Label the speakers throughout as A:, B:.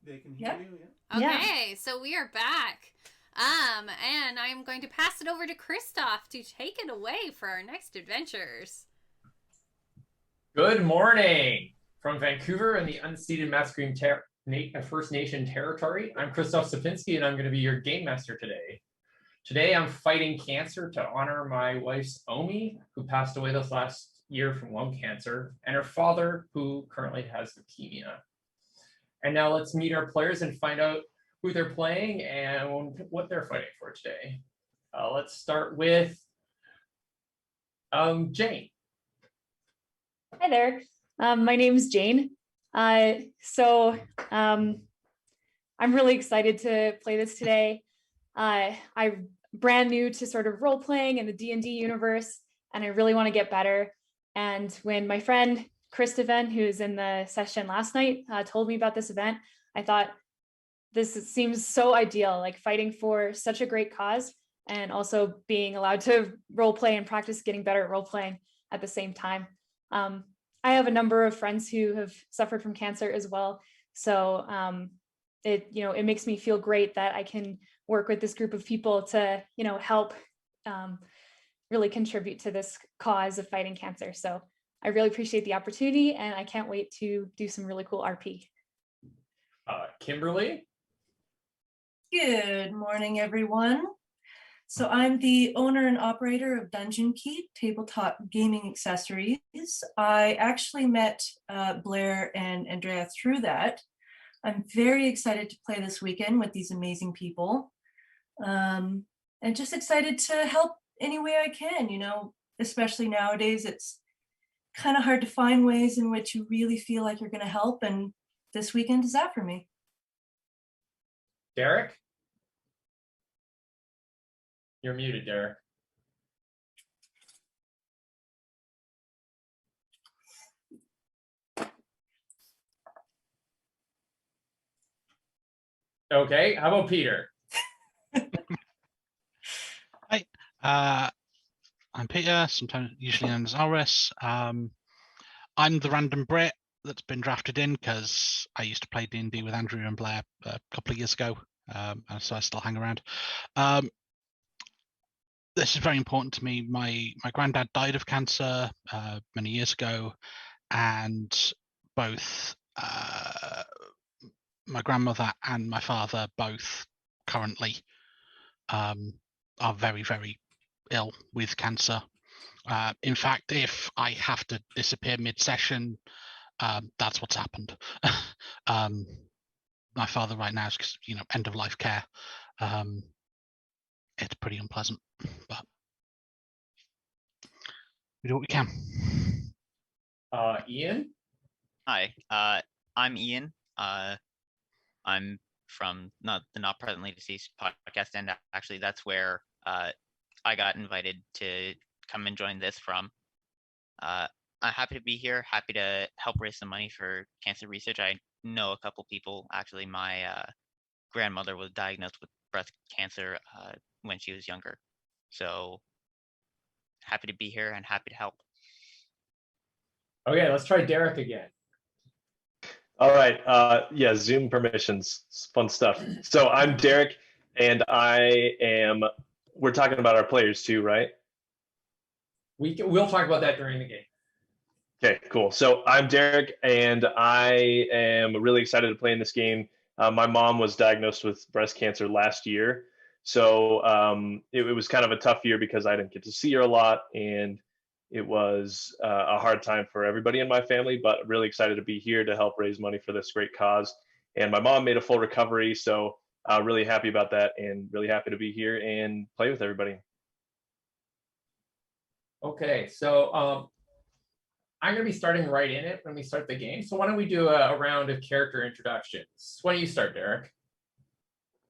A: They can hear you, yeah.
B: Okay, so we are back. And I'm going to pass it over to Christoph to take it away for our next adventures.
C: Good morning from Vancouver in the unceded Musqueam First Nation territory. I'm Christoph Sapinsky, and I'm going to be your game master today. Today, I'm fighting cancer to honor my wife's Omi, who passed away this last year from lung cancer, and her father, who currently has leukemia. And now let's meet our players and find out who they're playing and what they're fighting for today. Let's start with Jane.
D: Hi there. My name's Jane. I'm really excited to play this today. I'm brand new to sort of role playing in the D&D universe, and I really want to get better. And when my friend Christoph, who's in the session last night, told me about this event, I thought this seems so ideal, like fighting for such a great cause and also being allowed to role play and practice getting better at role playing at the same time. I have a number of friends who have suffered from cancer as well. So it makes me feel great that I can work with this group of people to, help really contribute to this cause of fighting cancer. So I really appreciate the opportunity, and I can't wait to do some really cool RP.
C: Kimberly?
E: Good morning, everyone. So I'm the owner and operator of Dungeon Key Tabletop Gaming Accessories. I actually met Blair and Andrea through that. I'm very excited to play this weekend with these amazing people. And just excited to help any way I can, especially nowadays. It's kind of hard to find ways in which you really feel like you're going to help, and this weekend is that for me.
C: Derek? You're muted, Derek. Okay, how about Peter?
F: Hi, I'm Peter, sometimes usually known as Alris. I'm the random Brit that's been drafted in because I used to play D&D with Andrea and Blair a couple of years ago, and so I still hang around. This is very important to me. My granddad died of cancer many years ago, and both my grandmother and my father both currently are very, very ill with cancer. In fact, if I have to disappear mid-session, that's what's happened. My father right now is, end of life care. It's pretty unpleasant, but we do what we can.
C: Ian?
G: Hi, I'm Ian. I'm from the Not Presently Deceased podcast, and actually that's where I got invited to come and join this from. I'm happy to be here, happy to help raise some money for cancer research. I know a couple people. Actually, my grandmother was diagnosed with breast cancer when she was younger. So happy to be here and happy to help.
C: Okay, let's try Derek again.
H: All right, yeah, Zoom permissions, it's fun stuff. So I'm Derek, and we're talking about our players too, right?
C: We'll talk about that during the game.
H: Okay, cool. So I'm Derek, and I am really excited to play in this game. My mom was diagnosed with breast cancer last year, so it was kind of a tough year because I didn't get to see her a lot, and it was a hard time for everybody in my family, but really excited to be here to help raise money for this great cause. And my mom made a full recovery, so really happy about that, and really happy to be here and play with everybody.
C: Okay, so I'm going to be starting right in it when we start the game. So why don't we do a round of character introductions? Why don't you start, Derek?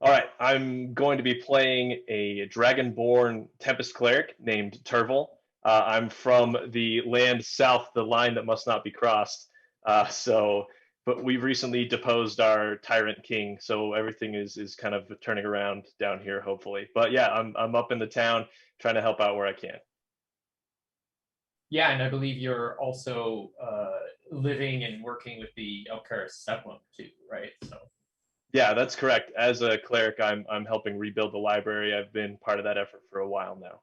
H: All right, I'm going to be playing a dragonborn Tempest cleric named Turval. I'm from the land south, the line that must not be crossed. But we've recently deposed our tyrant king, so everything is kind of turning around down here, hopefully. But yeah, I'm up in the town trying to help out where I can.
C: Yeah, and I believe you're also living and working with the Alris Zeppelin too, right? So.
H: Yeah, that's correct. As a cleric, I'm helping rebuild the library. I've been part of that effort for a while now.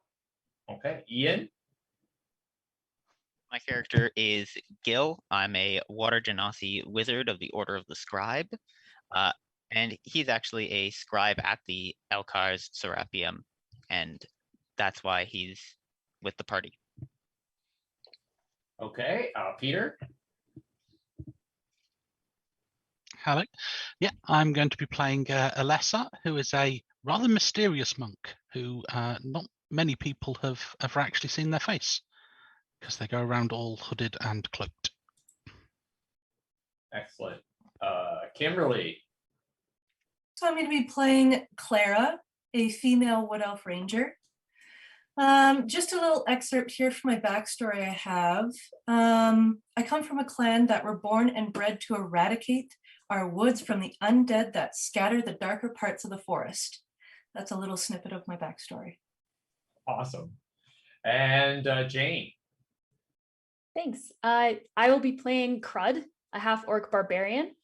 C: Okay, Ian.
G: My character is Gil. I'm a Water Genasi wizard of the Order of the Scribe. And he's actually a scribe at the Elkar's Serapeum. And that's why he's with the party.
C: Okay, Peter.
F: Hello. Yeah, I'm going to be playing Elessa, who is a rather mysterious monk who not many people have ever actually seen their face because they go around all hooded and cloaked.
C: Excellent. Kimberly.
E: So I'm going to be playing Clara, a female Wood Elf Ranger. Just a little excerpt here from my backstory I have. I come from a clan that were born and bred to eradicate our woods from the undead that scatter the darker parts of the forest. That's a little snippet of my backstory.
C: Awesome. And Jane.
D: Thanks. I will be playing Crud, a half-orc barbarian.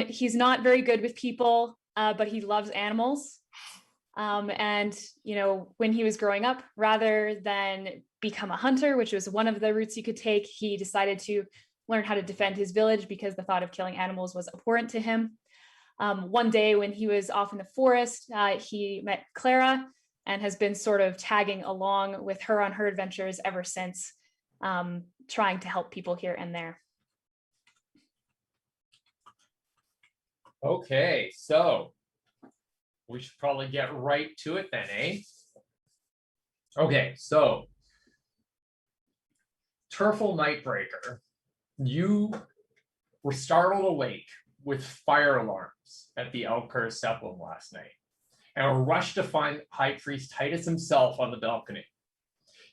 D: He's not very good with people, but he loves animals. And, you know, when he was growing up, rather than become a hunter, which was one of the routes you could take, he decided to learn how to defend his village because the thought of killing animals was abhorrent to him. One day when he was off in the forest, he met Clara and has been sort of tagging along with her on her adventures ever since, trying to help people here and there.
C: Okay, so we should probably get right to it then, eh? Okay, so Turfle Nightbreaker, you were startled awake with fire alarms at the Alris Zeppelin last night and were rushed to find High Priest Titus himself on the balcony.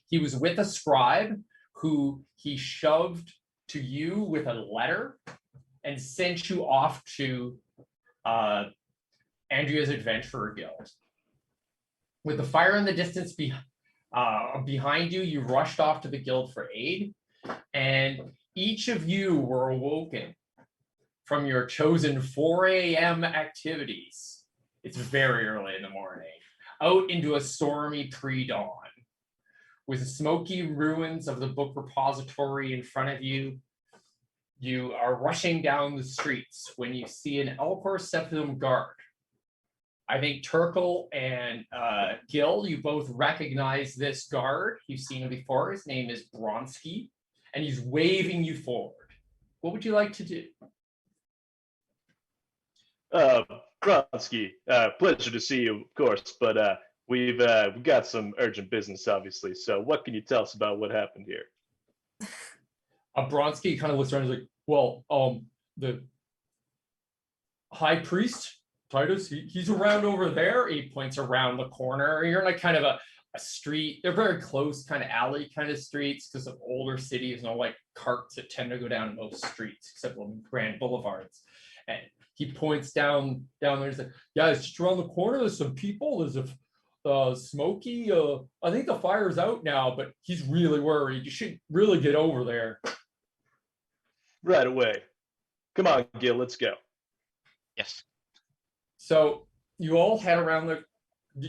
C: He was with a scribe who he shoved to you with a letter and sent you off to Andrea's Adventurer Guild. With the fire in the distance behind you, you rushed off to the guild for aid, and each of you were awoken from your chosen 4 a.m. activities. It's very early in the morning, out into a stormy pre-dawn. With the smoky ruins of the book repository in front of you, you are rushing down the streets when you see an Alris Zeppelin guard. I think Turkle and Gil, you both recognize this guard. You've seen him before. His name is Bronsky, and he's waving you forward. What would you like to do?
H: Bronsky, pleasure to see you, of course, but we've got some urgent business, obviously. So what can you tell us about what happened here?
C: Bronsky kind of looks around and is like, well, the High Priest Titus, he's around over there. He points around the corner. You're in like kind of a street. They're very close, kind of alley kind of streets because of older cities, no like carts that tend to go down most streets except on grand boulevards. And he points down there. He's like, yeah, it's just around the corner. There's some people. There's a Smoky. I think the fire's out now, but he's really worried. You should really get over there.
H: Right away. Come on, Gil, let's go.
G: Yes.
C: So you all head around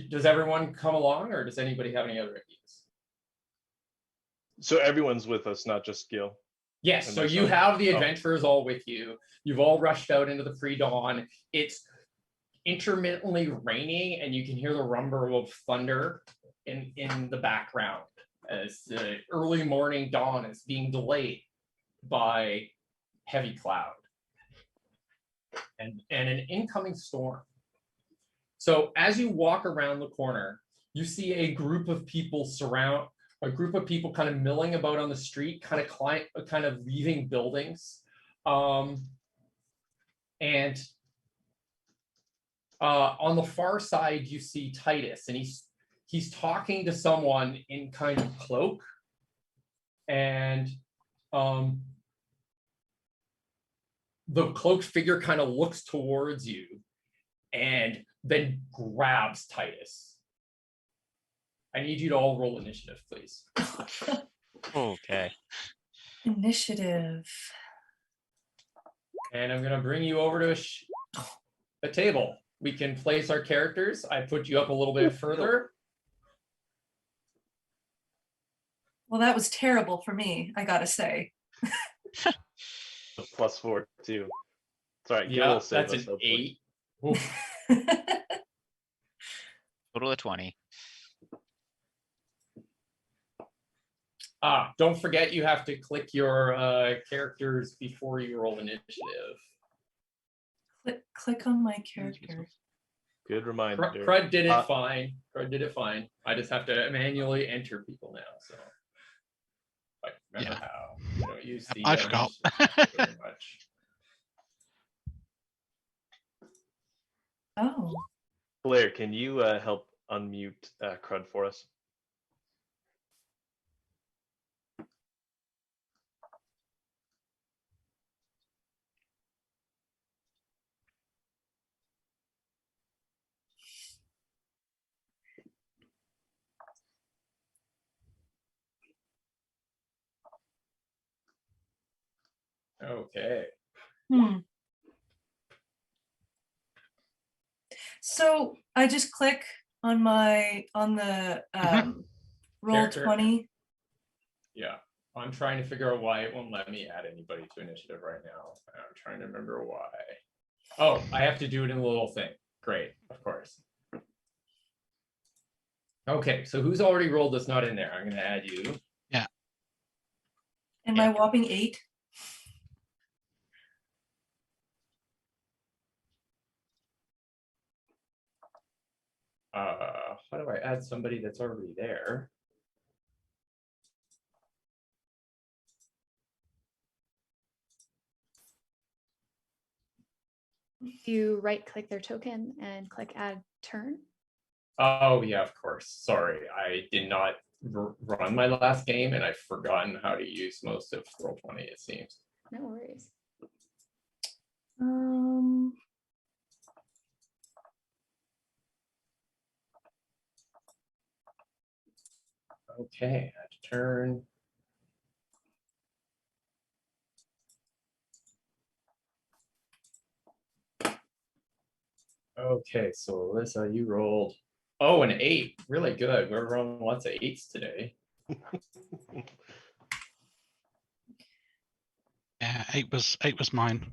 C: does everyone come along, or does anybody have any other ideas?
H: So everyone's with us, not just Gil.
C: Yes,
H: And
C: so
H: there's
C: you
H: some-
C: have the adventurers all with you. You've all rushed out into the pre-dawn. It's intermittently raining, and you can hear the rumble of thunder in the background as the early morning dawn is being delayed by heavy cloud and an incoming storm. So as you walk around the corner, you see a group of people kind of milling about on the street, kind of leaving buildings. And on the far side, you see Titus, and he's talking to someone in kind of cloak. And the cloaked figure kind of looks towards you and then grabs Titus. I need you to all roll initiative, please.
G: Okay.
E: Initiative.
C: And I'm gonna bring you over to a table. We can place our characters. I put you up a little bit further.
E: Well, that was terrible for me, I gotta say.
H: +4 too. Sorry,
C: Yeah, that's an 8.
G: Total of 20.
C: Don't forget you have to click your characters before you roll initiative.
E: Click on my character.
H: Good reminder.
C: Crud did it fine. Crud did it fine. I just have to manually enter people now. So I remember how. You don't use the
F: I forgot.
C: very much.
E: Oh.
H: Blair, can you help unmute Crud for us?
C: Okay.
E: So I just click on the roll
C: Character.
E: 20.
C: Yeah. I'm trying to figure out why it won't let me add anybody to initiative right now. I'm trying to remember why. Oh, I have to do it in a little thing. Great, of course. Okay, so who's already rolled that's not in there? I'm going to add you.
F: Yeah.
E: And my whopping 8.
C: How do I add somebody that's already there?
D: You right click their token and click add turn.
C: Oh, yeah, of course. Sorry, I did not run my last game and I've forgotten how to use most of Roll20, it seems.
D: No worries.
C: Okay, add turn. Okay, so Alyssa, you rolled. Oh, an 8. Really good. We're rolling lots of 8s today.
F: Yeah, 8 was mine.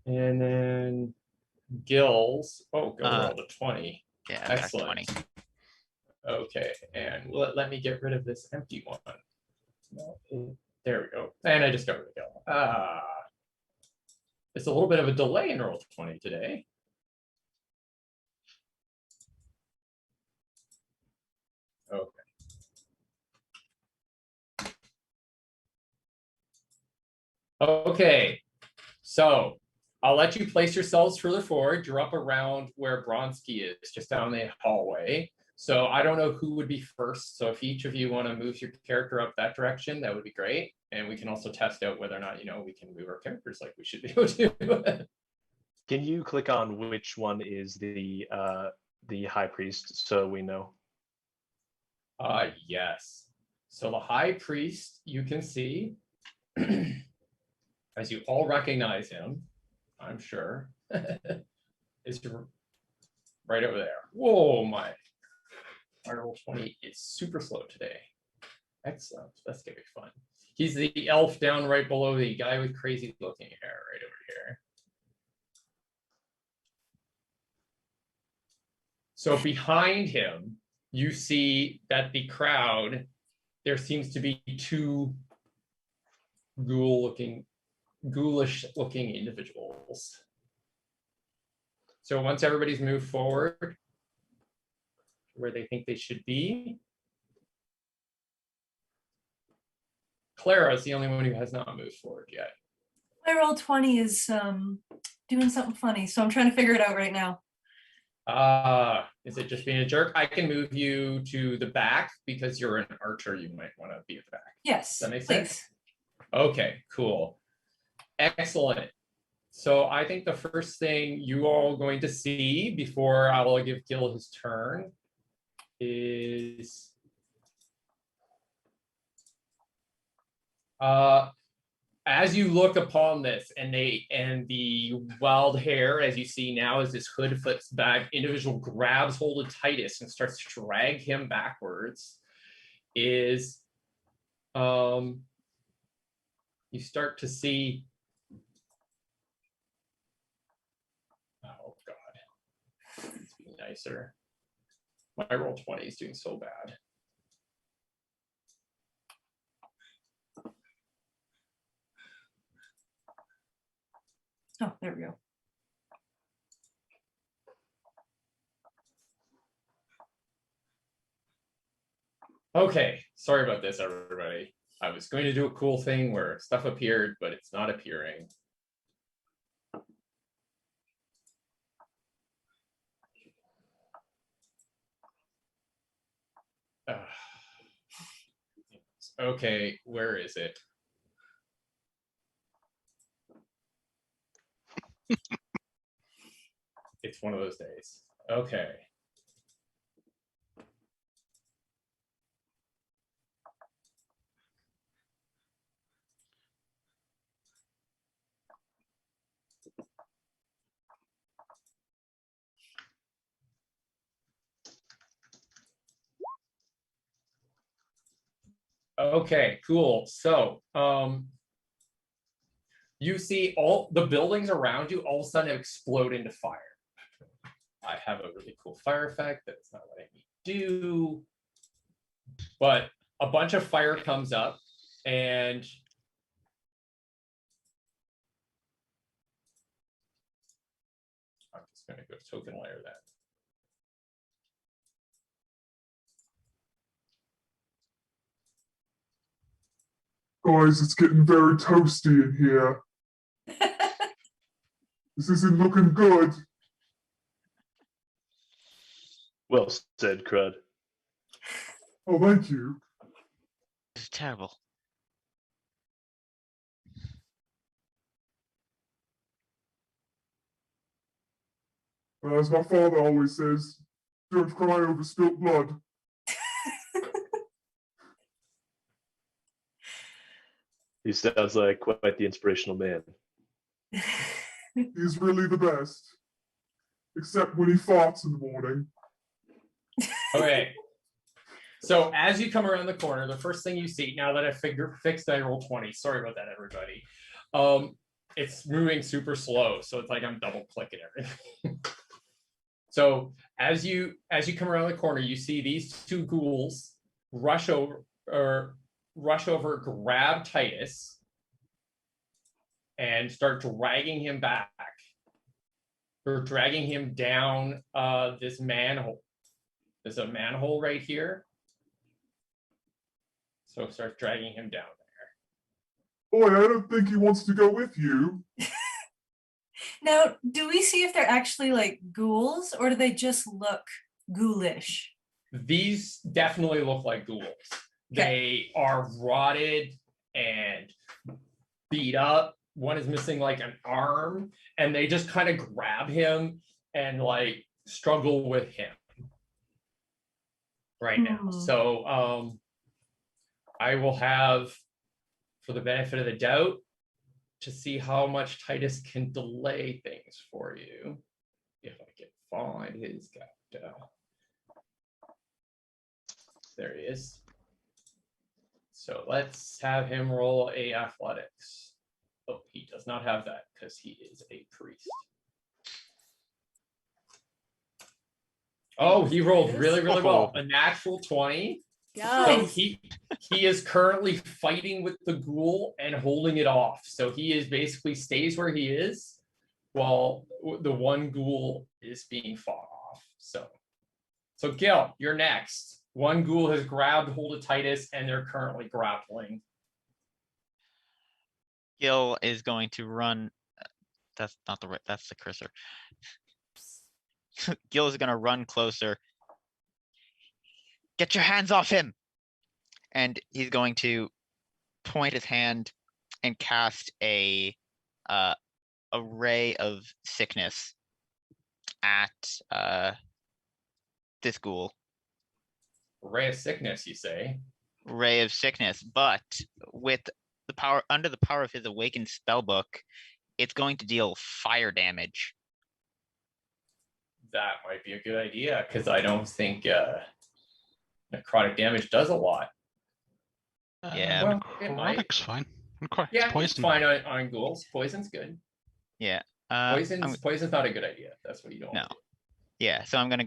C: And then Gills. Oh, Gil rolled a 20.
G: Yeah,
C: excellent.
G: 20.
C: Okay, and let me get rid of this empty one. No, there we go. And I just got rid of Gil. It's a little bit of a delay in Roll20 today. Okay. Okay, so I'll let you place yourselves further forward. You're up around where Bronski is, just down the hallway. So I don't know who would be first. So if each of you want to move your character up that direction, that would be great. And we can also test out whether or not, we can move our characters like we should be able to.
H: Can you click on which one is the High Priest so we know?
C: Yes. So the High Priest, you can see, as you all recognize him, I'm sure, is right over there. Whoa, my Roll20 is super slow today. Excellent. That's gonna be fun. He's the elf down right below the guy with crazy looking hair right over here. So behind him, you see that the crowd, there seems to be 2 ghoulish looking individuals. So once everybody's moved forward where they think they should be, Clara is the only one who has not moved forward yet.
E: My Roll20 is doing something funny, so I'm trying to figure it out right now.
C: Is it just being a jerk? I can move you to the back because you're an archer. You might want to be at the back.
E: Yes.
C: Does that make
E: please.
C: sense? Okay, cool. Excellent. So I think the first thing you all are going to see before I will give Gil his turn is as you look upon this, and the wild hair, as you see now, as this hood flips back, individual grabs hold of Titus and starts to drag him backwards. Is you start to see. Oh God, let's be nicer. My roll 20 is doing so bad.
E: Oh, there we go.
C: Okay, sorry about this, everybody. I was going to do a cool thing where stuff appeared, but it's not appearing. Okay, where is it? It's one of those days. Okay. Okay, cool. So, you see all the buildings around you all of a sudden explode into fire. I have a really cool fire effect that's not letting me do, but a bunch of fire comes up and I'm just going to go token layer that.
I: Guys, it's getting very toasty in here. This isn't looking good.
H: Well said, Crud.
I: Oh, thank you.
G: This is terrible.
I: As my father always says, don't cry over spilt blood.
H: He sounds like quite the inspirational man.
I: He's really the best. Except when he farts in the morning.
C: Okay. So as you come around the corner, the first thing you see, now that I fixed I roll 20, sorry about that, everybody. It's moving super slow, so it's like I'm double clicking everything. So as you come around the corner, you see these two ghouls rush over, grab Titus, and start dragging him back. Or dragging him down this manhole. There's a manhole right here. So start dragging him down there.
I: Boy, I don't think he wants to go with you.
E: Now, do we see if they're actually like ghouls or do they just look ghoulish?
C: These definitely look like ghouls. They are rotted and beat up. One is missing like an arm, and they just kind of grab him and like struggle with him right now. So I will have, for the benefit of the doubt, to see how much Titus can delay things for you. If I can find his guy. There he is. So let's have him roll a athletics. Oh, he does not have that because he is a priest. Oh, he rolled really, really well. A natural 20. So he is currently fighting with the ghoul and holding it off. So he is basically stays where he is while the one ghoul is being fought off. So Gil, you're next. One ghoul has grabbed hold of Titus and they're currently grappling.
G: Gil is going to run. That's not the right. That's the cursor. Gil is going to run closer. Get your hands off him! And he's going to point his hand and cast a a ray of sickness at this ghoul.
C: Ray of sickness, you say?
G: Ray of sickness, but with the power under the power of his awakened spellbook, it's going to deal fire damage.
C: That might be a good idea, because I don't think necrotic damage does a lot.
G: Yeah.
C: Well, it might.
F: Necrotic's fine. Necrotic's
C: Yeah,
F: poison.
C: it's fine on ghouls. Poison's good.
G: Yeah.
C: Poison's not a good idea. That's what you don't want to do.
G: Yeah, so I'm gonna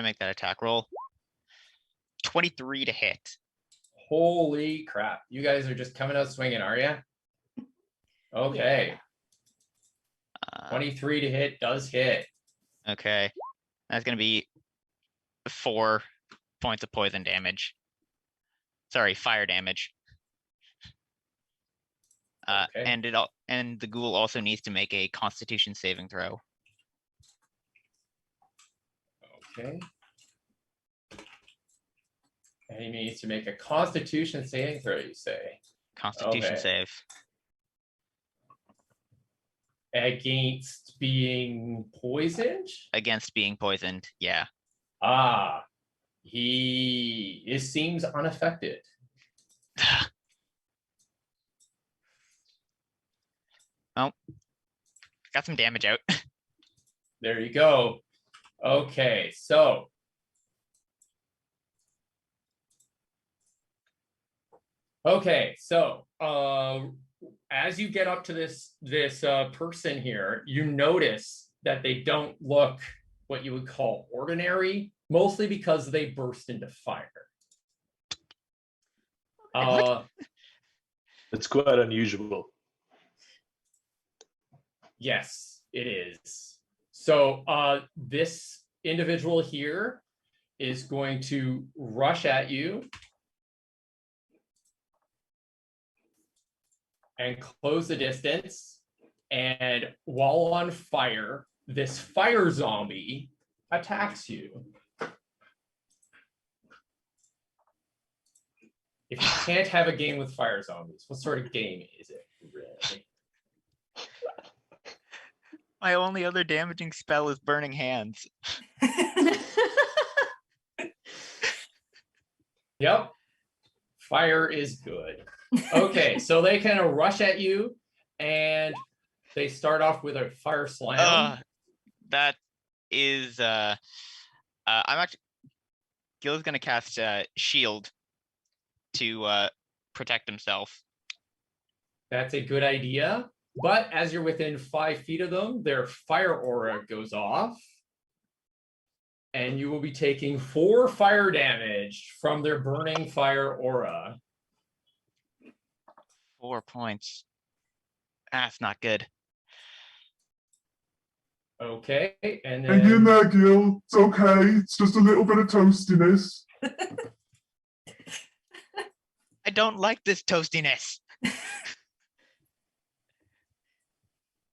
G: make that attack roll. 23 to hit.
C: Holy crap. You guys are just coming out swinging, are you? Okay. 23 to hit does hit.
G: Okay. That's gonna be 4 points of poison damage. Sorry, fire damage.
C: Okay.
G: And the ghoul also needs to make a Constitution saving throw.
C: Okay. And he needs to make a Constitution saving throw, you say?
G: Constitution
C: Okay.
G: save.
C: Against being poisoned?
G: Against being poisoned, yeah.
C: Ah. He seems unaffected.
G: Oh. Got some damage out.
C: There you go. Okay, so as you get up to this person here, you notice that they don't look what you would call ordinary, mostly because they burst into fire.
H: It's quite unusual.
C: Yes, it is. So this individual here is going to rush at you and close the distance. And while on fire, this fire zombie attacks you. If you can't have a game with fire zombies, what sort of game is it, really?
G: My only other damaging spell is Burning Hands.
C: Yep. Fire is good. Okay, so they kind of rush at you, and they start off with a fire slam.
G: That is I'm actually Gil's gonna cast shield to protect himself.
C: That's a good idea. But as you're within 5 feet of them, their fire aura goes off. And you will be taking 4 fire damage from their burning fire aura.
G: 4 points. That's not good.
C: Okay, and
I: Hang in
C: then
I: there, Gil. It's okay. It's just a little bit of toastiness.
G: I don't like this toastiness.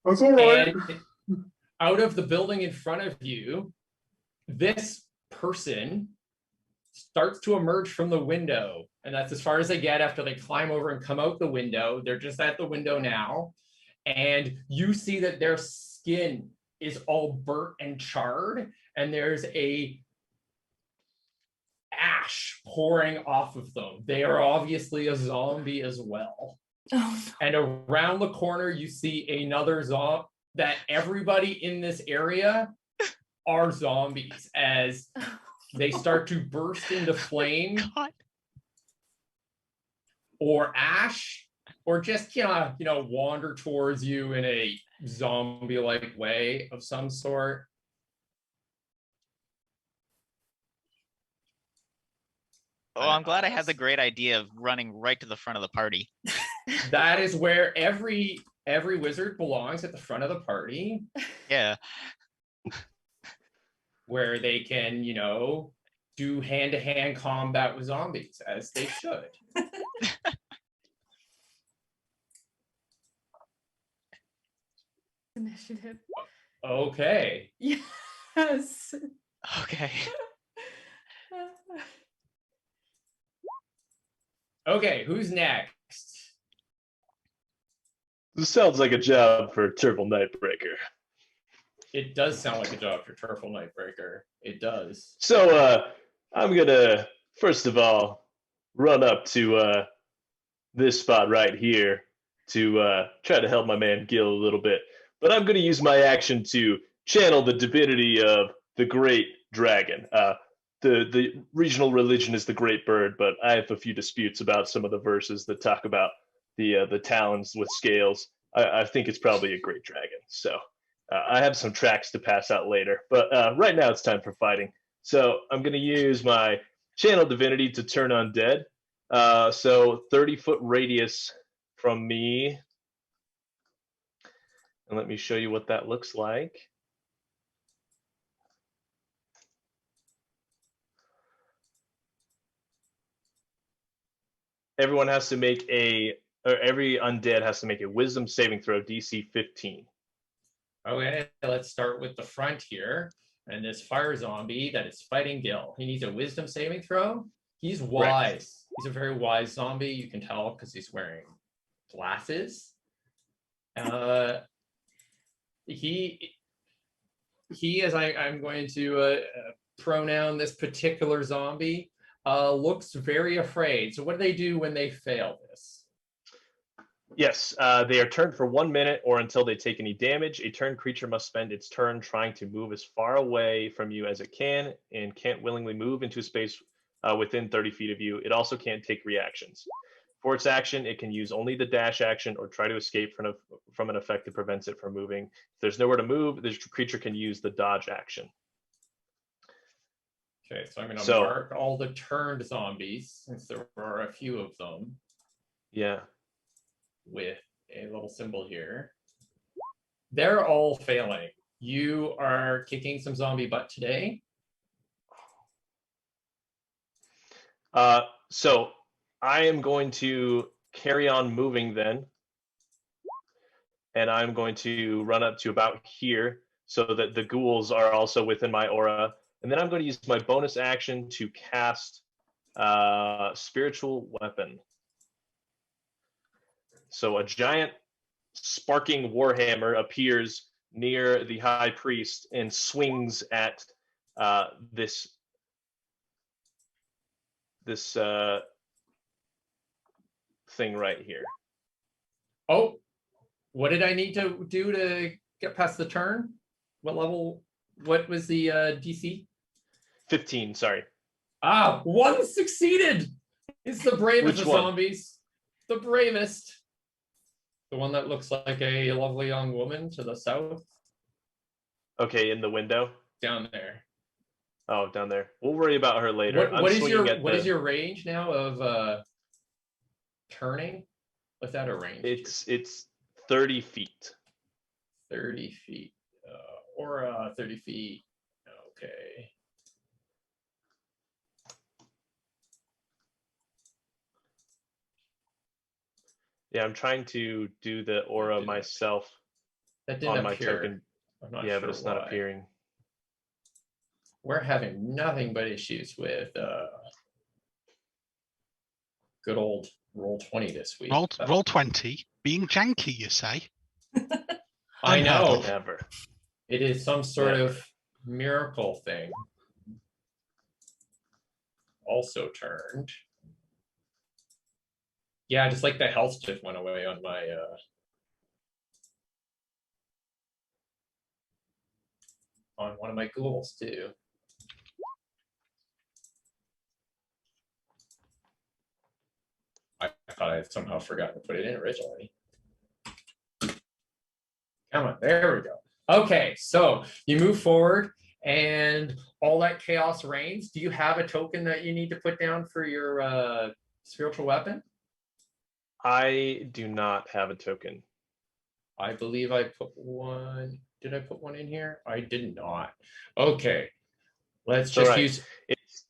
I: That's all right.
C: and out of the building in front of you, this person starts to emerge from the window. And that's as far as they get after they climb over and come out the window. They're just at the window now. And you see that their skin is all burnt and charred. And there's a ash pouring off of them. They are obviously a zombie as well.
E: Oh,
C: And around the corner, you see another zombie. That everybody in this area are zombies as they start to burst into flame
G: God.
C: or ash, or just wander towards you in a zombie-like way of some sort.
G: Oh, I'm glad I had the great idea of running right to the front of the party.
C: That is where every wizard belongs, at the front of the party,
G: Yeah.
C: where they can, do hand-to-hand combat with zombies, as they should.
D: Initiative.
C: Okay.
D: Yes.
G: Okay.
C: Okay, who's next?
H: This sounds like a job for Turtle Nightbreaker.
C: It does sound like a job for Turtle Nightbreaker. It does.
H: So I'm gonna first of all run up to this spot right here to try to help my man Gil a little bit. But I'm gonna use my action to channel the divinity of the Great Dragon. The regional religion is the Great Bird, but I have a few disputes about some of the verses that talk about the talons with scales. I think it's probably a great dragon. So I have some tracks to pass out later, but right now it's time for fighting. So I'm going to use my channel divinity to turn undead. So 30-foot radius from me. And let me show you what that looks like. Everyone has to make every undead has to make a wisdom saving throw, DC 15.
C: Okay, let's start with the front here. And this fire zombie that is fighting Gil. He needs a wisdom saving throw. He's wise. Right. He's a very wise zombie. You can tell because he's wearing glasses. He as I'm going to pronoun this particular zombie, looks very afraid. So what do they do when they fail this?
H: Yes, they are turned for 1 minute or until they take any damage. A turned creature must spend its turn trying to move as far away from you as it can and can't willingly move into a space within 30 feet of you. It also can't take reactions. For its action, it can use only the dash action or try to escape from an effect that prevents it from moving. If there's nowhere to move, this creature can use the dodge action.
C: Okay, so I'm going to mark all the turned zombies, since there are a few of them.
H: Yeah.
C: With a little symbol here. They're all failing. You are kicking some zombie butt today.
H: So I am going to carry on moving then. And I'm going to run up to about here so that the ghouls are also within my aura. And then I'm going to use my bonus action to cast Spiritual Weapon. So a giant sparking warhammer appears near the High Priest and swings at this thing right here.
C: Oh, what did I need to do to get past the turn? What level? What was the DC?
H: 15, sorry.
C: Ah, one succeeded. It's the bravest of zombies. The bravest. The one that looks like a lovely young woman to the south.
H: Okay, in the window?
C: Down there.
H: Oh, down there. We'll worry about her later.
C: What is your range now of turning? Without a range?
H: It's 30 feet.
C: 30 feet. Or 30 feet. Okay.
H: Yeah, I'm trying to do the aura myself on my token. Yeah, but it's not appearing.
C: We're having nothing but issues with good old Roll20 this week.
F: Roll20 being janky, you say?
C: I know.
H: Never.
C: It is some sort of miracle thing. Also turned. Yeah, just like the health just went away on my on one of my ghouls too. I thought I had somehow forgotten to put it in originally. Come on, there we go. Okay, so you move forward and all that chaos reigns. Do you have a token that you need to put down for your spiritual weapon?
H: I do not have a token.
C: I believe I put one. Did I put one in here? I did not. Okay. Let's just use...
H: It's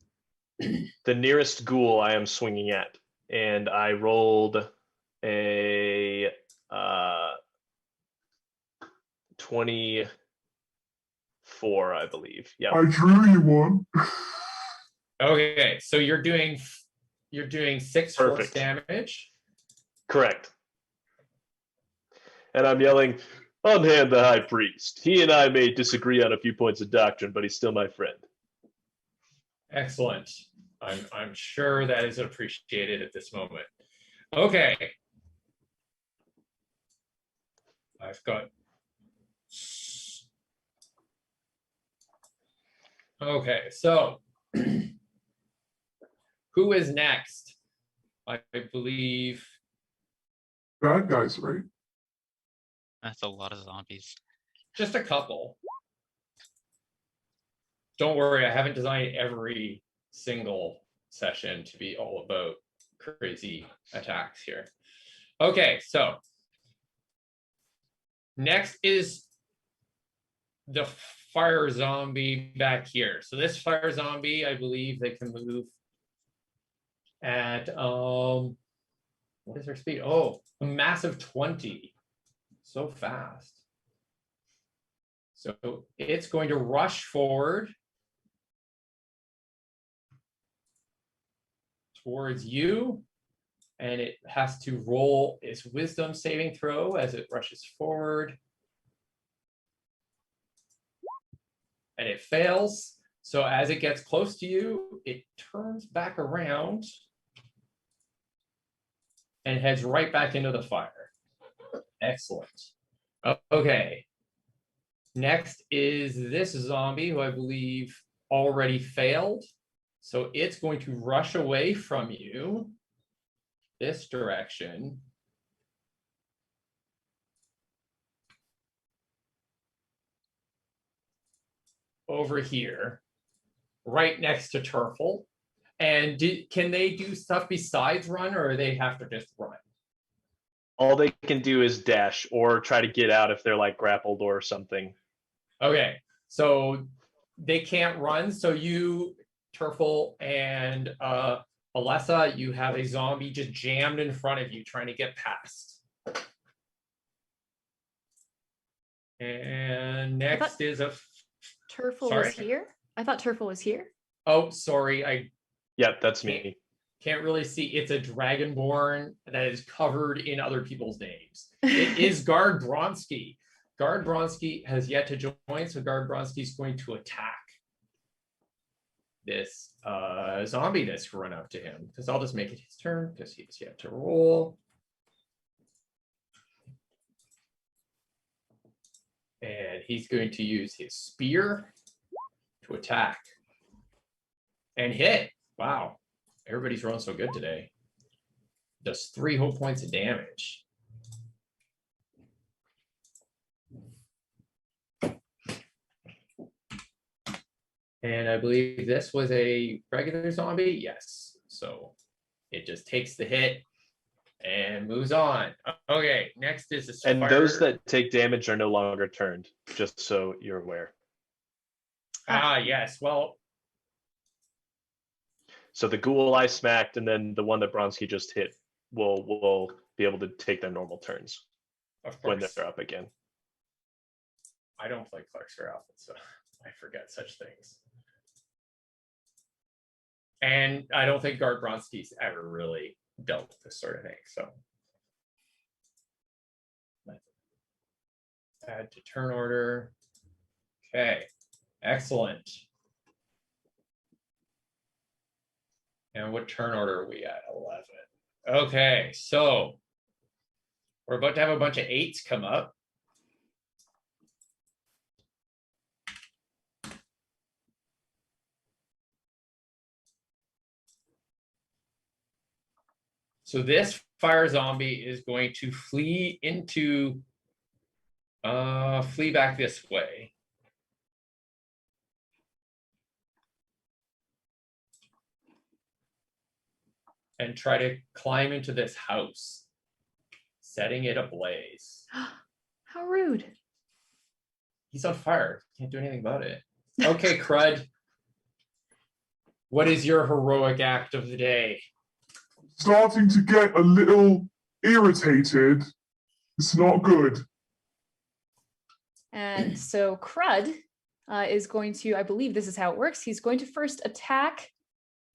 H: the nearest ghoul I am swinging at. And I rolled a 24, I believe. Yeah.
I: I drew you one.
C: Okay, so you're doing 6 force damage.
H: Correct. And I'm yelling, unhand the High Priest. He and I may disagree on a few points of doctrine, but he's still my friend.
C: Excellent. I'm sure that is appreciated at this moment. Okay. I've got. Okay, so who is next? I believe.
I: Bad guys, right?
G: That's a lot of zombies.
C: Just a couple. Don't worry, I haven't designed every single session to be all about crazy attacks here. Okay, so next is the fire zombie back here. So this fire zombie, I believe they can move at what is their speed? Oh, a massive 20. So fast. So it's going to rush forward towards you, and it has to roll its wisdom saving throw as it rushes forward. And it fails. So as it gets close to you, it turns back around and heads right back into the fire. Excellent. Okay. Next is this zombie, who I believe already failed. So it's going to rush away from you this direction. Over here, right next to Turfle. And can they do stuff besides run, or they have to just run?
H: All they can do is dash or try to get out if they're like grappled or something.
C: Okay, so they can't run. So you, Turfle, and Elessa, you have a zombie just jammed in front of you trying to get past. And next is a...
D: Turfle was here? I thought Turfle was here.
C: Oh, sorry.
H: Yep, that's me.
C: Can't really see. It's a dragonborn that is covered in other people's names. It is Guard Bronsky. Guard Bronsky has yet to join, so Guard Bronsky is going to attack this zombie that's run up to him. Because I'll just make it his turn because he has yet to roll. And he's going to use his spear to attack and hit. Wow. Everybody's rolling so good today. Does 3 whole points of damage. And I believe this was a regular zombie. Yes. So it just takes the hit and moves on. Okay, next is the
H: And those that take damage are no longer turned, just so you're aware.
C: Ah, yes. Well,
H: so the ghoul I smacked and then the one that Bronsky just hit will be able to take their normal turns when they're up again.
C: I don't play Clark's Alpha, so I forget such things. And I don't think Guard Bronsky's ever really dealt with this sort of thing. So let's add to turn order. Okay, excellent. And what turn order are we at? 11. Okay, so we're about to have a bunch of 8s come up. So this fire zombie is going to flee back this way. And try to climb into this house, setting it ablaze.
D: How rude.
C: He's on fire. Can't do anything about it. Okay, Crud. What is your heroic act of the day?
I: Starting to get a little irritated. It's not good.
D: And so Crud is going to, I believe this is how it works. He's going to first attack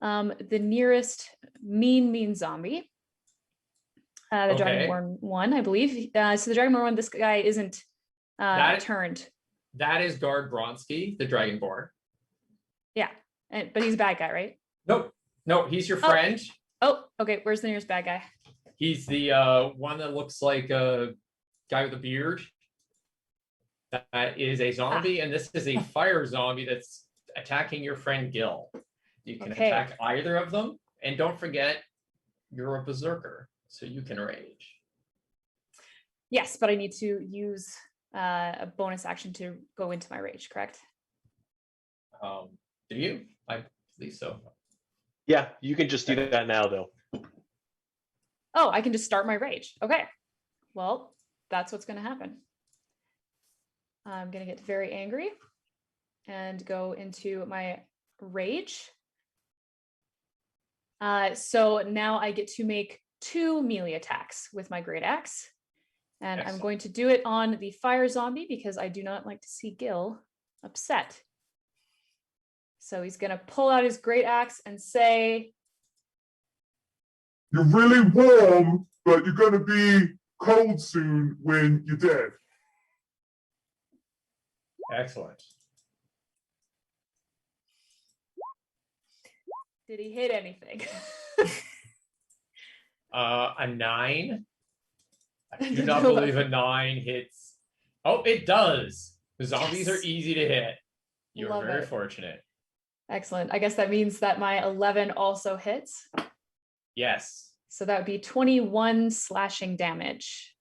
D: the nearest mean zombie. The Dragonborn one, I believe. So the Dragonborn one, this guy isn't turned.
C: That is Guard Bronski, the Dragonborn.
D: Yeah, but he's a bad guy, right?
C: Nope. No, he's your friend.
D: Oh, okay. Where's the nearest bad guy?
C: He's the one that looks like a guy with a beard. That is a zombie, and this is a fire zombie that's attacking your friend Gil. You can attack either of them, and don't forget, you're a berserker, so you can rage.
D: Yes, but I need to use a bonus action to go into my rage, correct?
C: Do you? I believe so.
H: Yeah, you can just do that now, though.
D: Oh, I can just start my rage. Okay. Well, that's what's going to happen. I'm going to get very angry and go into my rage. So now I get to make 2 melee attacks with my great axe. And I'm going to do it on the fire zombie because I do not like to see Gil upset. So he's going to pull out his great axe and say,
I: "You're really warm, but you're going to be cold soon when you're dead."
C: Excellent.
D: Did he hit anything?
C: A 9. I do not believe a 9 hits. Oh, it does. The zombies are easy to hit. You're very fortunate.
D: Excellent. I guess that means that my 11 also hits.
C: Yes.
D: So that would be 21 slashing damage.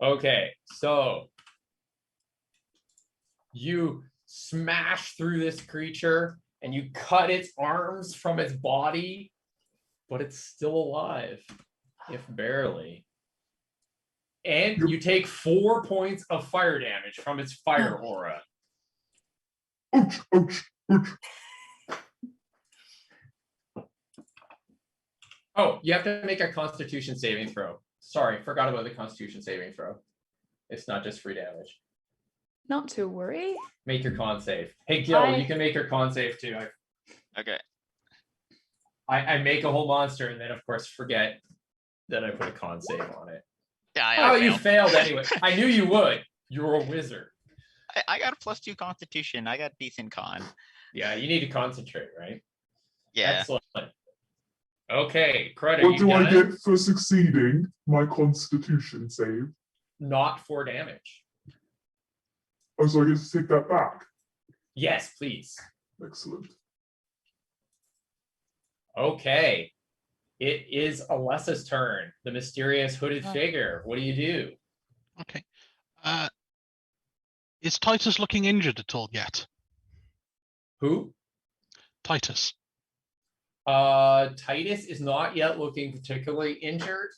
C: Okay, so you smash through this creature and you cut its arms from its body, but it's still alive, if barely. And you take 4 points of fire damage from its fire aura.
I: Ouch, ouch, ouch.
C: Oh, you have to make a Constitution saving throw. Sorry, forgot about the Constitution saving throw. It's not just free damage.
D: Not to worry.
C: Make your con save. Hey, Gil, you can make your con save too.
G: Okay.
C: I make a whole monster and then, of course, forget that I put a con save on it.
G: Yeah,
C: you failed anyway. I knew you would. You're a wizard.
G: I got a +2 Constitution. I got decent con.
C: Yeah, you need to concentrate, right?
G: Yeah.
C: Excellent. Okay, credit.
I: What do I get for succeeding my Constitution save?
C: Not 4 damage.
I: Oh, so I get to take that back?
C: Yes, please.
I: Excellent.
C: Okay. It is Alessa's turn. The mysterious hooded figure. What do you do?
F: Okay. Is Titus looking injured at all yet?
C: Who?
F: Titus.
C: Titus is not yet looking particularly injured.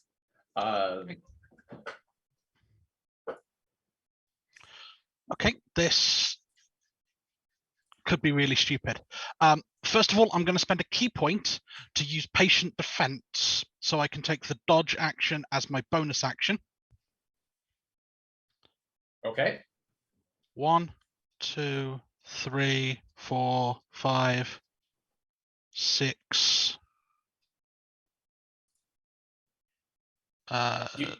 F: Okay, this could be really stupid. First of all, I'm going to spend a key point to use patient defense so I can take the dodge action as my bonus action.
C: Okay.
F: 1, 2, 3, 4, 5, 6.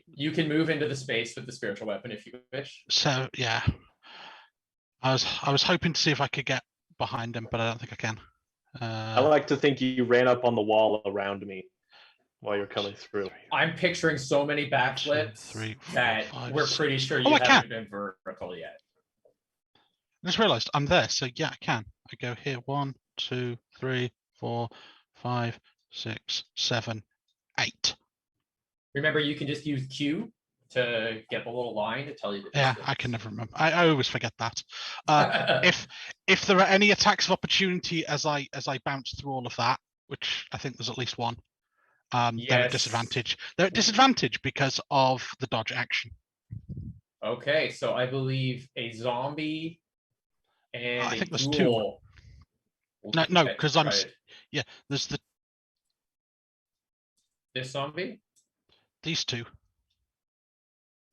C: You can move into the space with the spiritual weapon if you wish.
F: So yeah, I was hoping to see if I could get behind him, but I don't think I can.
H: I like to think you ran up on the wall around me while you're coming through.
C: I'm picturing so many backflips
F: 2, 3, 4,
C: that
F: 5,
C: we're
F: 6.
C: pretty sure you haven't been vertical yet.
F: I just realized I'm there, so yeah, I can. I go here. 1, 2, 3, 4, 5, 6, 7, 8.
C: Remember, you can just use Q to get the little line to tell you the distance.
F: Yeah, I can never remember. I always forget that. If there are any attacks of opportunity as I bounce through all of that, which I think there's at least one, they're at disadvantage. They're at disadvantage because of the dodge action.
C: Okay, so I believe a zombie and
F: I think there's
C: ghoul.
F: 2. No, because there's
C: this zombie.
F: These 2.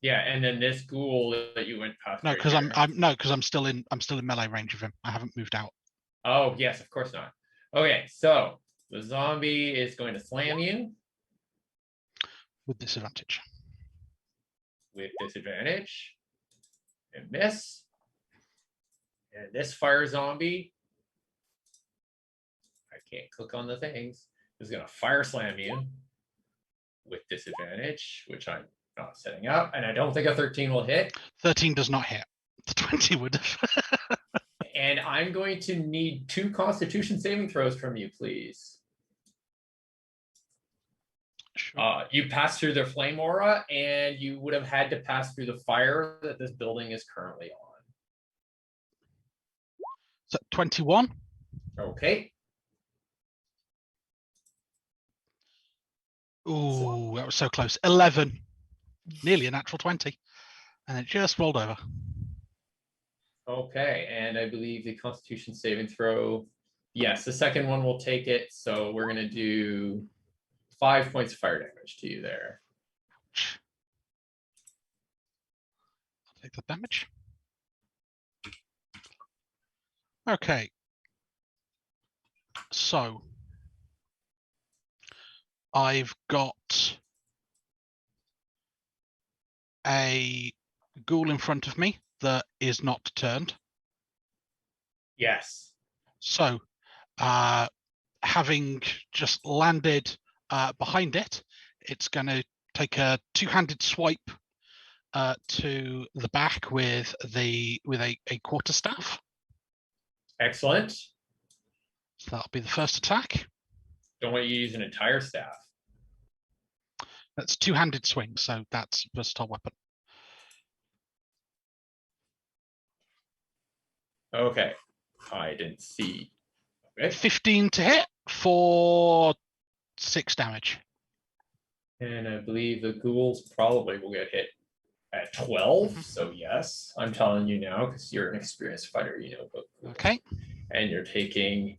C: Yeah, and then this ghoul that you went past.
F: No, because I'm still in melee range of him. I haven't moved out.
C: Oh yes, of course not. Okay, so the zombie is going to slam you
F: with disadvantage.
C: with disadvantage. And miss. And this fire zombie, I can't click on the things, is going to fire slam you with disadvantage, which I'm not setting up. And I don't think a 13 will hit.
F: 13 does not hit. The 20 would have.
C: And I'm going to need 2 Constitution saving throws from you, please.
F: Sure.
C: You passed through the flame aura, and you would have had to pass through the fire that this building is currently on.
F: So 21.
C: Okay.
F: Ooh, that was so close. 11. Nearly a natural 20. And it just rolled over.
C: Okay, and I believe the Constitution saving throw, yes, the second one will take it. So we're going to do 5 points of fire damage to you there.
F: I'll take the damage. Okay. So I've got a ghoul in front of me that is not turned.
C: Yes.
F: So having just landed behind it, it's going to take a two-handed swipe to the back with a quarterstaff.
C: Excellent.
F: So that'll be the first attack.
C: Don't want you to use an entire staff.
F: That's two-handed swing, so that's a versatile weapon.
C: Okay. I didn't see. Okay.
F: 15 to hit for 6 damage.
C: And I believe the ghouls probably will get hit at 12. So yes, I'm telling you now because you're an experienced fighter, you know.
F: Okay.
C: And you're taking,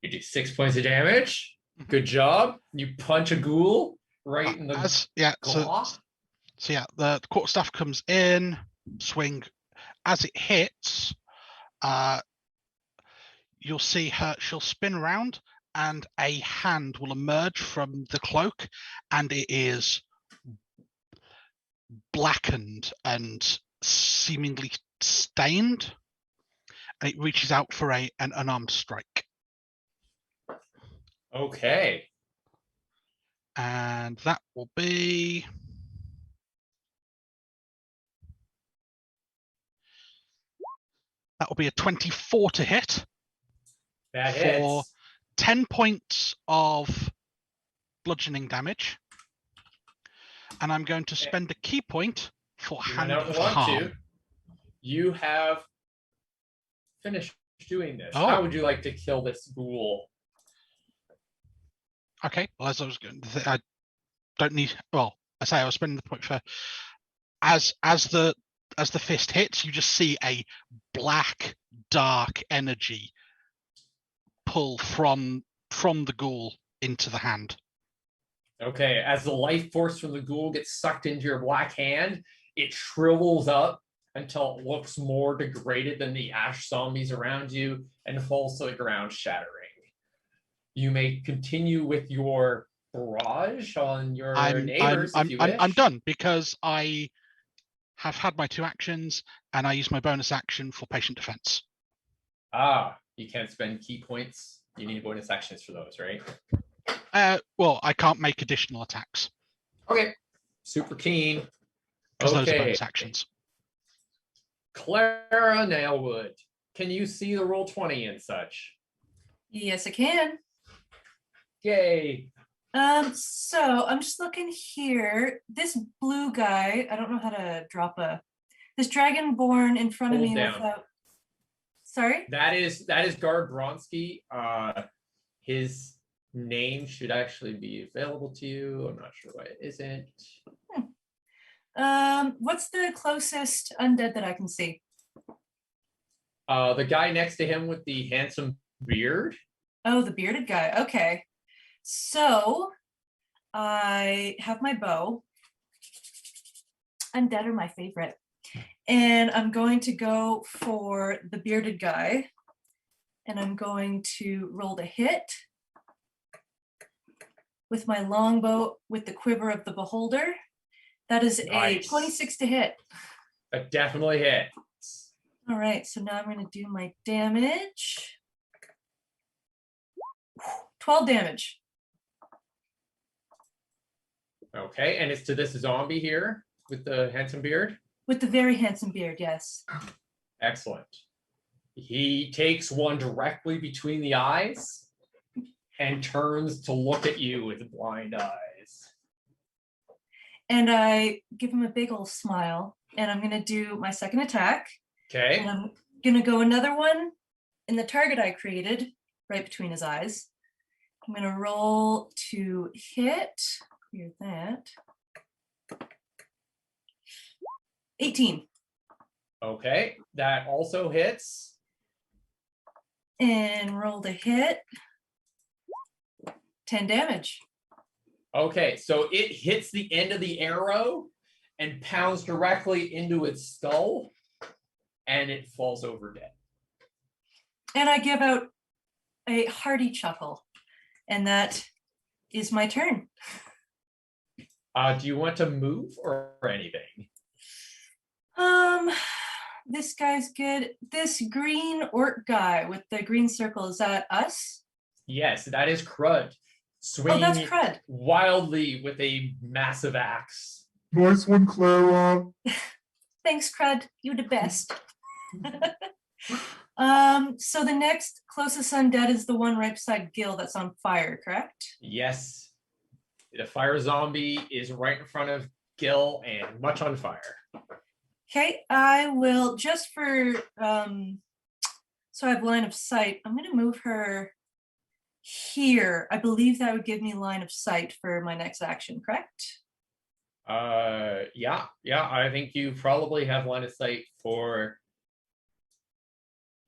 C: you do 6 points of damage. Good job. You punch a ghoul right in the claw.
F: So yeah, the quarterstaff comes in, swing. As it hits, you'll see she'll spin around and a hand will emerge from the cloak, and it is blackened and seemingly stained, and it reaches out for an unarmed strike.
C: Okay.
F: And that will be... That will be a 24 to hit.
C: That
F: for
C: hits.
F: 10 points of bludgeoning damage. And I'm going to spend a key point for Hand of Harm.
C: You have finished doing this.
F: Oh.
C: How would you like to kill this ghoul?
F: Okay, well, as I was going to say, I don't need... Well, I say I was spending the point for... As the fist hits, you just see a black, dark energy pull from the ghoul into the hand.
C: Okay, as the life force from the ghoul gets sucked into your black hand, it shrivels up until it looks more degraded than the ash zombies around you and falls to the ground, shattering. You may continue with your barrage on your neighbors if you wish.
F: I'm done because I have had my 2 actions and I use my bonus action for patient defense.
C: You can't spend key points. You need bonus actions for those, right?
F: Well, I can't make additional attacks.
C: Okay. Super keen.
F: Because those are bonus actions.
C: Clara Nailwood, can you see the Roll20 and such?
E: Yes, I can.
C: Yay.
E: So I'm just looking here. This blue guy, I don't know how to drop this dragonborn in front of me without. Sorry?
C: That is Guard Bronsky. His name should actually be available to you. I'm not sure why it isn't.
E: What's the closest undead that I can see?
C: The guy next to him with the handsome beard.
E: Oh, the bearded guy. Okay. So I have my bow. Undead are my favorite. And I'm going to go for the bearded guy. And I'm going to roll to hit with my longbow with the quiver of the beholder. That is
C: Nice.
E: a 26 to hit.
C: That definitely hits.
E: All right, so now I'm going to do my damage. 12 damage.
C: Okay, and it's to this zombie here with the handsome beard.
E: With the very handsome beard, yes.
C: Excellent. He takes one directly between the eyes and turns to look at you with blind eyes.
E: And I give him a big old smile, and I'm going to do my second attack.
C: Okay.
E: And I'm going to go another one in the target I created, right between his eyes. I'm going to roll to hit. Clear that. 18.
C: Okay, that also hits.
E: And roll to hit. 10 damage.
C: Okay, so it hits the end of the arrow and pounds directly into its skull, and it falls over dead.
E: And I give out a hearty chuckle, and that is my turn.
C: Do you want to move or anything?
E: This guy's good. This green orc guy with the green circle, is that us?
C: Yes, that is Crud. Swinging
E: that's Crud.
C: wildly with a massive axe.
I: Nice one, Clara.
E: Thanks, Crud. You the best. So the next closest undead is the one right beside Gil that's on fire, correct?
C: Yes. The fire zombie is right in front of Gil and much on fire.
E: Okay, I will, just for, so I have line of sight, I'm going to move her here. I believe that would give me line of sight for my next action, correct?
C: Yeah, I think you probably have line of sight for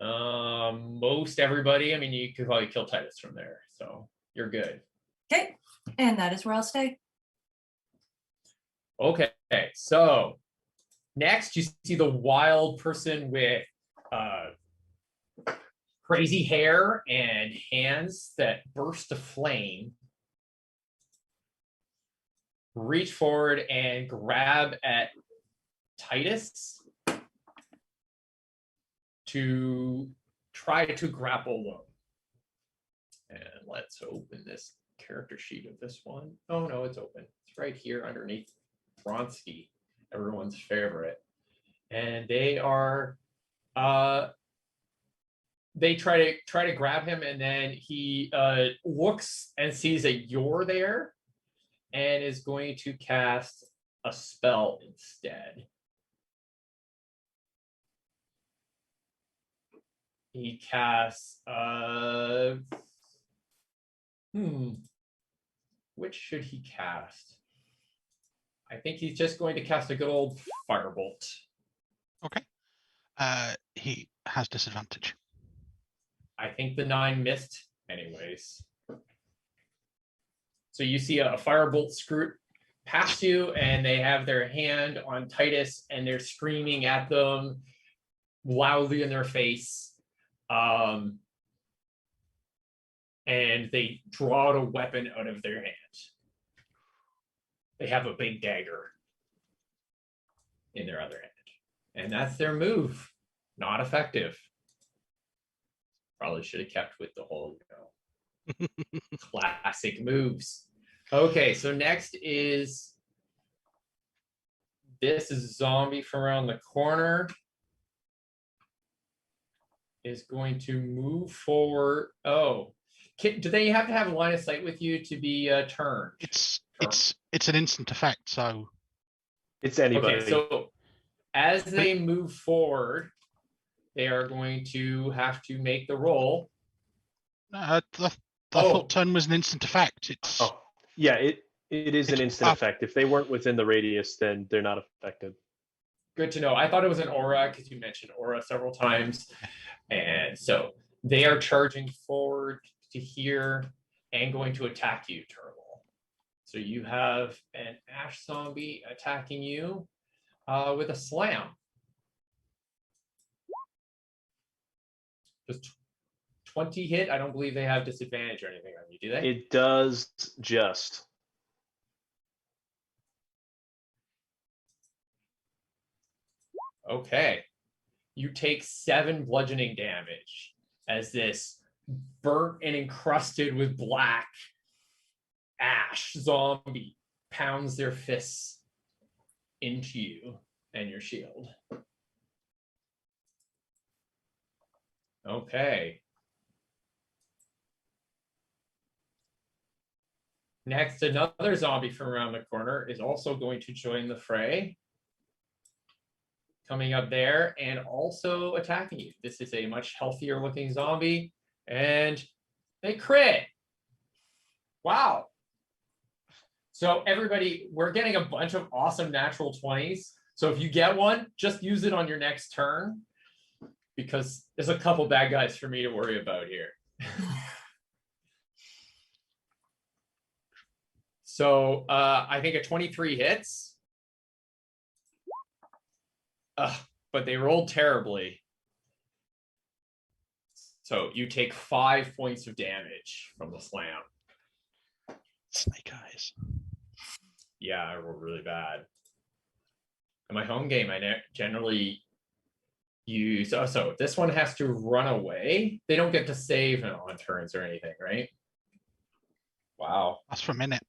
C: most everybody. I mean, you could probably kill Titus from there, so you're good.
E: Okay, and that is where I'll stay.
C: Okay, so next you see the wild person with crazy hair and hands that burst to flame. Reach forward and grab at Titus to try to grapple low. And let's open this character sheet of this one. Oh no, it's open. It's right here underneath Vronsky, everyone's favorite. And they are they try to grab him, and then he looks and sees that you're there and is going to cast a spell instead. He casts which should he cast? I think he's just going to cast a good old firebolt.
F: Okay. He has disadvantage.
C: I think the 9 missed anyways. So you see a firebolt screw past you, and they have their hand on Titus, and they're screaming at them loudly in their face. And they draw out a weapon out of their hand. They have a big dagger in their other hand. And that's their move. Not effective. Probably should have kept with the whole, classic moves. Okay, so next is this zombie from around the corner. Is going to move forward. Oh, do they have to have a line of sight with you to be turned?
F: It's an instant effect, so
H: it's anybody.
C: Okay, so as they move forward, they are going to have to make the roll.
F: I thought turn was an instant effect. It's
H: yeah, it is an instant effect. If they weren't within the radius, then they're not affected.
C: Good to know. I thought it was an aura because you mentioned aura several times. And so they are charging forward to here and going to attack you, Turtle. So you have an ash zombie attacking you with a slam. Does 20 hit? I don't believe they have disadvantage or anything on you, do they?
H: It does just.
C: Okay. You take 7 bludgeoning damage as this burnt and encrusted with black ash zombie pounds their fists into you and your shield. Okay. Next, another zombie from around the corner is also going to join the fray. Coming up there and also attacking you. This is a much healthier looking zombie, and they crit. Wow. So everybody, we're getting a bunch of awesome natural 20s. So if you get one, just use it on your next turn, because there's a couple bad guys for me to worry about here. So I think a 23 hits. But they rolled terribly. So you take 5 points of damage from the slam.
F: Snake eyes.
C: Yeah, I rolled really bad. In my home game, I generally use... so this one has to run away. They don't get to save on turns or anything, right? Wow.
F: That's for a minute.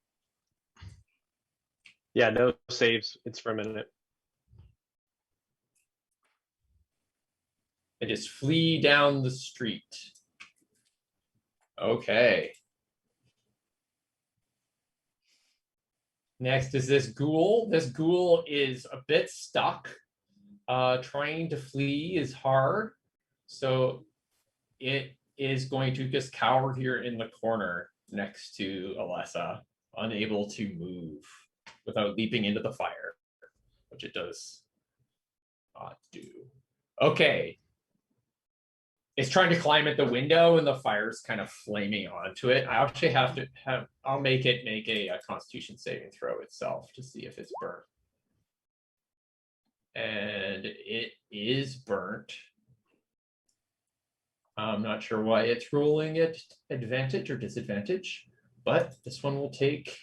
H: Yeah, no saves. It's for a minute.
C: They just flee down the street. Okay. Next is this ghoul. This ghoul is a bit stuck. Trying to flee is hard. So it is going to just cower here in the corner next to Elessa, unable to move without leaping into the fire, which it does not do. Okay. It's trying to climb at the window and the fire's kind of flaming onto it. I actually I'll make it make a Constitution saving throw itself to see if it's burnt. And it is burnt. I'm not sure why it's rolling at advantage or disadvantage, but this one will take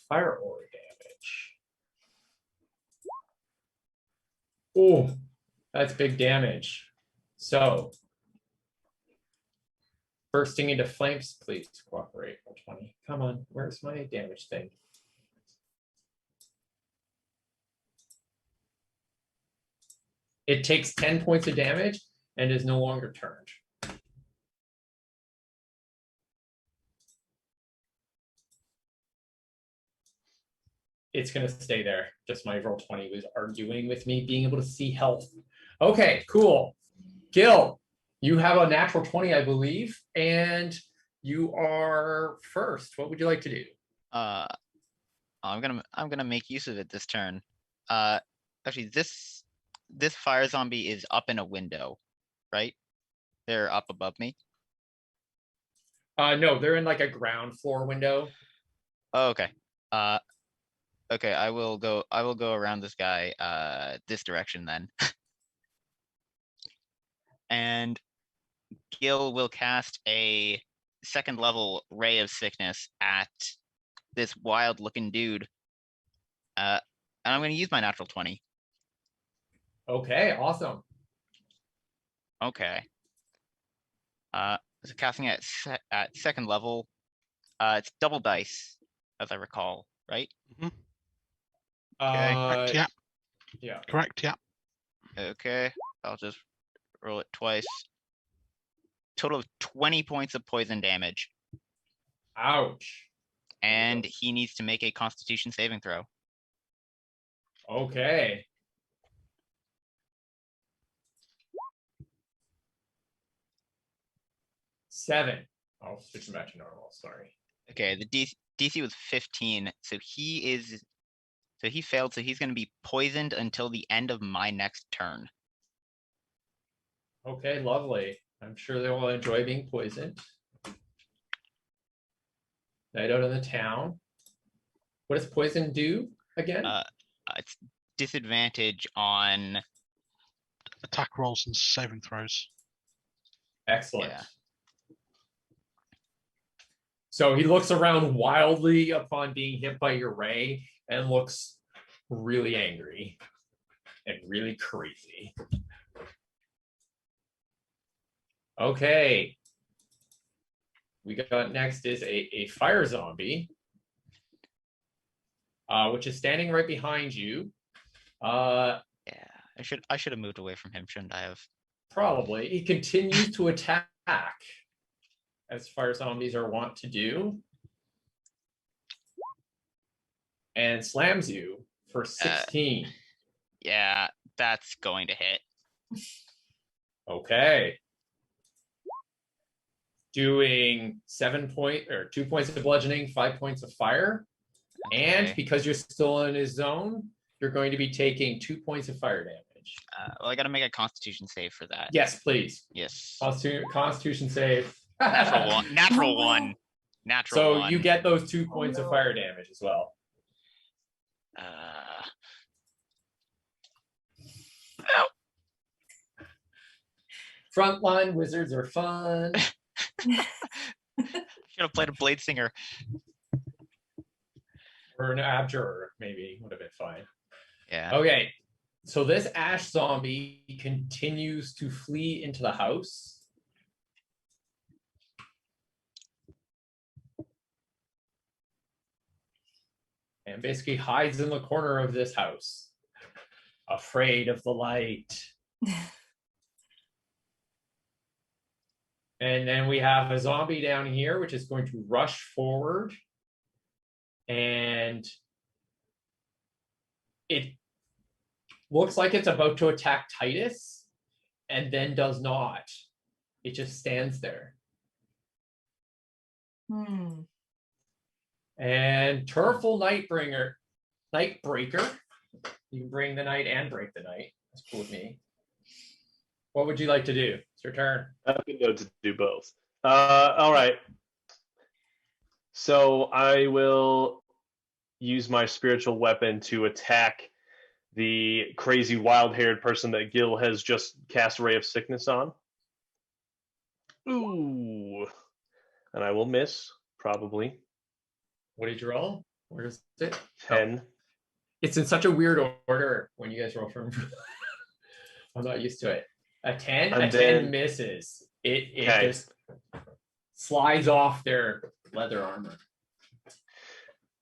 C: fire aura damage. Oh, that's big damage. So, bursting into flames, please cooperate. 20. Come on, where's my damage thing? It takes 10 points of damage and is no longer turned. It's going to stay there. Just my roll 20 was arguing with me being able to see health. Okay, cool. Gil, you have a natural 20, I believe, and you are first. What would you like to do?
G: I'm gonna make use of it this turn. Actually, this fire zombie is up in a window, right? They're up above me.
C: No, they're in like a ground floor window.
G: Oh, okay. Okay, I will go around this guy this direction then. And Gil will cast a 2nd level ray of sickness at this wild looking dude. And I'm going to use my natural 20.
C: Okay, awesome.
G: Okay. So casting it at 2nd level. It's double dice, as I recall, right?
F: Mm-hmm.
G: Okay.
F: Correct, yeah.
C: Yeah.
F: Correct, yeah.
G: Okay. I'll just roll it twice. Total of 20 points of poison damage.
C: Ouch.
G: And he needs to make a Constitution saving throw.
C: Okay. Seven. I'll switch them back to normal. Sorry.
G: Okay, the DC was 15, so he failed, so he's going to be poisoned until the end of my next turn.
C: Okay, lovely. I'm sure they will enjoy being poisoned. Night out in the town. What does poison do again?
G: It's disadvantage on
F: Attack rolls and saving throws.
C: Excellent.
G: Yeah.
C: So he looks around wildly upon being hit by your ray and looks really angry and really crazy. Okay. We got next is a fire zombie, which is standing right behind you.
G: Yeah, I should have moved away from him, shouldn't I have?
C: Probably. He continues to attack, as fire zombies are wont to do, and slams you for 16.
G: Yeah, that's going to hit.
C: Okay. Doing 2 points of bludgeoning, 5 points of fire.
G: Okay.
C: And because you're still in his zone, you're going to be taking 2 points of fire damage.
G: Well, I got to make a Constitution save for that.
C: Yes, please.
G: Yes.
C: Constitution save.
G: Natural one. Natural one. Natural
C: So
G: one.
C: you get those 2 points of fire damage as well. Frontline wizards are fun.
G: Should have played a Blade Singer.
C: Or an abjurer, maybe, would have been fine.
G: Yeah.
C: Okay, so this ash zombie continues to flee into the house. And basically hides in the corner of this house, afraid of the light. And then we have a zombie down here, which is going to rush forward. And it looks like it's about to attack Titus, and then does not. It just stands there. And Turful Nightbreaker. You can bring the night and break the night. That's cool with me. What would you like to do? It's your turn.
H: I've been known to do both. All right. So I will use my spiritual weapon to attack the crazy wild-haired person that Gil has just cast Ray of Sickness on. Ooh. And I will miss, probably.
C: What did you roll? Where is it?
H: 10.
C: It's in such a weird order when you guys roll from. I'm not used to it. A 10?
H: And
C: a 10 misses. It just slides off their leather armor.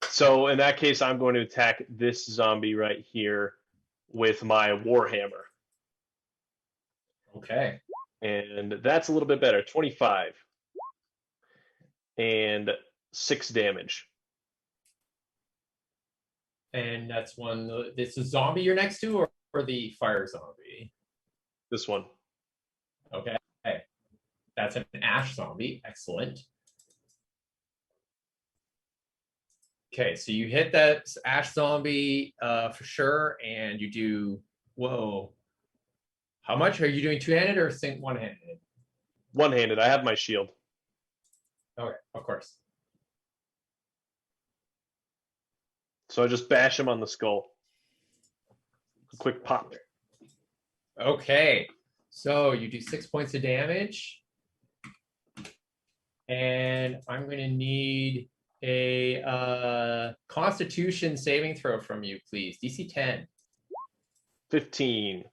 H: So in that case, I'm going to attack this zombie right here with my Warhammer.
C: Okay.
H: And that's a little bit better. 25. And 6 damage.
C: And that's one. It's a zombie you're next to, or the fire zombie?
H: This one.
C: Okay. That's an ash zombie. Excellent. Okay, so you hit that ash zombie for sure, and you do. Whoa. How much? Are you doing two-handed or one-handed?
H: One-handed. I have my shield.
C: Okay, of course.
H: So I just bash him on the skull. A quick pop.
C: Okay, so you do 6 points of damage. And I'm going to need a Constitution saving throw from you, please. DC 10.
H: 15.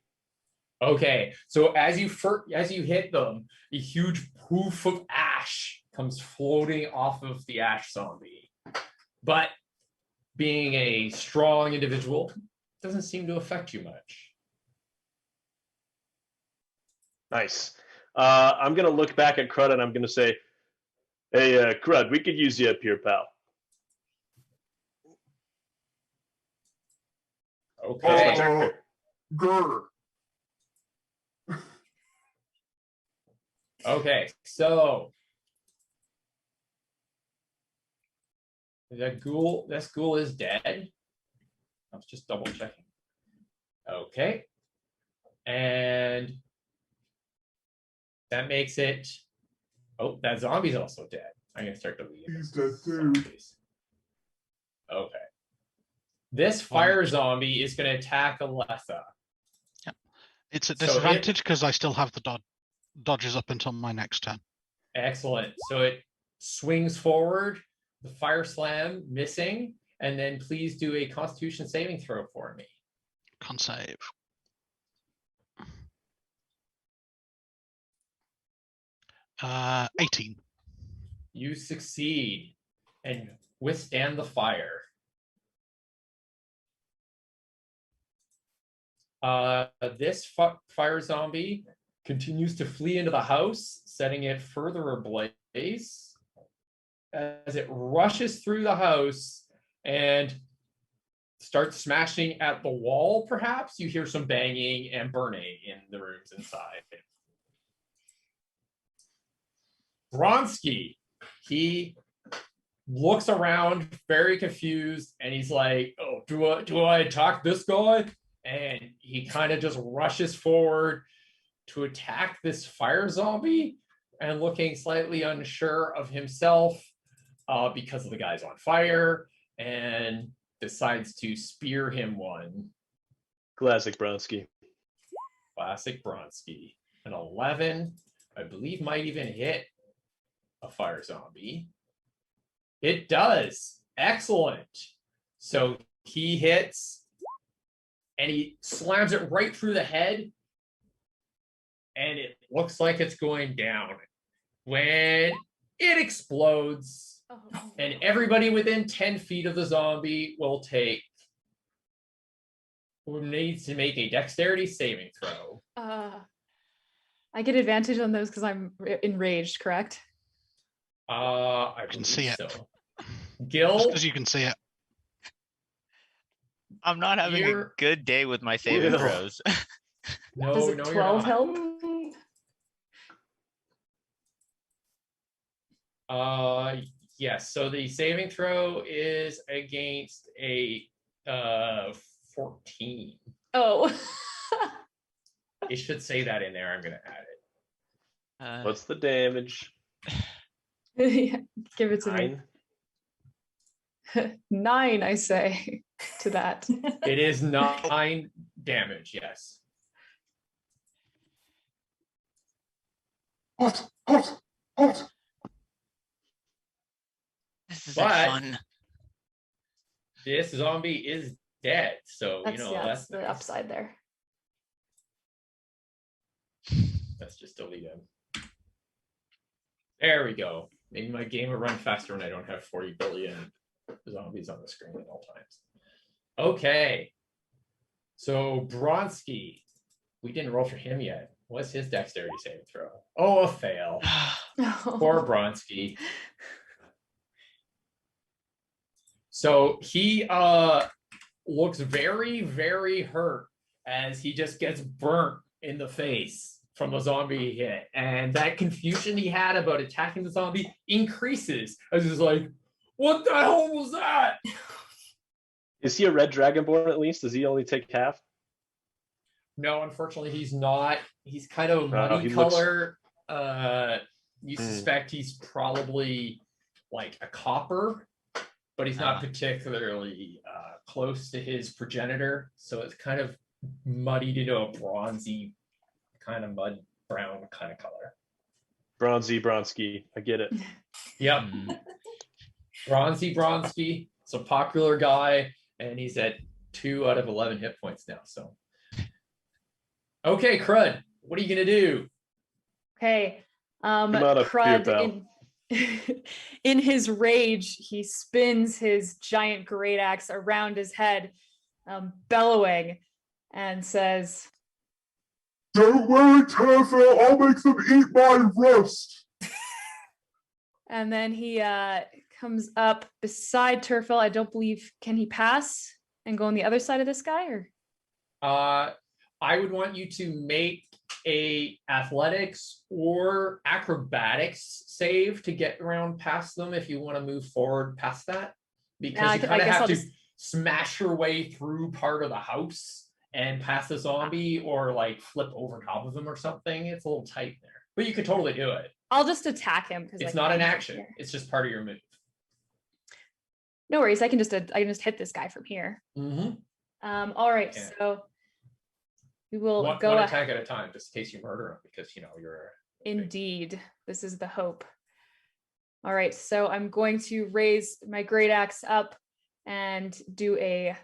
C: Okay, so as you hit them, a huge poof of ash comes floating off of the ash zombie. But being a strong individual, doesn't seem to affect you much.
H: Nice. I'm going to look back at Crud and I'm going to say, hey, Crud, we could use you up here, pal.
C: Okay.
I: Grr.
C: Okay, so this ghoul is dead. I was just double checking. Okay. And that makes it. Oh, that zombie's also dead. I'm gonna start deleting.
I: He's dead too.
C: Zombies. Okay. This fire zombie is gonna attack Alessa.
F: Yep. It's a disadvantage because I still have the dodges up until my next turn.
C: Excellent. So it swings forward, the fire slam missing, and then please do a Constitution saving throw for me.
F: Con save. 18.
C: You succeed and withstand the fire. This fire zombie continues to flee into the house, setting it further ablaze. As it rushes through the house and starts smashing at the wall, perhaps, you hear some banging and burning in the rooms inside. Bronski, he looks around very confused and he's like, oh, do I attack this guy? And he kind of just rushes forward to attack this fire zombie and looking slightly unsure of himself because of the guy's on fire, and decides to spear him one.
H: Classic Bronski.
C: Classic Bronski. An 11, I believe, might even hit a fire zombie. It does. Excellent. So he hits and he slams it right through the head, and it looks like it's going down. When it explodes, and everybody within 10 feet of the zombie needs to make a dexterity saving throw.
D: I get advantage on those because I'm enraged, correct?
C: I
F: can see it.
C: So. Gil,
F: Because you can see it.
G: I'm not having a good day with my saving throws.
D: Does it 12 help?
C: Yes. So the saving throw is against a 14.
D: Oh.
C: It should say that in there. I'm going to add it.
H: What's the damage?
D: Yeah, give it to
H: 9?
D: me. 9, I say to that.
C: It is 9 damage, yes.
I: Hot.
G: This is
C: But-
G: fun.
C: This zombie is dead, so
D: That's,
C: that's
D: the
C: nice.
D: upside there.
C: Let's just delete him. There we go. Maybe my game will run faster when I don't have 40 billion zombies on the screen at all times. Okay. So Bronski, we didn't roll for him yet. What's his dexterity saving throw? Oh, a fail. Poor Bronski. So he looks very, very hurt as he just gets burnt in the face from the zombie he hit. And that confusion he had about attacking the zombie increases as he's like, what the hell was that?
H: Is he a red dragonborn at least? Does he only take half?
C: No, unfortunately, he's not. He's kind of a muddy
H: he looks-
C: color. You suspect he's probably like a copper, but he's not particularly close to his progenitor. So it's kind of muddied into a bronzy kind of mud brown kind of color.
H: Bronski. I get it.
C: Yep. Bronski. It's a popular guy, and he's at 2 out of 11 hit points now. So, okay, Crud, what are you gonna do?
D: Okay.
H: Come out of fear, pal.
D: In his rage, he spins his giant great axe around his head, bellowing, and says,
I: Don't worry, Turfel, I'll make them eat my roast.
D: and then he comes up beside Turfel. I don't believe, can he pass and go on the other side of this guy, or?
C: I would want you to make a athletics or acrobatics save to get around past them if you want to move forward past that, because you kind of have to smash your way through part of the house and past the zombie, or like flip over top of them or something. It's a little tight there, but you could totally do it.
D: I'll just attack him because
C: It's not an action. It's just part of your move.
D: No worries. I can just hit this guy from here.
C: Mm-hmm.
D: All right.
C: Yeah.
D: So we will
C: One
D: go
C: attack at a time, just in case you murder him, because you're.
D: Indeed, this is the hope. All right. So I'm going to raise my great axe up and do a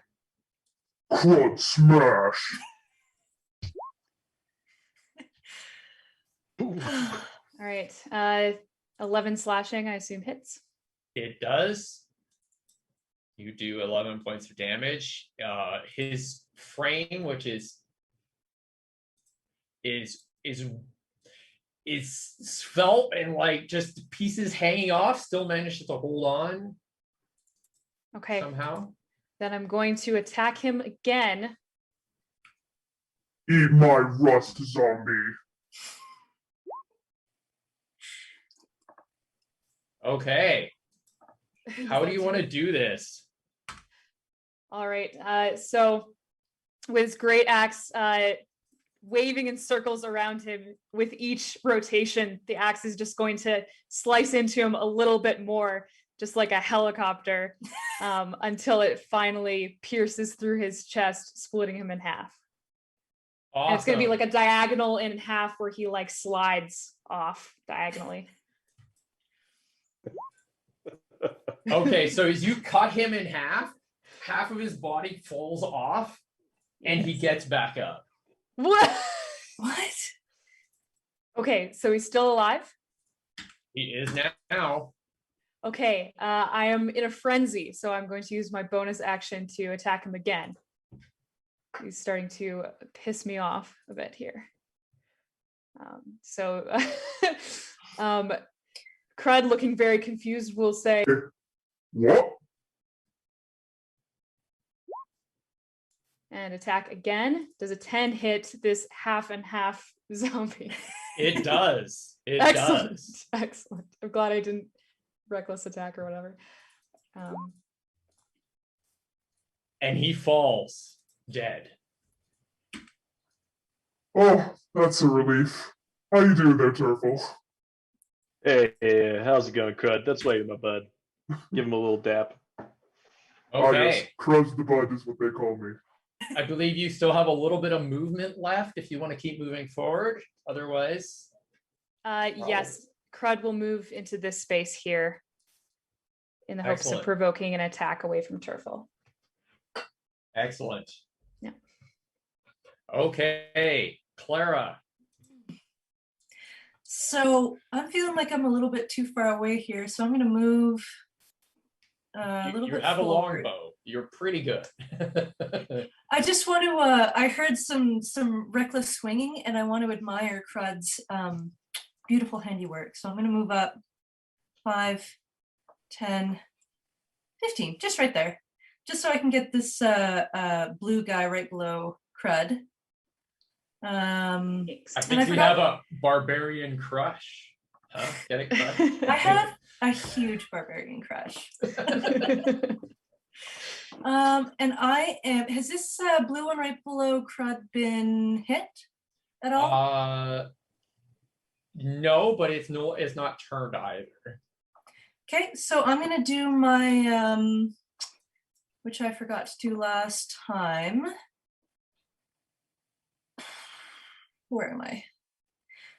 I: Crud smash.
D: All right. 11 slashing, I assume hits.
C: It does. You do 11 points of damage. His frame, which is svelte and like just pieces hanging off, still manages to hold on.
D: Okay.
C: Somehow.
D: Then I'm going to attack him again.
I: Eat my rust, zombie.
C: Okay. How do you want to do this?
D: All right. So with his great axe, waving in circles around him, with each rotation, the axe is just going to slice into him a little bit more, just like a helicopter, until it finally pierces through his chest, splitting him in half.
C: Awesome.
D: And it's going to be like a diagonal in half where he like slides off diagonally.
C: Okay, so as you cut him in half of his body falls off, and he gets back up.
D: What?
E: What?
D: Okay, so he's still alive?
C: He is now.
D: Okay, I am in a frenzy, so I'm going to use my bonus action to attack him again. He's starting to piss me off a bit here. Crud, looking very confused, will say,
I: What?
D: and attack again. Does a 10 hit this half and half zombie?
C: It does. It
D: Excellent.
C: does.
D: Excellent. I'm glad I didn't reckless attack or whatever.
C: And he falls dead.
I: Oh, that's a relief. How you doing there, Turtle?
H: Hey, how's it going, Crud? That's why you're my bud. Give him a little dap.
C: Okay.
I: Crud's the bud is what they call me.
C: I believe you still have a little bit of movement left if you want to keep moving forward. Otherwise.
D: Yes, Crud will move into this space here in the hopes
C: Excellent.
D: of provoking an attack away from Turtle.
C: Excellent.
D: Yeah.
C: Okay, Clara.
E: So I'm feeling like I'm a little bit too far away here, so I'm going to move a little
C: You
E: bit
C: have a
E: forward.
C: longbow. You're pretty good.
E: I just want to. I heard some reckless swinging, and I want to admire Crud's beautiful handiwork. So I'm going to move up 5, 10, 15, just right there, just so I can get this blue guy right below Crud.
C: I think you have a barbarian crush. Huh? Get it, crush?
E: I have a huge barbarian crush. And I am. Has this blue one right below Crud been hit at all?
C: No, but it's not turned either.
E: Okay, so I'm gonna do my which I forgot to do last time. Where am I?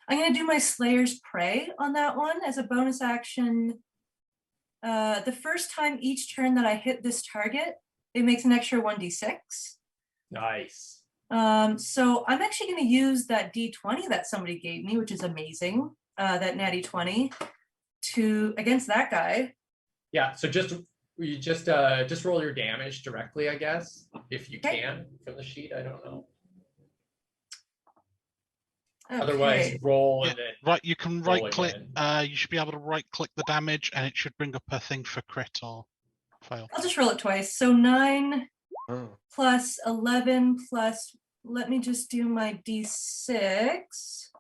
E: I'm gonna do my Slayer's Prey on that one as a bonus action. The first time each turn that I hit this target, it makes an extra 1d6.
C: Nice.
E: So I'm actually going to use that d20 that somebody gave me, which is amazing. That natty 20 against that guy.
C: Yeah. So just roll your damage directly, I guess, if you can from the sheet. I don't know.
E: Okay.
C: Otherwise, roll and then
F: Right, you can right click.
C: again.
F: You should be able to right click the damage, and it should bring up a thing for crit or fail.
E: I'll just roll it twice. So 9
H: Oh.
E: plus 11 plus. Let me just do my d6.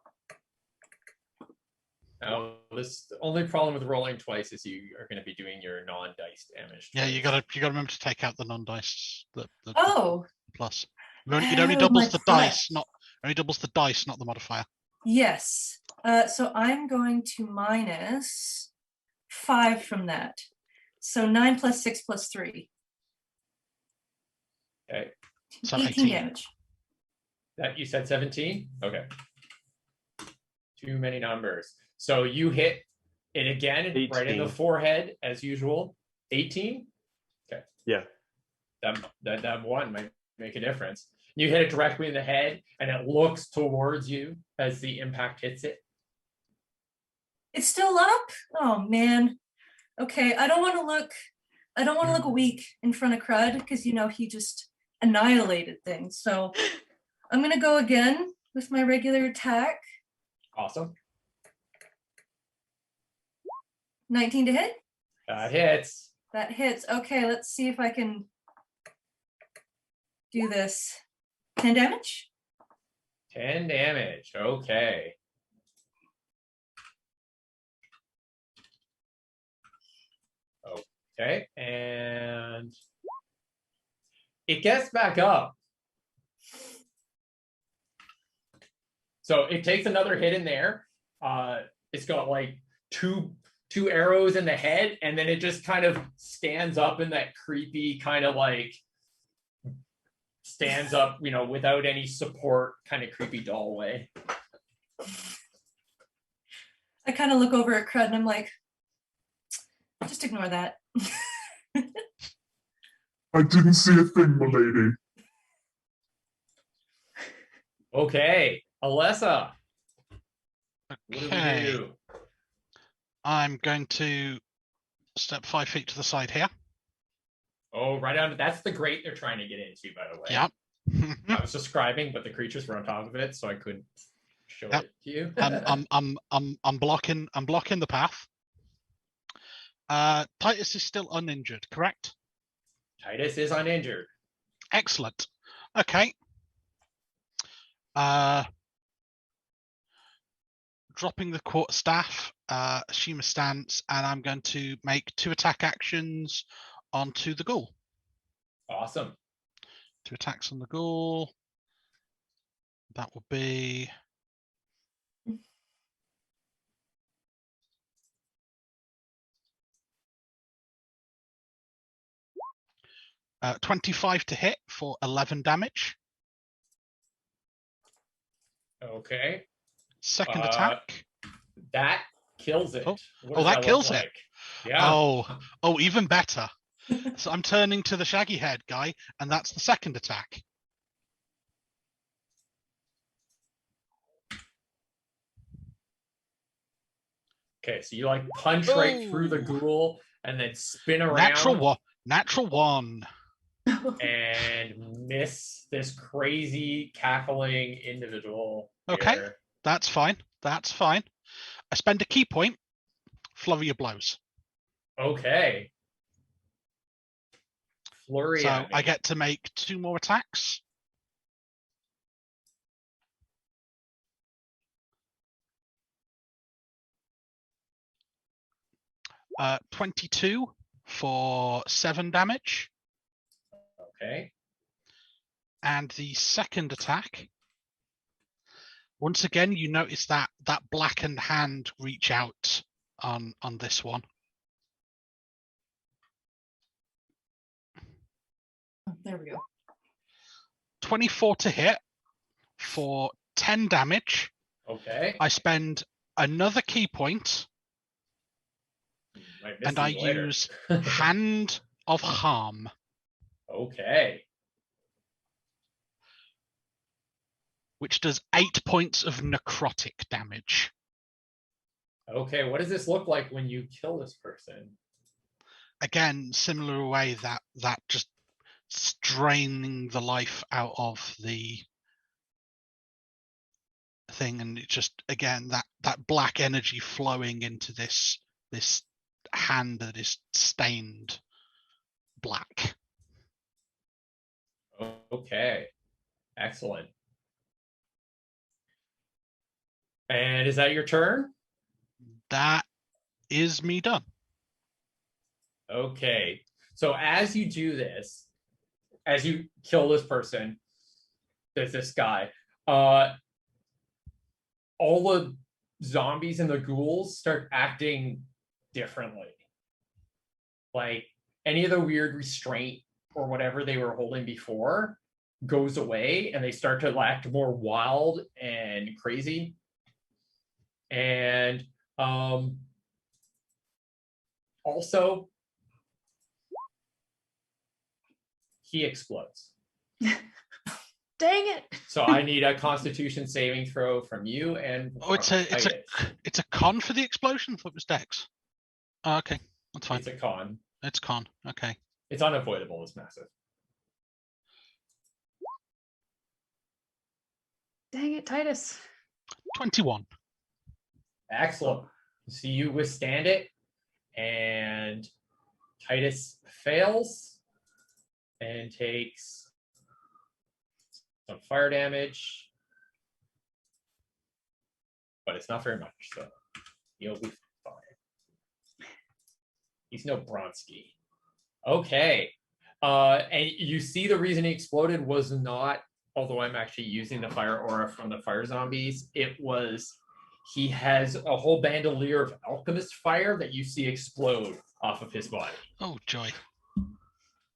C: Now, the only problem with rolling twice is you are going to be doing your non-dice damage.
F: Yeah, you
C: twice.
F: gotta remember to take out the non-dice. The
E: Oh,
F: plus. It only
E: Oh,
F: doubles
E: my
F: the
E: plus.
F: dice, only doubles the dice, not the modifier.
E: yes. So I'm going to minus 5 from that. So 9 plus 6 plus 3.
C: Okay.
F: So
E: 18
F: 18.
E: damage.
C: That you said 17? Okay. Too many numbers. So you hit it again, right in the
H: 18.
C: forehead as usual. 18? Okay.
H: Yeah.
C: That one might make a difference. You hit it directly in the head, and it looks towards you as the impact hits it.
E: It's still up? Oh man. Okay, I don't want to look weak in front of Crud because you know he just annihilated things. So I'm gonna go again with my regular attack.
C: Awesome.
E: 19 to hit?
C: That hits.
E: That hits. Okay, let's see if I can do this. 10 damage?
C: 10 damage. Okay. Okay, and it gets back up. So it takes another hit in there. It's got like two arrows in the head, and then it just kind of stands up in that creepy kind of like stands up, you know, without any support, kind of creepy doll way.
E: I kind of look over at Crud and I'm like, just ignore that.
I: I didn't see a thing, milady.
C: Okay, Alessa. What
F: Okay.
C: do we do?
F: I'm going to step 5 feet to the side here.
C: Oh, right on. That's the grate they're trying to get into, by the way.
F: Yep.
C: I was describing, but the creatures were on top of it, so I couldn't show
F: Yep.
C: it to you.
F: I'm blocking the path. Titus is still uninjured, correct?
C: Titus is uninjured.
F: Excellent. Okay. Dropping the quarterstaff, assume a stance, and I'm going to make 2 attack actions onto the ghoul.
C: Awesome.
F: 2 attacks on the ghoul. That will be 25 to hit for 11 damage.
C: Okay.
F: Second attack.
C: That kills it.
F: Oh.
C: What
F: Oh,
C: does
F: that
C: look
F: kills it.
C: like? Yeah.
F: Oh, even better. So I'm turning to the shaggy head guy, and that's the second attack.
C: Okay, so you like punch right through the ghoul and then spin around.
F: Natural one.
C: And miss this crazy cackling individual.
F: Okay,
C: here.
F: that's fine. That's fine. I spend a key point. Flurry of blows.
C: Okay. Flurry.
F: So I get to make 2 more attacks. Uh, 22 for 7 damage.
C: Okay.
F: And the second attack. Once again, you notice that blackened hand reach out on this one.
E: Oh, there we go.
F: 24 to hit for 10 damage.
C: Okay.
F: I spend another key point, and I use Hand of Harm.
C: Okay.
F: Which does 8 points of necrotic damage.
C: Okay, what does this look like when you kill this person?
F: Again, similar way that just straining the life out of the thing, and it just again that black energy flowing into this hand that is stained black.
C: Okay, excellent. And is that your turn?
F: That is me done.
C: Okay, so as you do this, as you kill this person, there's this guy, all the zombies and the ghouls start acting differently. Like any of the weird restraint or whatever they were holding before goes away, and they start to act more wild and crazy. And also, he explodes.
D: Dang it.
C: So I need a Constitution saving throw from you and
F: Oh, it's a con for the explosion. I thought it was Dex. Oh, okay, that's fine.
C: It's a con.
F: It's con. Okay.
C: It's unavoidable. It's massive.
D: Dang it, Titus.
F: 21.
C: Excellent. So you withstand it, and Titus fails and takes some fire damage, but it's not very much, so he'll be fine. He's no Bronski. Okay. And you see the reason he exploded was not, although I'm actually using the fire aura from the fire zombies, it was he has a whole bandolier of alchemist fire that you see explode off of his body.
F: Oh, joy.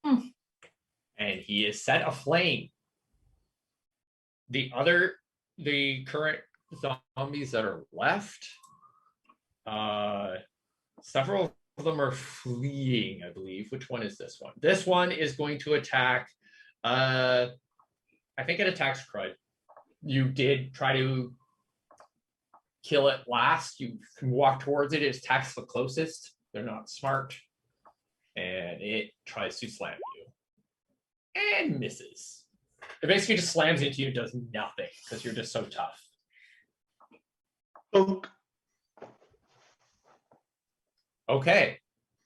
C: And he is set aflame. The current zombies that are left, several of them are fleeing, I believe. Which one is this one? This one is going to attack, I think it attacks Crud. You did try to kill it last. You can walk towards it. It attacks the closest. They're not smart. And it tries to slam you. And misses. It basically just slams into you and does nothing because you're just so tough. Okay.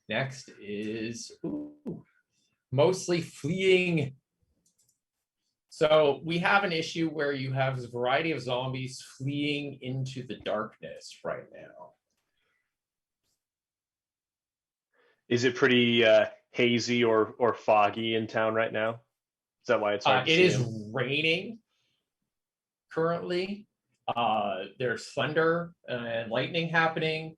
C: Next is mostly fleeing. So we have an issue where you have a variety of zombies fleeing into the darkness right now.
H: Is it pretty hazy or foggy in town right now? Is that why it's hard to see
C: It is
H: him?
C: raining currently. There's thunder and lightning happening.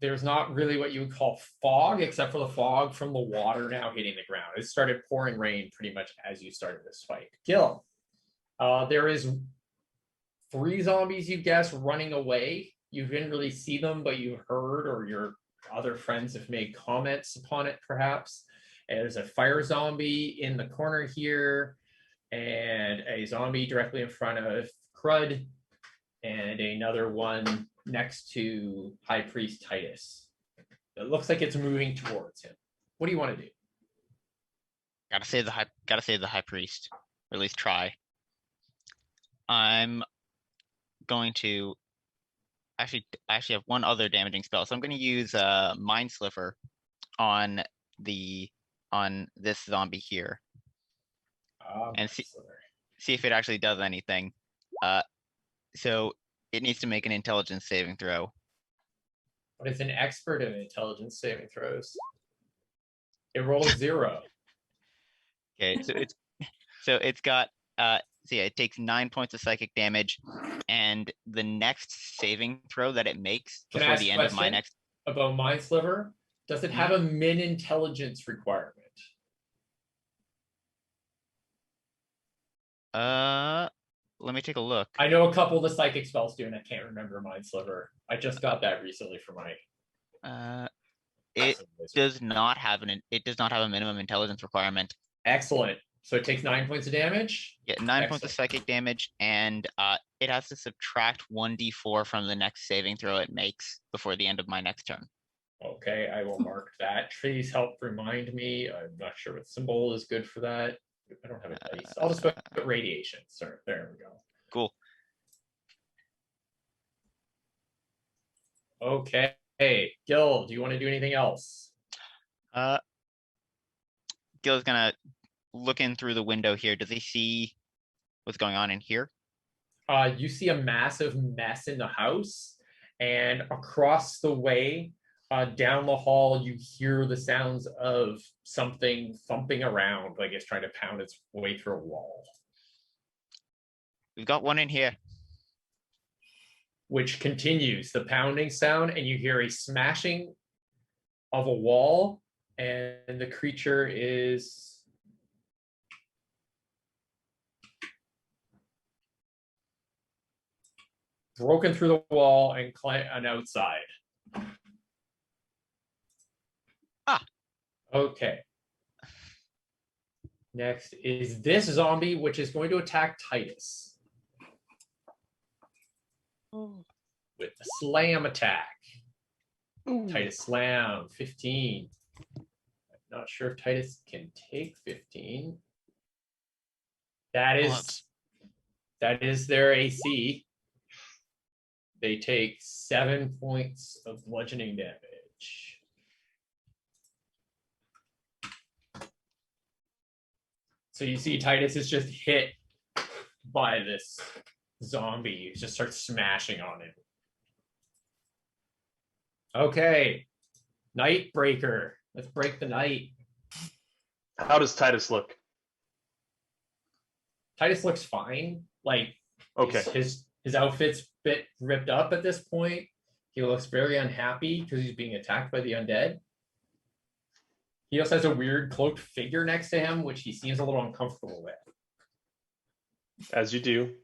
C: There's not really what you would call fog, except for the fog from the water now hitting the ground. It started pouring rain pretty much as you started this fight. Gil, there is 3 zombies, you guess, running away. You didn't really see them, but you heard, or your other friends have made comments upon it, perhaps. And there's a fire zombie in the corner here, and a zombie directly in front of Crud, and another one next to High Priest Titus. It looks like it's moving towards him. What do you want to do?
G: Gotta save the high priest, or at least try. I'm going to I actually have one other damaging spell, so I'm going to use Mind Sliver on this zombie here, and see if it actually does anything. So it needs to make an intelligence saving throw.
C: But it's an expert in intelligence saving throws. It rolls 0.
G: Okay, so it's got it takes 9 points of psychic damage, and the next saving throw that it makes before the end of my next
C: about Mind Sliver, does it have a min intelligence requirement?
G: Let me take a look.
C: I know a couple of the psychic spells do, and I can't remember Mind Sliver. I just got that recently for my.
G: It does not have a minimum intelligence requirement.
C: Excellent. So it takes 9 points of damage?
G: Yeah, 9 points of psychic damage, and it has to subtract 1d4 from the next saving throw it makes before the end of my next turn.
C: Okay, I will mark that. Please help remind me. I'm not sure what symbol is good for that. I don't have a dice. I'll just put radiation. Sorry, there we go.
G: Cool.
C: Okay. Hey, Gil, do you want to do anything else?
G: Gil's gonna look in through the window here. Does he see what's going on in here?
C: You see a massive mess in the house, and across the way, down the hall, you hear the sounds of something thumping around, like it's trying to pound its way through a wall.
G: We've got one in here.
C: Which continues the pounding sound, and you hear a smashing of a wall, and the creature is broken through the wall and outside. Okay. Next is this zombie, which is going to attack Titus with a slam attack. Titus slam 15. I'm not sure if Titus can take 15. That is their AC. They take 7 points of bludgeoning damage. So you see Titus is just hit by this zombie. He just starts smashing on it. Okay. Nightbreaker. Let's break the night.
H: How does Titus look?
C: Titus looks fine. Like,
H: Okay.
C: his outfit's a bit ripped up at this point. He looks very unhappy because he's being attacked by the undead. He also has a weird cloaked figure next to him, which he seems a little uncomfortable with.
H: As you do.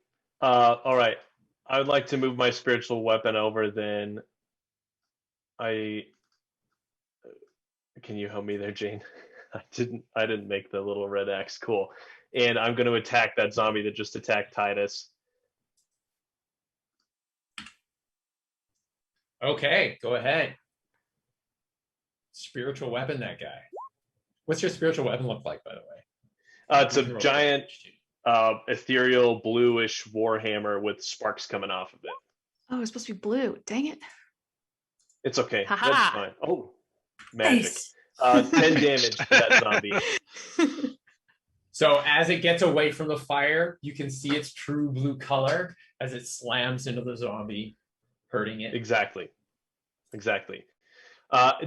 H: All right. I would like to move my spiritual weapon over then. Can you help me there, Jane? I didn't make the little red X. Cool. And I'm going to attack that zombie that just attacked Titus.
C: Okay, go ahead. Spiritual weapon, that guy. What's your spiritual weapon look like, by the way?
H: It's a giant ethereal bluish warhammer with sparks coming off of it.
D: Oh, it's supposed to be blue. Dang it.
H: It's okay.
D: Ha-ha.
H: That's fine. Oh, magic.
E: Nice.
H: 10 damage to that zombie.
C: So as it gets away from the fire, you can see its true blue color as it slams into the zombie, hurting it.
H: Exactly.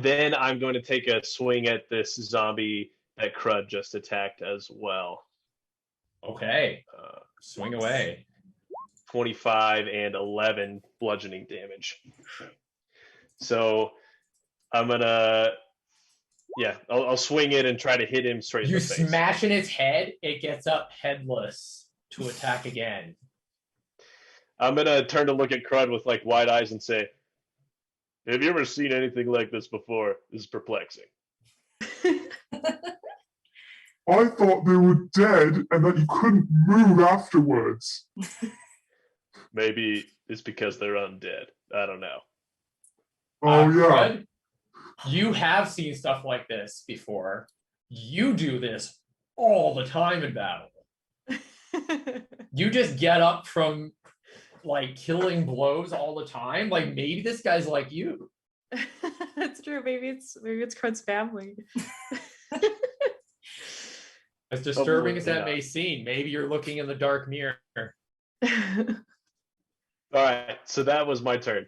H: Then I'm going to take a swing at this zombie that Crud just attacked as well.
C: Okay. Swing away.
H: 25 and 11 bludgeoning damage. So I'm gonna, I'll swing it and try to hit him straight in
C: You
H: the face.
C: smash in its head, it gets up headless to attack again.
H: I'm gonna turn to look at Crud with like wide eyes and say, "Have you ever seen anything like this before? This is perplexing."
I: I thought they were dead and that you couldn't move afterwards.
H: Maybe it's because they're undead. I don't know.
I: Oh, yeah.
C: Fred, you have seen stuff like this before. You do this all the time in battle. You just get up from like killing blows all the time. Like maybe this guy's like you.
D: That's true. Maybe it's Crud's family.
C: As disturbing as that may seem, maybe you're looking in the dark mirror.
H: All right, so that was my turn.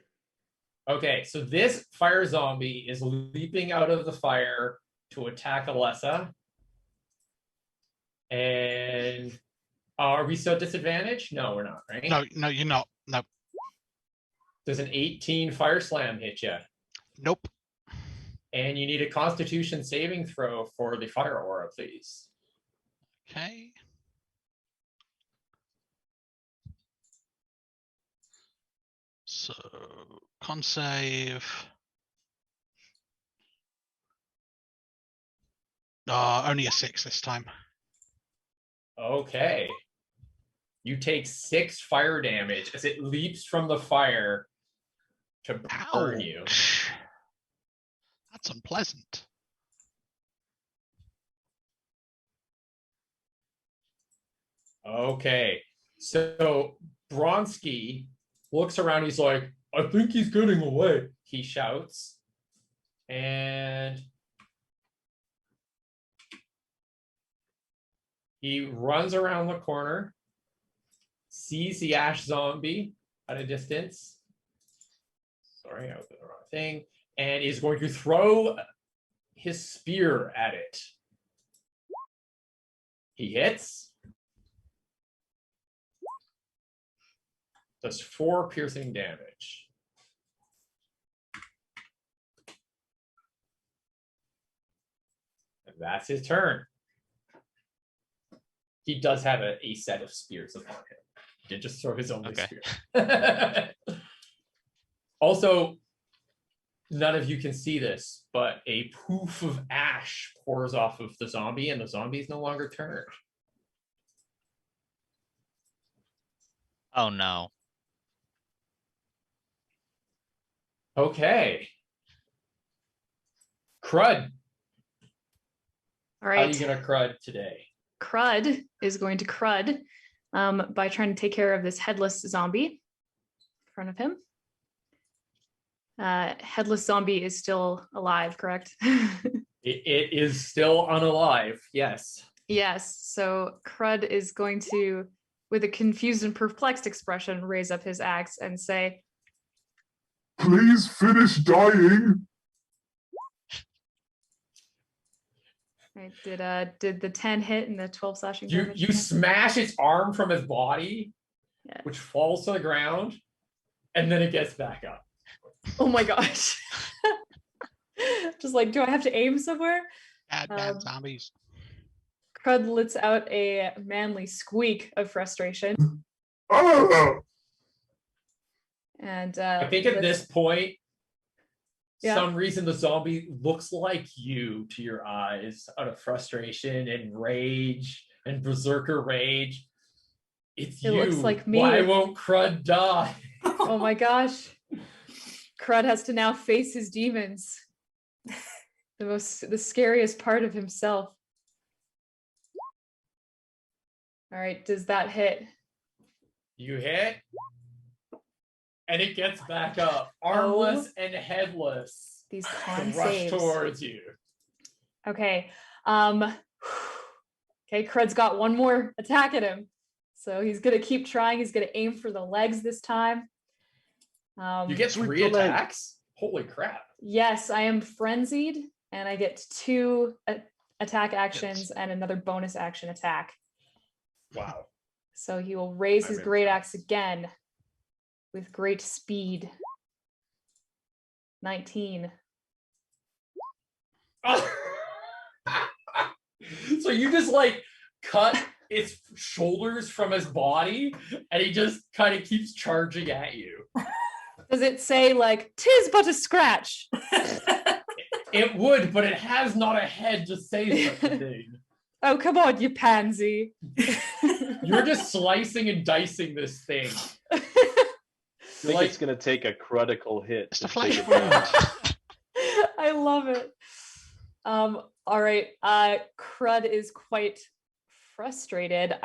C: Okay, so this fire zombie is leaping out of the fire to attack Elessa. And are we still at disadvantage? No, we're not, right?
F: No, you're not. No.
C: Does an 18 fire slam hit you?
F: Nope.
C: And you need a Constitution saving throw for the fire aura, please.
F: Okay. So, con save. Only a 6 this time.
C: Okay. You take 6 fire damage as it leaps from the fire to burn you.
F: Ouch. That's unpleasant.
C: Okay. So Bronski looks around. He's like, I think he's getting away. He shouts. And he runs around the corner, sees the ash zombie at a distance. Sorry, I opened the wrong thing. And is going to throw his spear at it. He hits. Does 4 piercing damage. And that's his turn. He does have a set of spears upon him. He did just throw his only spear. Also, none of you can see this, but a poof of ash pours off of the zombie, and the zombie is no longer turned.
G: Oh no.
C: Okay. Crud.
D: All
C: How are
D: right.
C: you gonna crud today?
D: Crud is going to crud by trying to take care of this headless zombie in front of him. Headless zombie is still alive, correct?
C: It is still unalive, yes.
D: Yes. So Crud is going to, with a confused and perplexed expression, raise up his axe and say,
I: Please finish dying.
D: right, did the 10 hit and the 12 slashing
C: You
D: damage?
C: you smash its arm from his body,
D: Yeah.
C: which falls to the ground, and then it gets back up.
D: Oh my gosh. Just like, do I have to aim somewhere?
F: Bad zombies.
D: Crud lets out a manly squeak of frustration.
I: Ah!
D: And
C: I think at this point,
D: Yeah.
C: some reason the zombie looks like you to your eyes out of frustration and rage and berserker rage. It's
D: It
C: you.
D: looks like me.
C: Why won't Crud die?
D: oh my gosh. Crud has to now face his demons. The scariest part of himself. All right, does that hit?
C: You hit, and it gets back up, armless and headless.
D: These con
C: Rush
D: saves.
C: towards you.
D: Okay. Okay, Crud's got one more attack at him. So he's gonna keep trying. He's gonna aim for the legs this time.
C: You get 3 attacks? Holy crap.
D: Yes, I am frenzied, and I get 2 attack actions and another bonus action attack.
C: Wow.
D: So he will raise his
C: I'm
D: great axe again with great speed. 19.
C: So you just like cut its shoulders from his body, and he just kind of keeps charging at you.
D: Does it say like, "'Tis but a scratch"?
C: It would, but it has not a head to say such a thing.
D: Oh, come on, you pansy.
C: You're just slicing and dicing this thing.
H: I think
C: Like-
H: it's going to take a critical hit.
F: It's the
H: to take
F: flesh
H: it
F: wound.
H: down.
D: I love it. All right. Crud is quite frustrated.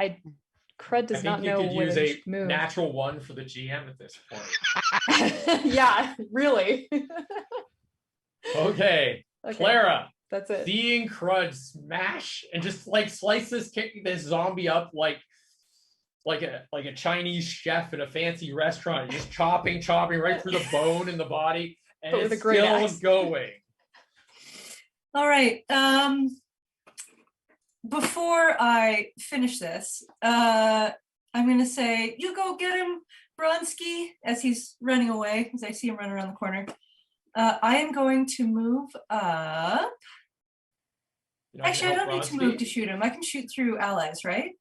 D: Crud does
C: I
D: not
C: think you
D: know
C: could
D: where
C: use
D: to
C: a
D: move.
C: natural 1 for the GM at this point.
D: Yeah, really.
C: Okay,
D: Okay,
C: Clara,
D: that's it.
C: seeing Crud smash and just like slice this zombie up like a Chinese chef in a fancy restaurant, just chopping right through the bone in the body, and
D: But with
C: it's
D: a great
C: still
D: axe.
C: going.
E: All right. Before I finish this, I'm going to say, you go get him, Bronski, as he's running away, as I see him run around the corner. I am going to move up.
C: You know,
E: Actually, I don't need to move to
C: Bronski?
E: shoot him. I can shoot through allies, right?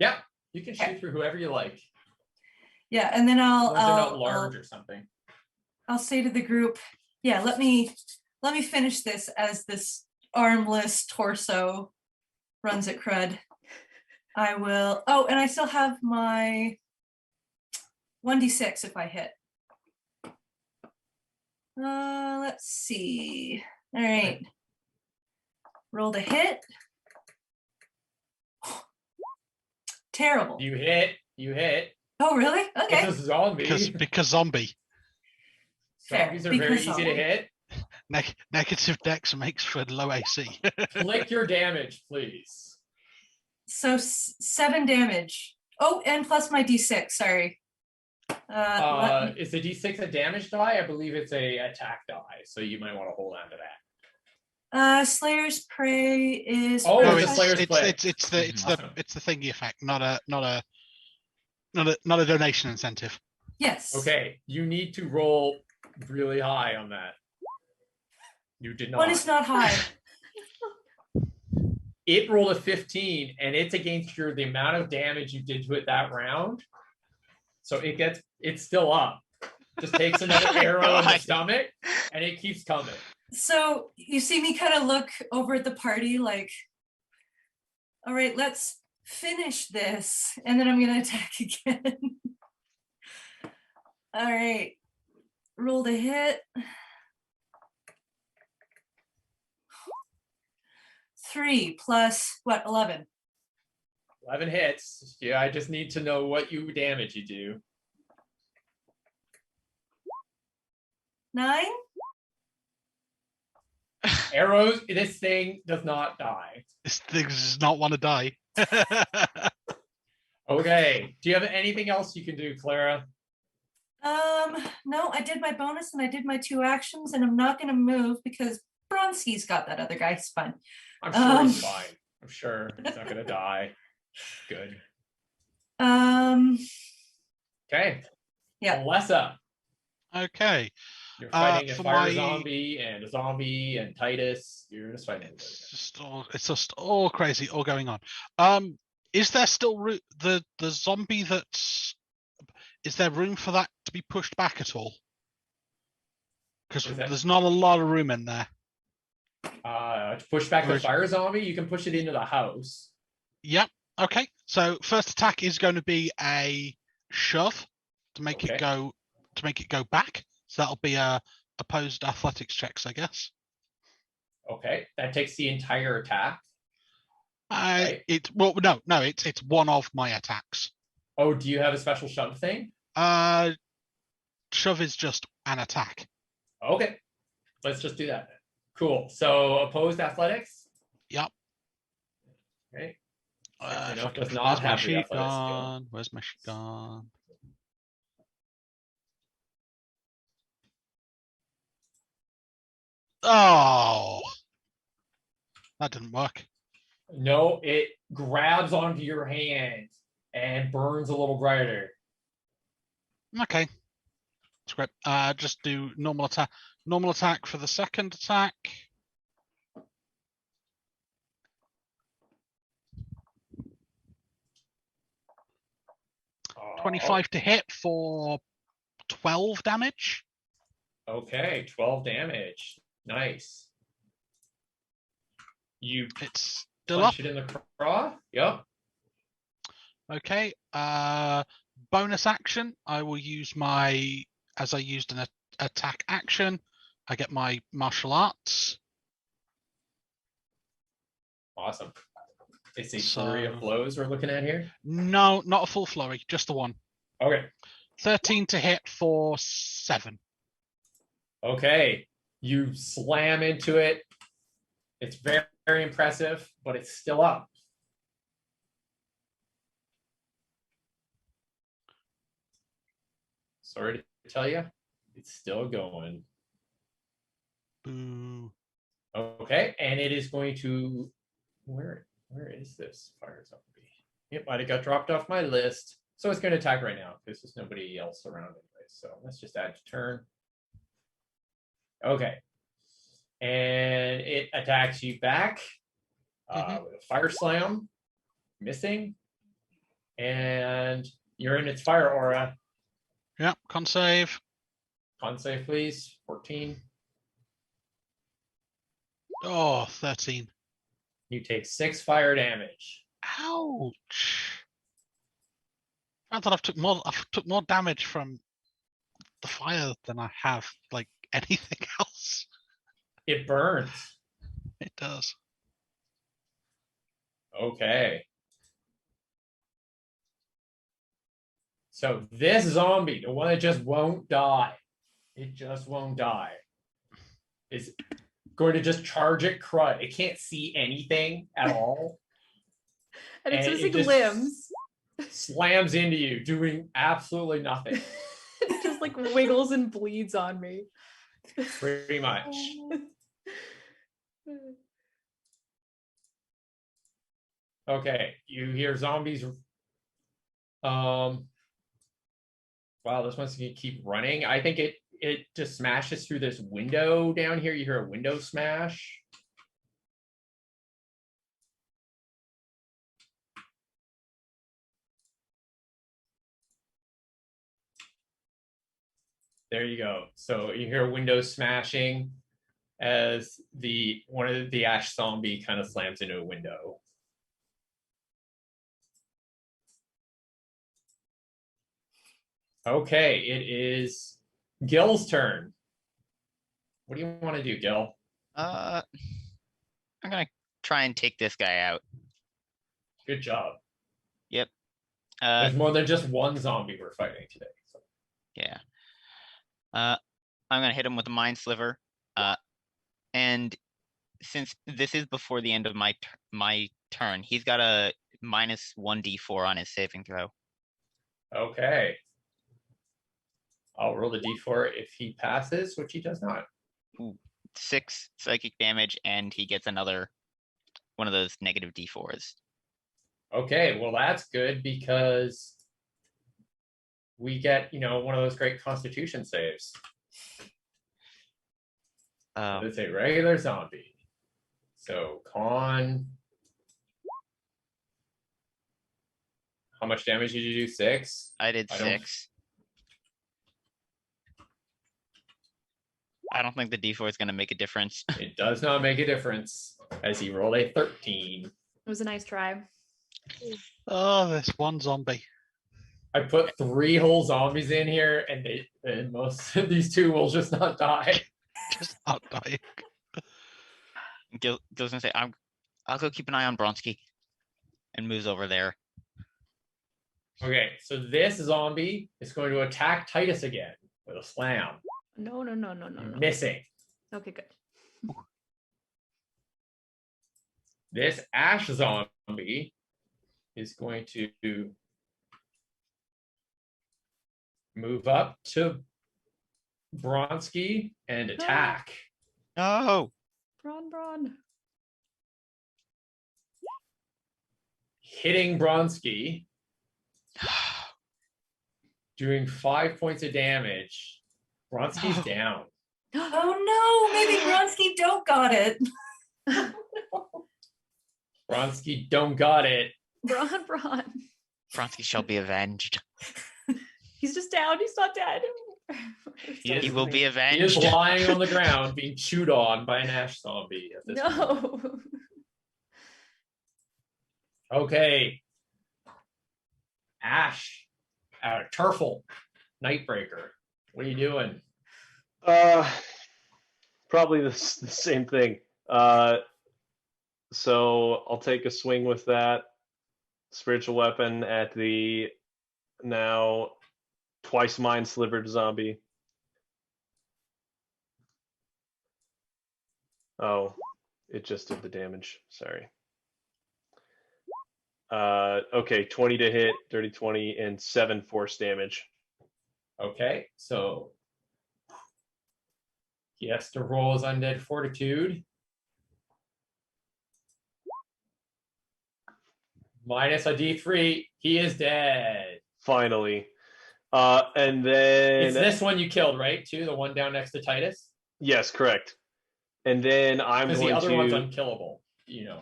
C: Yeah, you can
E: Okay.
C: shoot through whoever you like.
E: Yeah, and then
C: Unless they're not large or something.
E: I'll say to the group, yeah, let me finish this as this armless torso runs at Crud. I will. Oh, and I still have my 1d6 if I hit. Let's see. All right. Rolled a hit. Terrible.
C: You hit.
E: Oh, really? Okay.
C: It's a zombie.
F: Because zombie.
E: Fair,
C: Zombies are very
E: because
C: easy to
E: zombie.
C: hit.
F: Negative dex makes for low AC.
C: Click your damage, please.
E: So 7 damage. Oh, and plus my d6. Sorry. Let me-
C: Is the D6 a damage die? I believe it's a attack die, so you might want to hold on to that.
E: Slayer's Prey is.
C: Oh,
F: No,
C: it's a
E: first-
C: Slayer's Play.
F: it's
C: Awesome.
F: the thingy effect, not a donation incentive.
E: Yes.
C: Okay, you need to roll really high on that. You did not.
E: One is not high.
C: It rolled a 15, and it's against the amount of damage you did to it that round. So it's still up. just takes another arrow in the
G: God.
C: stomach, and it keeps coming.
E: So you see me kind of look over at the party like, all right, let's finish this. And then I'm going to attack again. All right. Roll to hit. 3 plus what? 11.
C: 11 hits. Yeah, I just need to know what damage you do.
E: 9.
C: Arrows, this thing does not die.
F: This thing does not want to die.
C: Okay. Do you have anything else you can do, Clara?
E: No, I did my bonus and I did my 2 actions, and I'm not going to move because Bronski's got that other guy. He's fine.
C: I'm sure he's fine. I'm sure he's not gonna die. Good. Okay.
E: Yeah.
C: Alessa,
F: Okay.
C: you're fighting a
F: for
C: fire
F: my-
C: zombie and a zombie and Titus. You're just fighting.
F: It's just all crazy, all going on. Is there still the zombie that's? Is there room for that to be pushed back at all? Because there's not a lot of room in there.
C: To push back the fire zombie, you can push it into the house.
F: Yep. Okay. So first attack is going to be a shove to make it go back. So that'll be a opposed athletics checks, I guess.
C: Okay, that takes the entire attack. Right?
F: It's one of my attacks.
C: Oh, do you have a special shove thing?
F: Shove is just an attack.
C: Okay, let's just do that then. Cool. So opposed athletics.
F: Yep.
C: Okay.
F: Where's my sheet gone? Where's my sheet gone? Oh, that didn't work.
C: No, it grabs onto your hand and burns a little brighter.
F: Okay. That's great. Just do normal attack. Normal attack for the second attack.
C: Oh.
F: 25 to hit for 12 damage.
C: Okay, 12 damage. Nice.
F: It's still up.
C: Punch it in the craw. Yep.
F: Okay. Bonus action. I will use as I used an attack action, I get my martial arts.
C: Awesome. It's a flurry of blows we're looking at here?
F: No, not a full flurry, just the one.
C: Okay.
F: 13 to hit for 7.
C: Okay. You slam into it. It's very, very impressive, but it's still up. Sorry to tell you, it's still going.
F: Boo.
C: Okay, and it is going to where is this fire zombie? It might have got dropped off my list. So it's going to attack right now because there's nobody else around anyway. So let's just add to turn. Okay. And it attacks you back with a fire slam. Missing. And you're in its fire aura.
F: Yep, con save.
C: Con save, please. 14.
F: Oh, 13.
C: You take 6 fire damage.
F: Ouch. I thought I've took more damage from the fire than I have like anything else.
C: It burns.
F: It does.
C: Okay. So this zombie, the one that just won't die, it just won't die, is going to just charge at crud. It can't see anything at all.
D: And it's missing
C: just
D: limbs.
C: Slams into you, doing absolutely nothing.
D: It just like wiggles and bleeds on me.
C: Pretty much. Okay, you hear zombies. Wow, this one's gonna keep running. I think it just smashes through this window down here. You hear a window smash. There you go. So you hear windows smashing as one of the ash zombie kind of slams into a window. Okay, it is Gil's turn. What do you want to do, Gil?
G: I'm gonna try and take this guy out.
C: Good job.
G: Yep.
C: There's more than just one zombie we're fighting today. So.
G: Yeah. I'm gonna hit him with a mind sliver. And since this is before the end of my turn, he's got a minus 1d4 on his saving throw.
C: Okay. I'll roll the d4 if he passes, which he does not.
G: Ooh, 6 psychic damage, and he gets another one of those negative d4s.
C: Okay, well that's good because we get, one of those great Constitution saves. It's a regular zombie. So con. How much damage did you do? 6?
G: I did 6. I don't think the d4 is going to make a difference.
C: It does not make a difference as he rolled a 13.
D: It was a nice try.
F: Oh, this one zombie.
C: I put 3 whole zombies in here, and most of these 2 will just not die.
F: Just not dying.
G: Gil's gonna say, I'll go keep an eye on Bronsky, and moves over there.
C: Okay, so this zombie is going to attack Titus again with a slam.
D: No.
C: Missing.
D: Okay, good.
C: This ash zombie is going to move up to Bronsky and attack.
G: No.
D: Braun.
C: Hitting Bronsky. Doing 5 points of damage. Bronsky's down.
E: Oh no, maybe Bronsky don't got it.
C: Bronsky don't got it.
D: Braun.
G: Bronsky shall be avenged.
D: He's just down. He's not dead.
G: He will be
C: He
G: avenged.
C: is lying on the ground being chewed on by an ash zombie at this point.
D: No.
C: Okay. Ash. Turfle. Nightbreaker. What are you doing?
H: Probably the same thing. So I'll take a swing with that spiritual weapon at the now twice mind slivered zombie. Oh, it just did the damage. Sorry. Okay, 20 to hit, dirty 20, and 7 force damage.
C: Okay, so he has to roll his undead fortitude. Minus a d3. He is dead.
H: Finally. And then
C: It's this one you killed, right? Too, the one down next to Titus?
H: yes, correct. And then I'm
C: Because
H: going
C: the other
H: to
C: one's unkillable.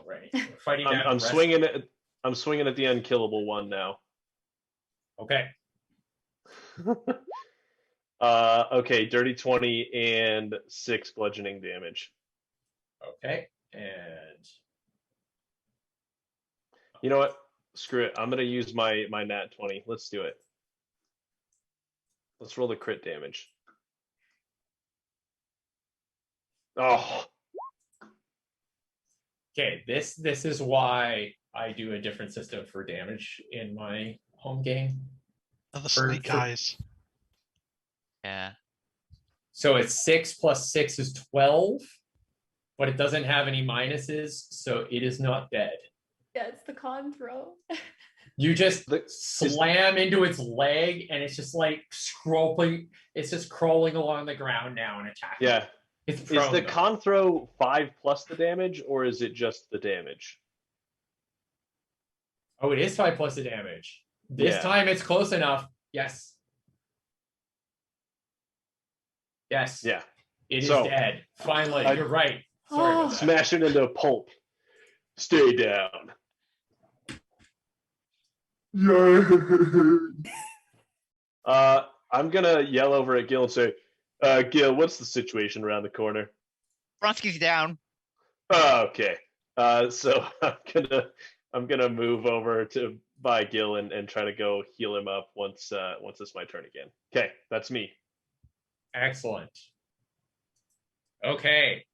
C: Right? We're fighting down
H: I'm
C: the rest.
H: I'm swinging at the unkillable one now.
C: Okay.
H: Okay, dirty 20 and 6 bludgeoning damage.
C: Okay. And
H: You know what? Screw it. I'm gonna use my nat 20. Let's do it. Let's roll the crit damage. Oh,
C: okay, this is why I do a different system for damage in my home game.
F: The snake eyes.
G: Yeah.
C: So it's 6 plus 6 is 12, but it doesn't have any minuses, so it is not dead.
D: Yeah, it's the con throw.
C: You just slam into its leg, and it's just like scrolling. It's just crawling along the ground now and attacking.
H: yeah.
C: It's
H: Is
C: prone,
H: the
C: though.
H: con throw 5 plus the damage, or is it just the damage?
C: Oh, it is 5 plus the damage. This
H: Yeah.
C: time it's close enough. Yes. Yes.
H: Yeah.
C: It is
H: So,
C: dead. Finally, you're right. Sorry about that.
H: Smash it into pulp. Stay down.
I: Yay!
H: I I'm gonna yell over at Gil and say, Gil, what's the situation around the corner?
G: Bronski's down.
H: Oh, okay. So I'm gonna move over to by Gil and try to go heal him up once it's my turn again. Okay, that's me.
C: Excellent. Okay.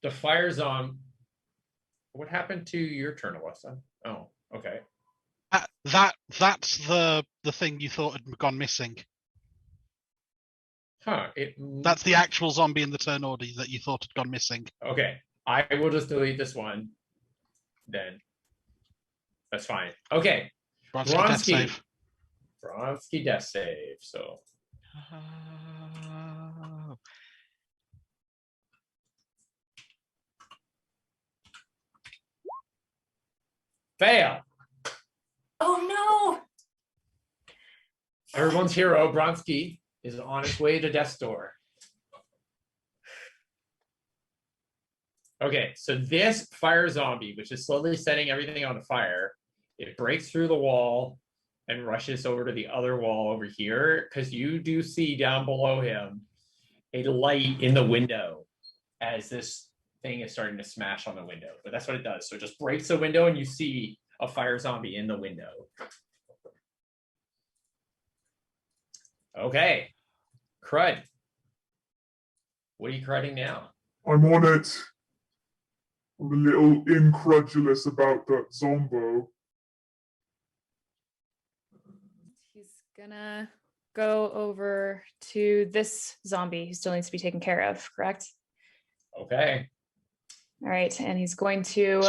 C: The fire zombie. What happened to your turn, Elessa? Oh, okay.
F: That's the thing you thought had gone missing.
C: Huh.
F: That's the actual zombie in the turn order that you thought had gone missing.
C: Okay. I will just delete this one. Then. That's fine. Okay.
F: Bronski death save.
C: Bronski death save. So. Fail.
E: Oh no!
C: Everyone's hero, Bronski, is on his way to death's door. Okay, so this fire zombie, which is slowly setting everything on fire, it breaks through the wall and rushes over to the other wall over here, because you do see down below him a light in the window as this thing is starting to smash on the window. But that's what it does. So it just breaks the window and you see a fire zombie in the window. Okay. Crud. What are you crudding now?
I: I'm on it. I'm a little incredulous about that Zombo.
D: He's gonna go over to this zombie who still needs to be taken care of, correct?
C: Okay.
D: All right, and he's going to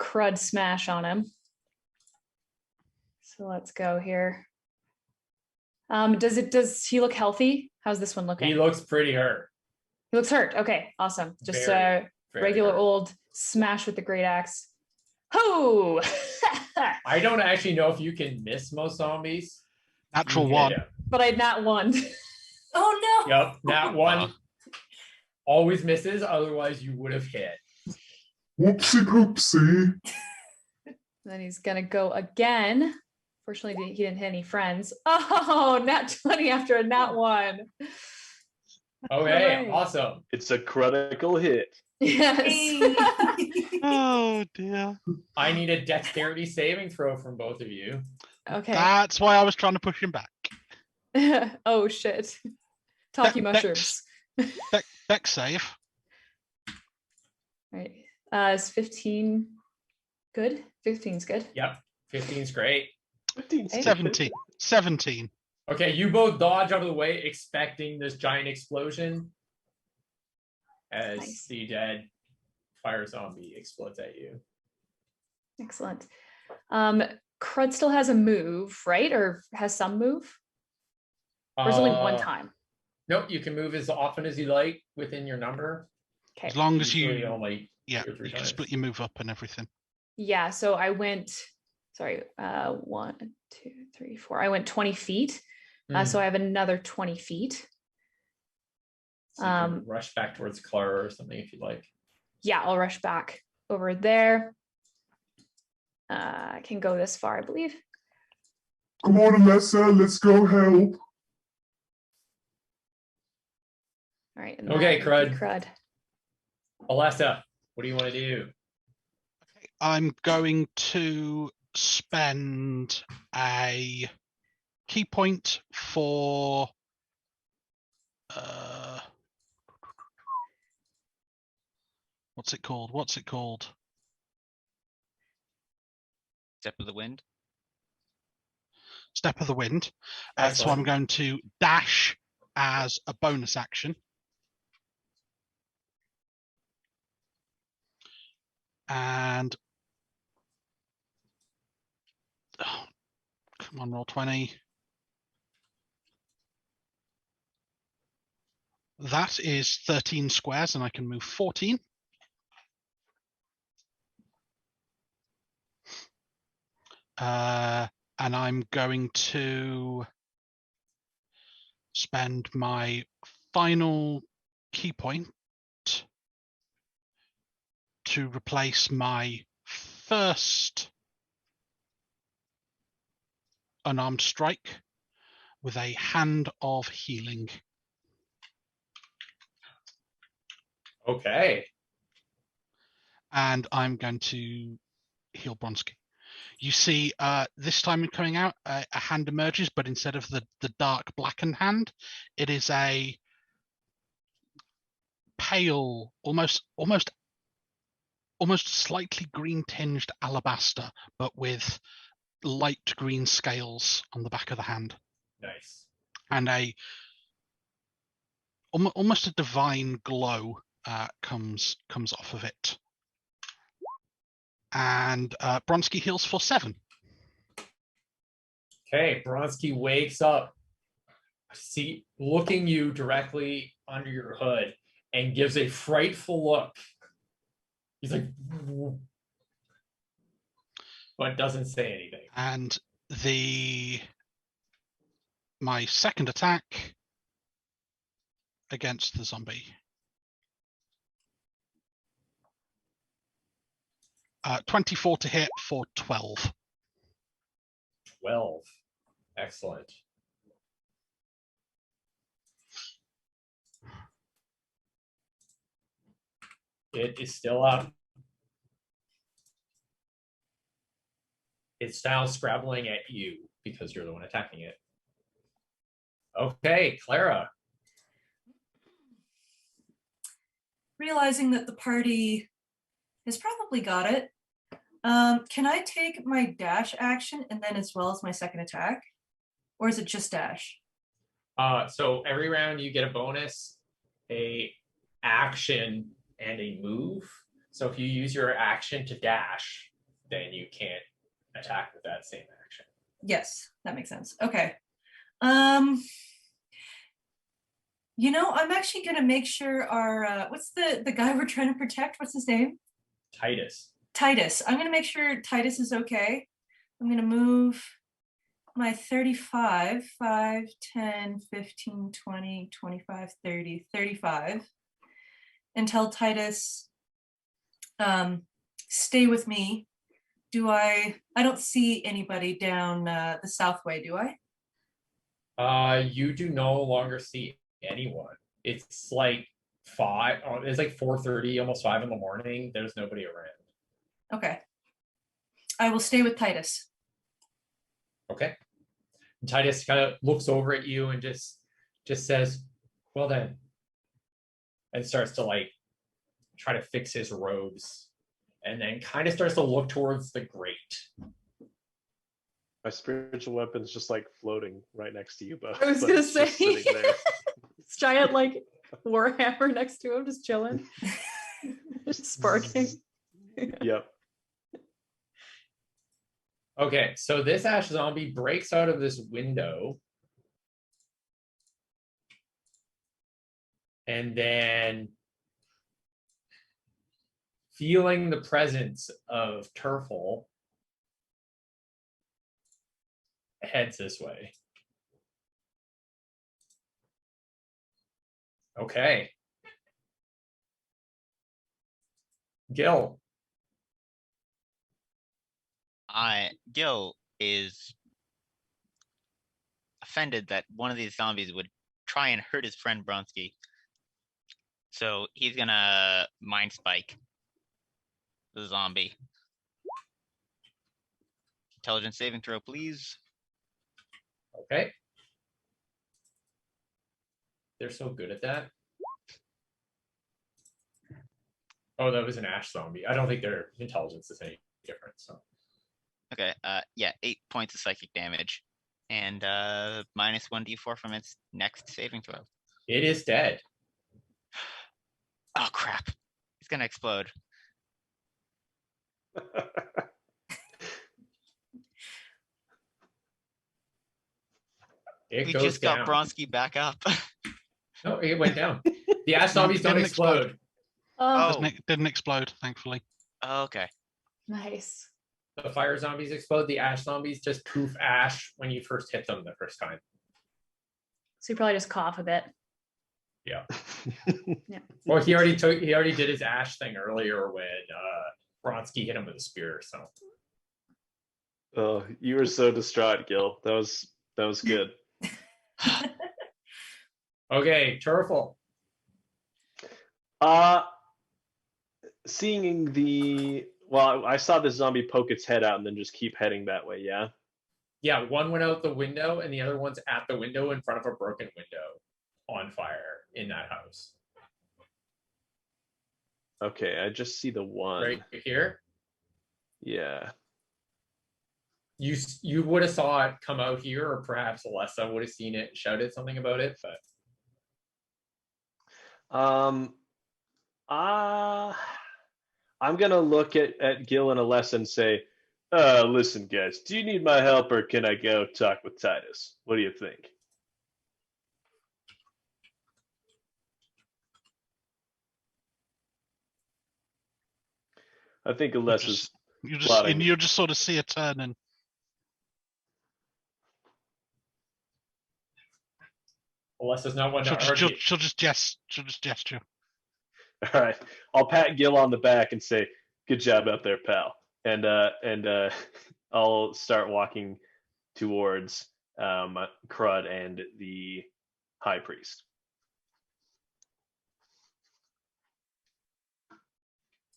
D: crud smash on him. So let's go here. Does he look healthy? How's this one looking?
C: He looks pretty hurt.
D: He looks hurt. Okay, awesome. Just
C: Very
D: regular
C: hurt.
D: old smash with the great axe. Ho!
C: I don't actually know if you can miss most zombies.
F: Natural one.
D: But I had not one.
E: Oh no!
C: Yep, that one always misses. Otherwise, you would have hit.
I: Whoopsie poopsie.
D: Then he's gonna go again. Fortunately, he didn't hit any friends. Oh, nat 20 after a nat 1.
C: Okay,
D: Right.
C: awesome.
H: It's a critical hit.
D: Yes.
F: Oh dear.
C: I need a dexterity saving throw from both of you.
D: Okay.
F: That's why I was trying to push him back.
D: Oh shit. Talkie mushrooms.
F: Dex save.
D: Right. Is 15 good? 15's good.
C: Yep, 15's great.
H: 15,
F: 17.
C: Okay, you both dodge out of the way, expecting this giant explosion as
D: Nice.
C: the dead fire zombie explodes at you.
D: Excellent. Crud still has a move, right? Or has some move? Or is it only one time?
C: Nope, you can move as often as you like within your number.
D: Okay.
F: As long as
C: Usually
F: you,
C: only
F: yeah,
C: 2 or 3
F: you can
C: times.
F: split your move up and everything.
D: Yeah, so I went, 1, 2, 3, 4. I went 20 feet. So I have another 20 feet.
C: So you can rush back towards Clara or something if you'd like.
D: Yeah, I'll rush back over there. I can go this far, I believe.
I: Come on, Alessa, let's go help.
D: All right. And
C: Okay,
D: that would be
C: Crud.
D: Crud.
C: Alessa, what do you want to do?
F: I'm going to spend a key point for what's it called?
G: Step of the wind.
F: Step of the wind. So
C: Excellent.
F: I'm going to dash as a bonus action. And come on, roll 20. That is 13 squares, and I can move 14. And I'm going to spend my final key point to replace my first unarmed strike with a hand of healing.
C: Okay.
F: And I'm going to heal Bronski. You see, this time in coming out, a hand emerges, but instead of the dark blackened hand, it is a pale, almost slightly green tinged alabaster, but with light green scales on the back of the hand.
C: Nice.
F: And almost a divine glow comes off of it. And Bronski heals for 7.
C: Okay, Bronski wakes up, looking you directly under your hood, and gives a frightful look. He's like, but doesn't say anything.
F: And my second attack against the zombie. 24 to hit for 12.
C: 12. Excellent. It is still up. It's now scrabbling at you because you're the one attacking it. Okay, Clara.
E: Realizing that the party has probably got it, can I take my dash action and then as well as my second attack? Or is it just dash?
C: So every round you get a bonus, a action, and a move. So if you use your action to dash, then you can't attack with that same action.
E: Yes, that makes sense. Okay. I'm actually gonna make sure our what's the guy we're trying to protect? What's his name?
C: Titus.
E: Titus. I'm gonna make sure Titus is okay. I'm gonna move my 35, 5, 10, 15, 20, 25, 30, 35, and tell Titus, stay with me. I don't see anybody down the south way, do I?
C: You do no longer see anyone. It's like 4:30, almost 5 in the morning. There's nobody around.
E: Okay. I will stay with Titus.
C: Okay. And Titus kind of looks over at you and just says, well then, and starts to try to fix his robes, and then kind of starts to look towards the grate.
H: My spiritual weapon's just floating right next to you both.
D: I was gonna say,
H: sitting there.
D: it's giant warhammer next to him, just chilling, just sparking.
H: Yep.
C: Okay, so this ash zombie breaks out of this window and then, feeling the presence of Turfle, heads this way. Okay. Gil.
G: Gil is offended that one of these zombies would try and hurt his friend Bronski. So he's gonna mind spike the zombie. Intelligence saving throw, please.
C: Okay. They're so good at that. Oh, that was an ash zombie. I don't think their intelligence is any different. So.
G: Okay. Yeah, 8 points of psychic damage, and minus 1d4 from its next saving throw.
C: It is dead.
G: Oh crap! It's gonna explode. We just got Bronski back up.
C: No, it went down. The ash zombies don't explode.
F: Oh, didn't explode, thankfully.
G: Oh, okay.
D: Nice.
C: The fire zombies explode. The ash zombies just poof ash when you first hit them the first time.
D: So you probably just cough a bit.
C: Yeah.
D: Yeah.
C: Well, he already did his ash thing earlier when Bronski hit him with a spear. So.
H: Oh, you were so distraught, Gil. That was good.
C: Okay, Turfle.
H: Seeing I saw the zombie poke its head out and then just keep heading that way. Yeah.
C: Yeah, one went out the window and the other one's at the window in front of a broken window on fire in that house.
H: Okay, I just see the one
C: right here.
H: Yeah.
C: You would have saw it come out here, or perhaps Alessa would have seen it and shouted something about it, but
H: I'm gonna look at Gil and Alessa and say, listen guys, do you need my help or can I go talk with Titus? What do you think? I think Alessa's
F: you just sort of see her turn and
C: Alessa's not one to argue.
F: she'll just gesture.
H: All right, I'll pat Gil on the back and say, "Good job out there, pal." And I'll start walking towards Crud and the High Priest.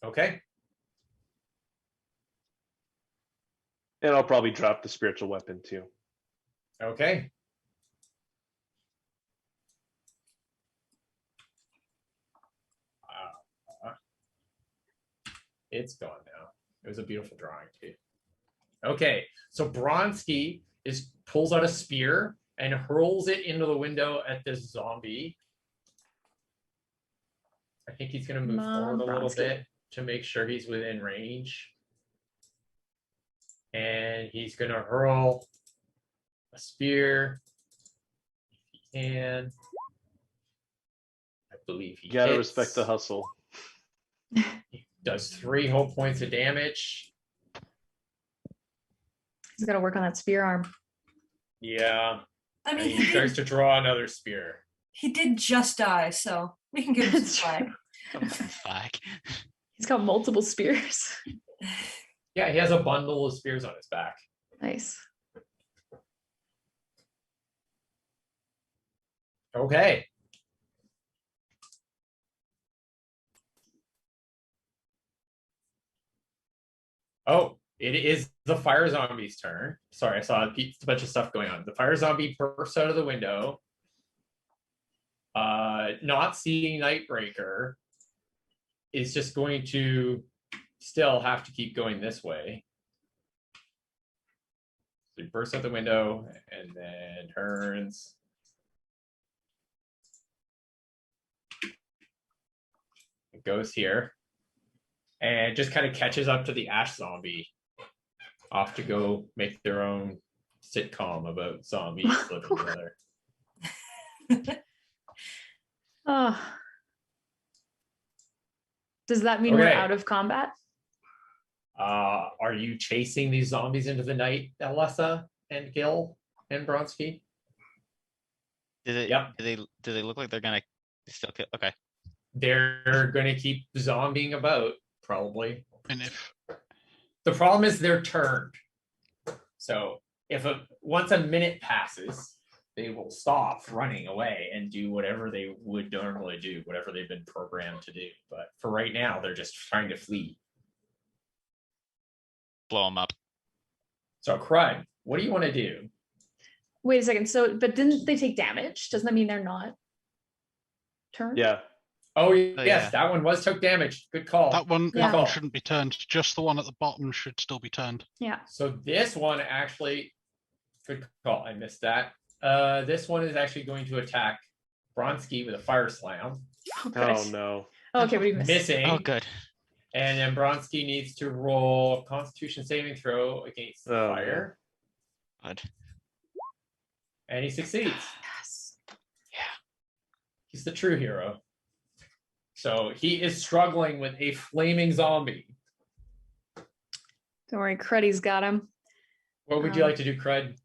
C: Okay.
H: And I'll probably drop the spiritual weapon too.
C: Okay. It's gone now. It was a beautiful drawing too. Okay, so Bronski pulls out a spear and hurls it into the window at this zombie. I think he's going to move forward a little bit to make sure he's within range. And he's going to hurl a spear if he can. I believe he
H: gotta
C: hits.
H: Respect the hustle.
C: He does 3 whole points of damage.
D: He's got to work on that spear arm.
C: Yeah.
E: I mean,
C: he tries to draw another spear.
E: He did just die, so we can give him some
G: Fuck.
D: He's got multiple spears.
C: Yeah, he has a bundle of spears on his back.
D: Nice.
C: Okay. Oh, it is the fire zombie's turn. Sorry, I saw a bunch of stuff going on. The fire zombie bursts out of the window. Not seeing Nightbreaker is just going to still have to keep going this way. So he bursts out the window and then turns. It goes here. And just kind of catches up to the ash zombie. Off to go make their own sitcom about zombies living together.
D: Oh. Does that mean we're out of combat?
C: Are you chasing these zombies into the night, Elessa and Gil and Bronski?
G: Yep. Do they look like they're gonna still kill? Okay.
C: They're gonna keep zombieing about, probably.
F: And if
C: the problem is they're turned. So once a minute passes, they will stop running away and do whatever they would normally do, whatever they've been programmed to do. But for right now, they're just trying to flee.
G: Blow them up.
C: So Crud, what do you want to do?
D: Wait a second. So, but didn't they take damage? Doesn't that mean they're not turned?
H: Yeah.
C: Oh, yes, that one took damage. Good call.
F: That one
C: call.
F: shouldn't be turned. Just the one at the bottom should still be turned.
D: Yeah.
C: So this one actually, good call. I missed that. This one is actually going to attack Bronski with a fire slam.
H: Oh no.
D: Okay, we missed.
C: Missing.
G: Oh, good.
C: And then Bronski needs to roll a Constitution saving throw against the fire.
G: Good.
C: And he succeeds.
D: Yes.
G: Yeah.
C: He's the true hero. So he is struggling with a flaming zombie.
D: Don't worry, Cruddy's got him.
C: What would you like to do, Crud?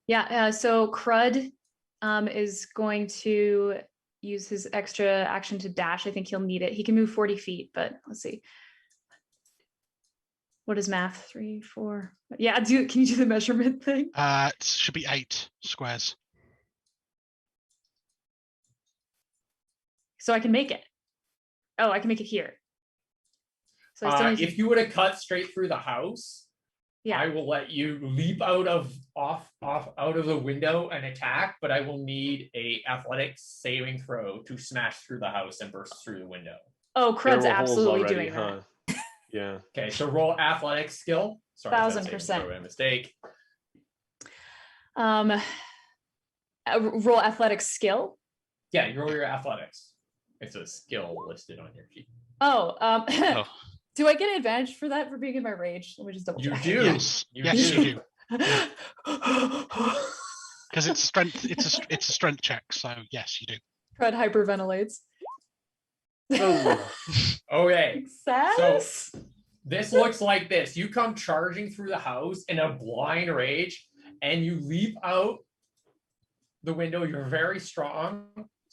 D: Yeah, so Crud is going to use his extra action to dash. I think he'll need it. He can move 40 feet, but let's see. What is math? 3, 4. Yeah, can you do the measurement thing?
F: It should be 8 squares.
D: So I can make it. Oh, I can make it here. So I still need to,
C: if you would have cut straight through the house,
D: yeah.
C: I will let you leap out of the window and attack, but I will need a athletics saving throw to smash through the house and burst through the window.
D: Oh,
H: There
D: Crud's
H: were holes
D: absolutely
H: already,
D: doing that.
H: Yeah.
C: Okay, so roll athletics skill. Sorry,
D: 1000%.
C: Throw, mistake.
D: Roll athletics skill.
C: Yeah, you roll your athletics. It's a skill listed on your sheet.
F: Oh.
D: Do I get an advantage for that for being in my rage? Let me just double
C: You
D: check.
C: do.
F: Yes.
C: You
F: Yes,
C: do.
F: you do. Because it's strength. It's a strength check. So yes, you do.
D: Crud hyperventilates.
H: Oh.
C: Okay.
D: Success.
C: So this looks like this. You come charging through the house in a blind rage, and you leap out the window. You're very strong.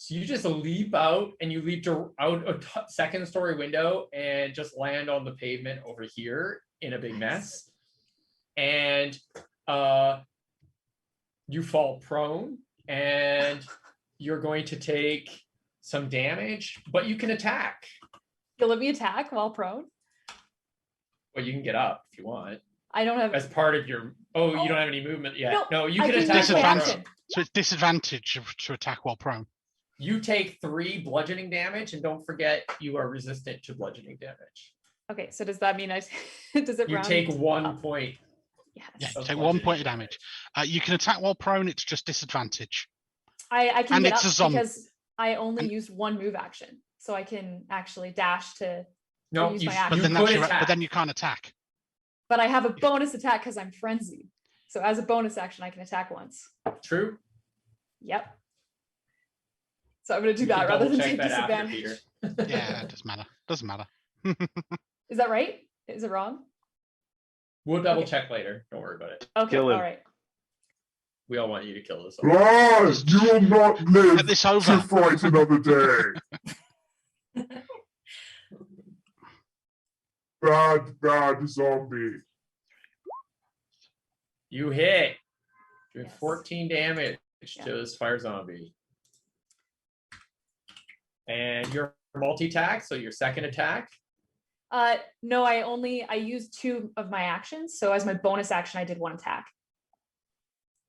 C: So you just leap out, and you leap out a second story window and just land on the pavement over here in a big mess. And you fall prone, and you're going to take some damage, but you can attack.
D: You'll let me attack while prone?
C: Well, you can get up if you want.
D: I don't have.
C: As part of your. Oh, you don't have any movement yet. No, you
D: I
C: can attack.
D: use my
C: while
D: action.
C: prone.
F: So it's disadvantage to attack while prone.
C: You take 3 bludgeoning damage, and don't forget you are resistant to bludgeoning damage.
D: Okay, so does that mean I? Does it?
C: You
D: round
C: take 1
D: up?
C: point.
D: Yes.
F: Yeah,
C: Of
F: take 1 point of
C: bludgeoning
F: damage. You can attack while prone. It's just disadvantage.
D: I can
F: And
D: get
F: it's
D: up
F: a zombie.
D: because I only used 1 move action, so I can actually dash to.
C: No,
D: use
C: you,
D: my
C: you
D: action.
F: But then
C: could
F: that's your,
C: attack.
F: but then you can't attack.
D: But I have a bonus attack because I'm frenzied. So as a bonus action, I can attack once.
C: True.
D: Yep. So I'm going to do
C: You
D: that
C: can
D: rather than
C: double-check
D: take
C: that after,
D: disadvantage.
C: Peter.
F: Yeah, it doesn't matter. Doesn't matter.
D: Is that right? Is it wrong?
C: We'll double check later. Don't worry about it.
D: Okay,
H: Kill him.
D: all right.
C: We all want you to kill this.
I: Lies! You will not live
F: Get this
I: to
F: over.
I: fight another day. Bad zombie.
C: You hit. Doing
D: Yes.
C: 14 damage
D: Yeah.
C: to this fire zombie. And your multi-attack, so your second attack.
D: No, I used 2 of my actions. So as my bonus action, I did 1 attack.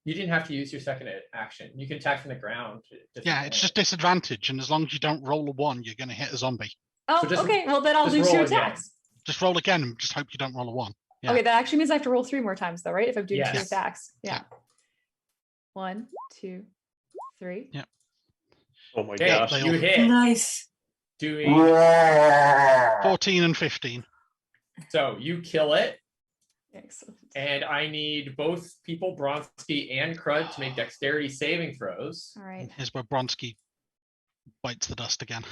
C: You didn't have to use your second action. You can attack from the ground.
F: Yeah, it's just disadvantage, and as long as you don't roll a 1, you're going to hit a zombie.
D: Oh,
C: So just-
D: okay. Well, then I'll
C: just
D: do 2
C: roll again.
D: attacks.
F: Just roll again, and just hope you don't roll a 1. Yeah.
D: Okay, that actually means I have to roll 3 more times, though, right? If I'm doing 2
C: Yes.
D: attacks. Yeah.
F: Yeah.
D: 1, 2, 3.
F: Yeah.
H: Oh my
C: Okay,
H: gosh.
C: you hit.
E: Nice.
C: Doing
F: 14 and 15.
C: so you kill it,
D: Excellent.
C: and I need both people, Bronsky and Crud, to make dexterity saving throws.
D: All right.
F: Here's where Bronsky bites the dust again.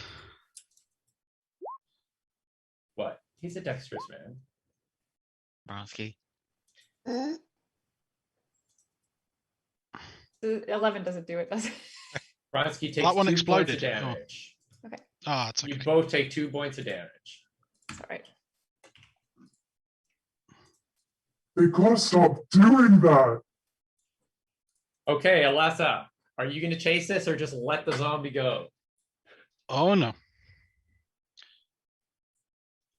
C: What? He's a dexterous man.
G: Bronsky.
D: 11 doesn't do it, does it?
C: Bronsky takes
F: That one
C: 2
F: exploded.
C: points of damage.
F: Ah, it's okay.
C: You both take 2 points of damage.
D: All right.
I: They gotta stop doing that.
C: Okay, Alessa, are you going to chase this or just let the zombie go?
F: Oh no.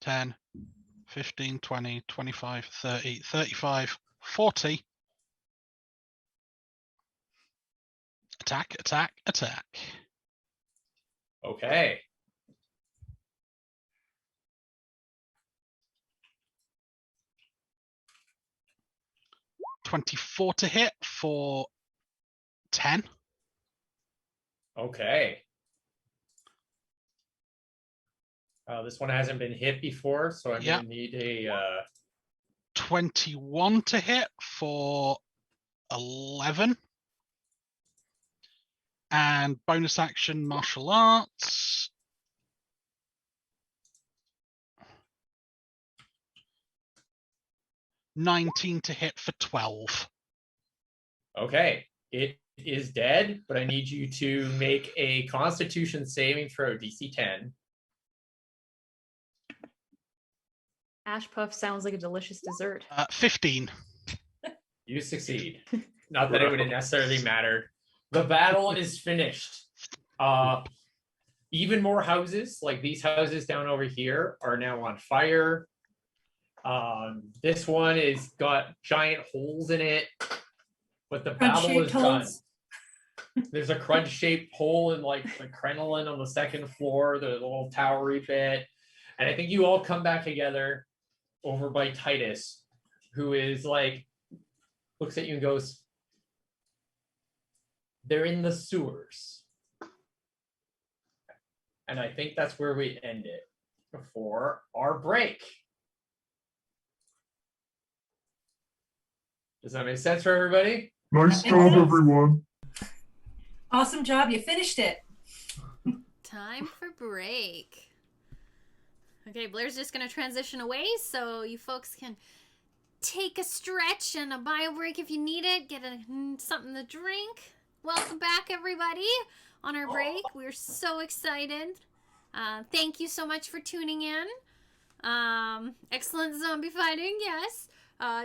F: 10, 15, 20, 25, 30, 35, 40. Attack, attack, attack.
C: Okay.
F: $24 to hit for 10.
C: Okay. This one hasn't been hit before, so I'm
F: Yeah.
C: going to need a...
F: 21 to hit for 11. And bonus action martial arts. $19 to hit for 12.
C: Okay. It is dead, but I need you to make a Constitution saving throw, DC 10.
D: Ash Puff sounds like a delicious dessert.
F: 15.
C: You succeed. Not that it would have necessarily mattered. The battle is finished. even more houses, like these houses down over here, are now on fire. This one is got giant holes in it, but the battle is done. There's a crunch-shaped hole in like the crinoline on the second floor, the little towery bit. And I think you all come back together over by Titus, who is like, looks at you and goes, they're in the sewers. And I think that's where we end it before our break. Does that make sense for everybody?
I: Nice job, everyone.
E: Awesome job. You finished it.
B: Time for break. Okay, Blair's just going to transition away so you folks can take a stretch and a bio break if you need it. Get something to drink. Welcome back, everybody, on our break. We're so excited. Thank you so much for tuning in. Excellent zombie fighting, yes.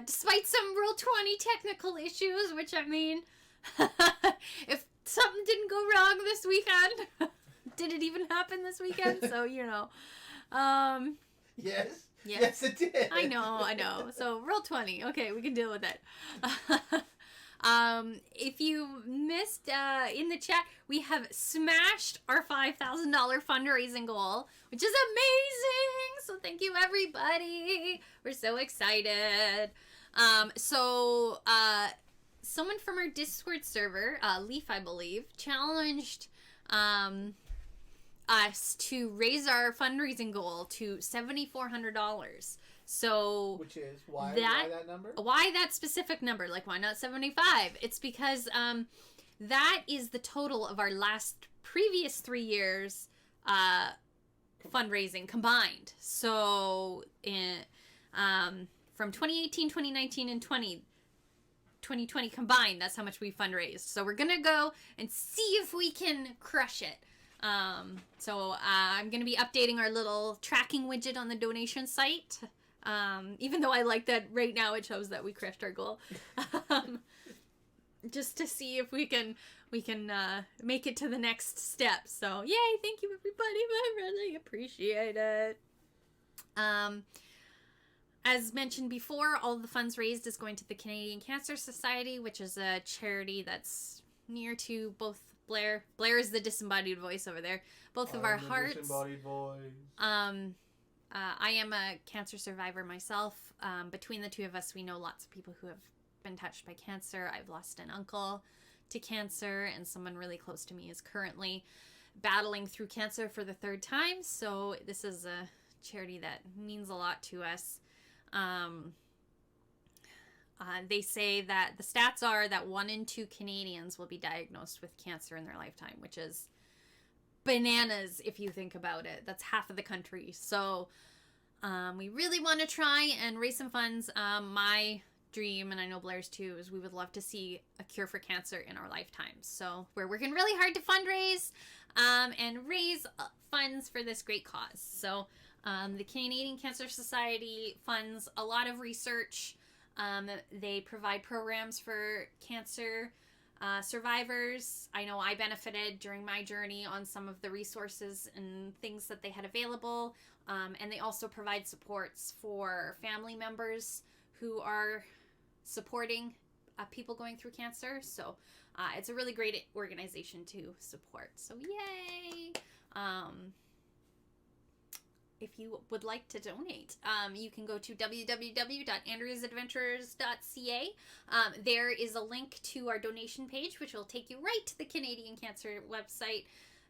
B: Despite some Roll20 technical issues, which I mean, if something didn't go wrong this weekend, did it even happen this weekend? So, you know.
A: Yes, it did.
B: I know. So Roll20. Okay, we can deal with it. If you missed in the chat, we have smashed our $5,000 fundraising goal, which is amazing. So thank you, everybody. We're so excited. Someone from our Discord server, Leaf, I believe, challenged us to raise our fundraising goal to $7,400. So
A: which is why that number?
B: Why that specific number? Like, why not 75? It's because that is the total of our previous 3 years fundraising combined. So from 2018, 2019, and 2020 combined, that's how much we fundraised. So we're gonna go and see if we can crush it. I'm gonna be updating our little tracking widget on the donation site. Even though I like that right now it shows that we crushed our goal. Just to see if we can make it to the next step. So yay, thank you everybody. I really appreciate it. As mentioned before, all of the funds raised is going to the Canadian Cancer Society, which is a charity that's near to both Blair. Blair is the disembodied voice over there. Both of our hearts.
A: Disembodied voice.
B: I am a cancer survivor myself. Between the two of us, we know lots of people who have been touched by cancer. I've lost an uncle to cancer, and someone really close to me is currently battling through cancer for the 3rd time. So this is a charity that means a lot to us. They say that the stats are that 1 in 2 Canadians will be diagnosed with cancer in their lifetime, which is bananas if you think about it. That's half of the country. So we really want to try and raise some funds. My dream, and I know Blair's too, is we would love to see a cure for cancer in our lifetimes. So we're working really hard to fundraise and raise funds for this great cause. So the Canadian Cancer Society funds a lot of research. They provide programs for cancer survivors. I know I benefited during my journey on some of the resources and things that they had available. And they also provide supports for family members who are supporting people going through cancer. So it's a really great organization to support. So yay! If you would like to donate, you can go to www.andreasadventures.ca. There is a link to our donation page, which will take you right to the Canadian Cancer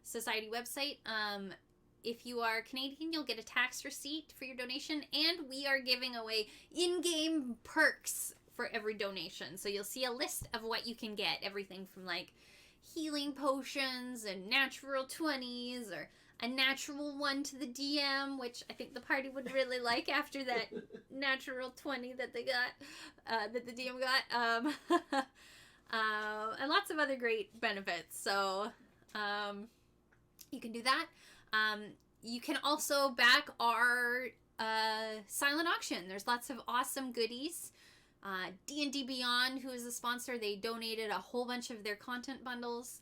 B: Society website. If you are Canadian, you'll get a tax receipt for your donation, and we are giving away in-game perks for every donation. So you'll see a list of what you can get, everything from like healing potions and natural 20s, or a natural 1 to the DM, which I think the party would really like after that natural 20 that they got, that the DM got, and lots of other great benefits. So you can do that. You can also back our silent auction. There's lots of awesome goodies. D&D Beyond, who is a sponsor, they donated a whole bunch of their content bundles,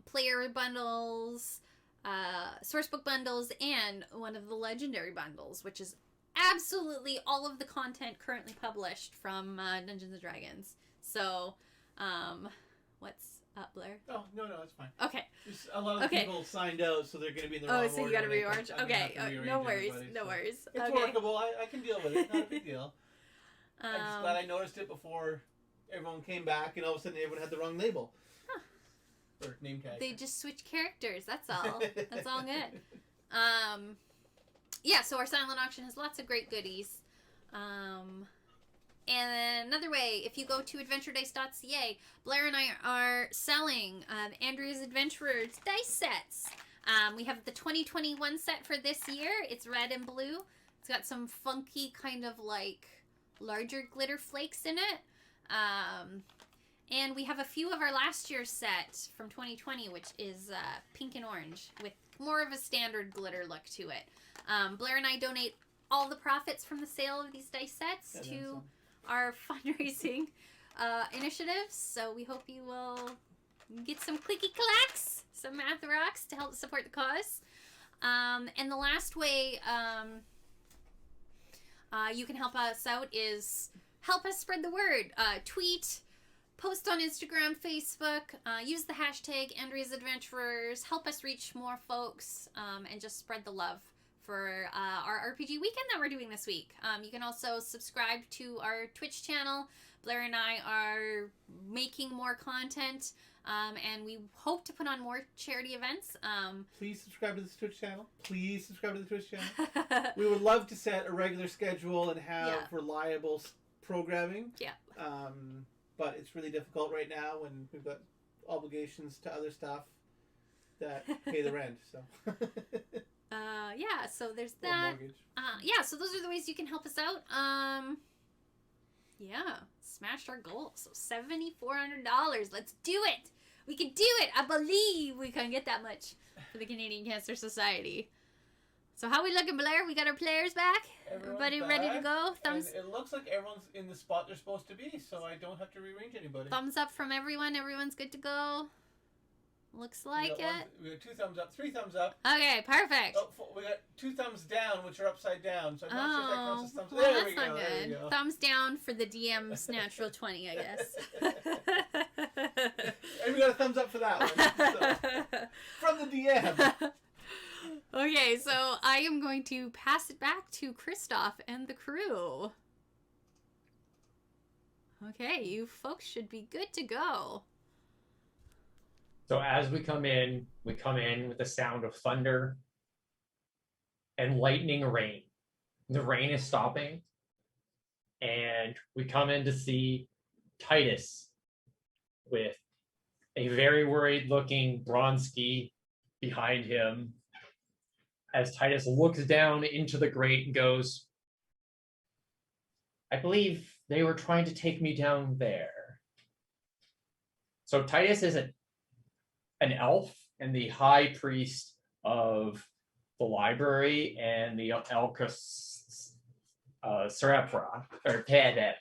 B: player bundles, sourcebook bundles and one of the legendary bundles, which is absolutely all of the content currently published from Dungeons and Dragons. So, what's up, Blair?
A: Oh, no, it's fine.
B: Okay.
A: Just a lot of people signed out, so they're going to be in the wrong
B: Oh,
A: order.
B: so you got to
A: and
B: rearrange?
A: I'm gonna have
B: Okay,
A: to rearrange
B: no worries,
A: everybody,
B: no
A: so.
B: worries.
A: It's
B: Okay.
A: workable. I can deal with it. Not a big deal. I'm just glad I noticed it before everyone came back, and all of a sudden everyone had the wrong label.
B: Huh.
A: Or name tag.
B: They just switch characters, that's all. That's all good. Yeah, so our silent auction has lots of great goodies. And another way, if you go to adventuredice.ca, Blair and I are selling Andrea's Adventurers dice sets. We have the 2021 set for this year. It's red and blue. It's got some funky kind of like larger glitter flakes in it. And we have a few of our last year's set from 2020, which is pink and orange with more of a standard glitter look to it. Blair and I donate all the profits from the sale of these dice sets to our fundraising initiatives. So we hope you will get some clicky clacks, some math rocks to help support the cause. And the last way you can help us out is help us spread the word. Tweet, post on Instagram, Facebook, use the hashtag Andrea's Adventurers, help us reach more folks, and just spread the love for our RPG weekend that we're doing this week. You can also subscribe to our Twitch channel. Blair and I are making more content, and we hope to put on more charity events.
A: Please subscribe to this Twitch channel. Please subscribe to the Twitch channel. We would love to set a regular schedule and have reliable programming.
B: Yeah.
A: But it's really difficult right now when we've got obligations to other stuff that pay the rent. So.
B: Yeah, so there's that. Yeah, so those are the ways you can help us out. Yeah, smashed our goal. So $7,400. Let's do it. We can do it. I believe we can get that much for the Canadian Cancer Society. So how we looking, Blair? We got our players back? Everybody ready to go? Thumbs.
A: And it looks like everyone's in the spot they're supposed to be, so I don't have to rearrange anybody.
B: Thumbs up from everyone. Everyone's good to go. Looks like it.
A: We got 2 thumbs up, 3 thumbs up.
B: Okay, perfect.
A: Oh, we got 2 thumbs down, which are upside down. So I'm not sure if that counts as thumbs.
B: Well,
A: there
B: that's
A: we go.
B: not
A: There we
B: good.
A: go.
B: Thumbs down for the DM's natural 20, I guess.
A: And we got a thumbs up for that one. So, from the DM.
B: Okay, so I am going to pass it back to Christoph and the crew. Okay, you folks should be good to go.
C: So as we come in with the sound of thunder and lightning rain. The rain is stopping, and we come in to see Titus with a very worried looking Bronski behind him as Titus looks down into the grate and goes, I believe they were trying to take me down there. So Titus is an elf and the high priest of the library and the Serapra, or Tedet,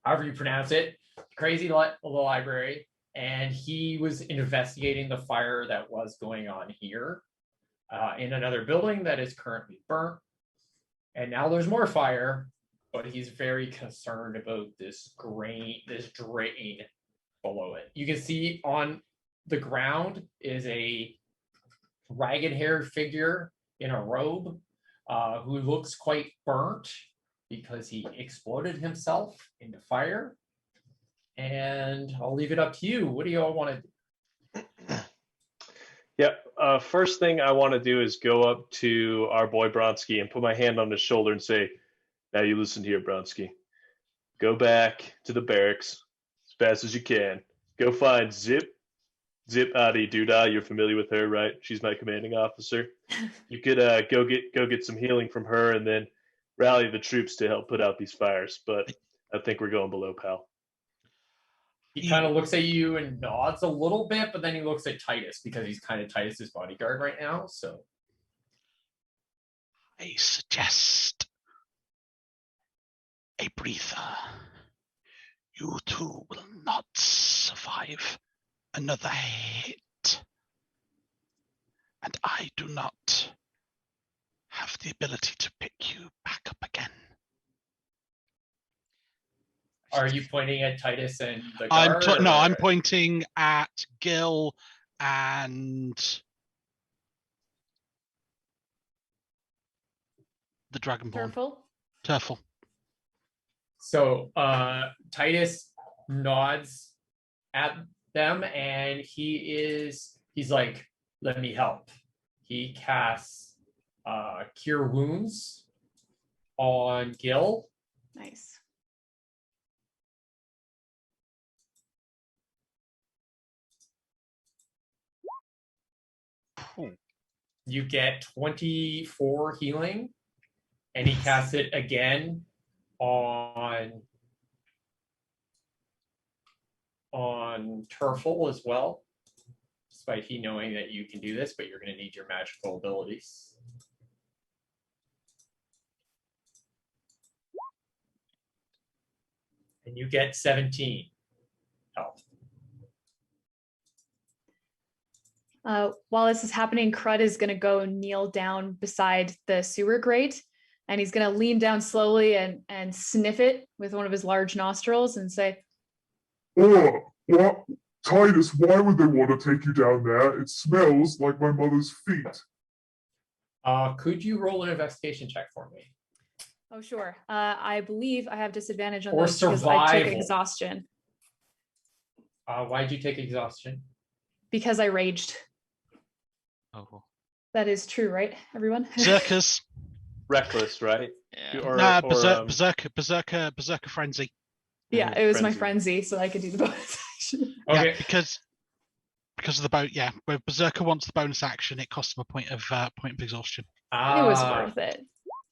C: however you pronounce it, crazy the library, and he was investigating the fire that was going on here in another building that is currently burnt. And now there's more fire, but he's very concerned about this drain below it. You can see on the ground is a ragged-haired figure in a robe who looks quite burnt because he exploded himself into fire. And I'll leave it up to you. What do you all want to do?
H: Yeah, first thing I want to do is go up to our boy Bronski and put my hand on his shoulder and say, now you listen here, Bronski. Go back to the barracks as fast as you can. Go find Zip Adi Doodah. You're familiar with her, right? She's my commanding officer. You could go get some healing from her and then rally the troops to help put out these fires. But I think we're going below, pal.
C: He kind of looks at you and nods a little bit, but then he looks at Titus because he's kind of Titus's bodyguard right now. So
F: I suggest a breather. You two will not survive another hit. And I do not have the ability to pick you back up again.
C: Are you pointing at Titus and the guard?
F: I'm pointing at Gil and the Dragonborn. Turfle.
C: So Titus nods at them, and he's like, let me help. He casts Cure Wounds on Gil.
D: Nice.
C: You get 24 healing, and he casts it again on Turfle as well, despite he knowing that you can do this, but you're going to need your magical abilities. And you get 17 health.
D: While this is happening, Crud is going to go kneel down beside the sewer grate, and he's going to lean down slowly and sniff it with one of his large nostrils and say,
I: "Oh, what? Titus, why would they want to take you down there? It smells like my mother's feet."
C: Could you roll an investigation check for me?
D: "Oh, sure. I believe I have disadvantage on
C: Or
D: those because I took
C: survival.
D: exhaustion."
C: Why'd you take exhaustion?
D: Because I raged.
G: Oh.
D: That is true, right, everyone?
F: Berserkers.
H: Reckless, right?
G: Yeah.
F: Berserker frenzy.
D: Yeah, it was my
H: Frenzy.
D: frenzy, so I could do the bonus action.
C: Okay.
F: Yeah, because of the boat. Yeah, where Berserker wants the bonus action, it costs him a point of exhaustion.
D: It was worth it.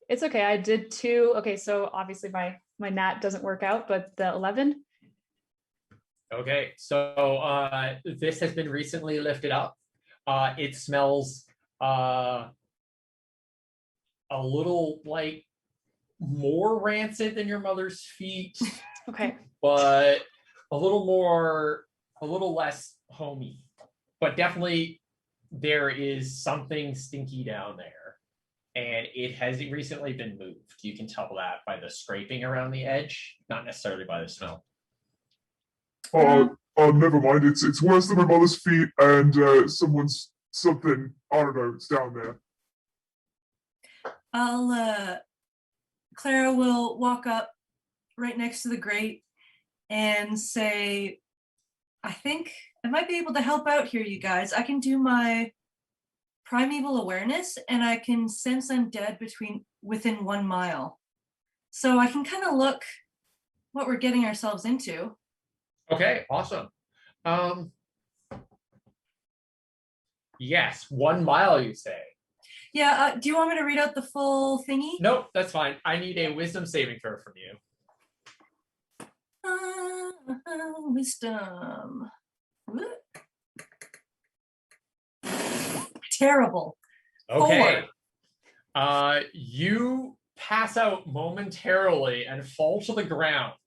D: It's okay. I did 2. Okay, so obviously my nat doesn't work out, but the 11.
C: Okay, so this has been recently lifted up. It smells a little like more rancid than your mother's feet,
D: Okay.
C: but a little less homey. But definitely there is something stinky down there, and it has recently been moved. You can tell that by the scraping around the edge, not necessarily by the smell.
I: Never mind. It's worse than my mother's feet and something. I don't know. It's down there.
E: Clara will walk up right next to the grate and say, "I think I might be able to help out here, you guys. I can do my primeval awareness, and I can sense undead within 1 mile. So I can kind of look what we're getting ourselves into."
C: Okay, awesome. Yes, 1 mile, you say?
E: Yeah, do you want me to read out the full thingy?
C: Nope, that's fine. I need a wisdom saving throw from you.
E: Wisdom. Terrible.
C: Okay. You pass out momentarily and fall to the ground.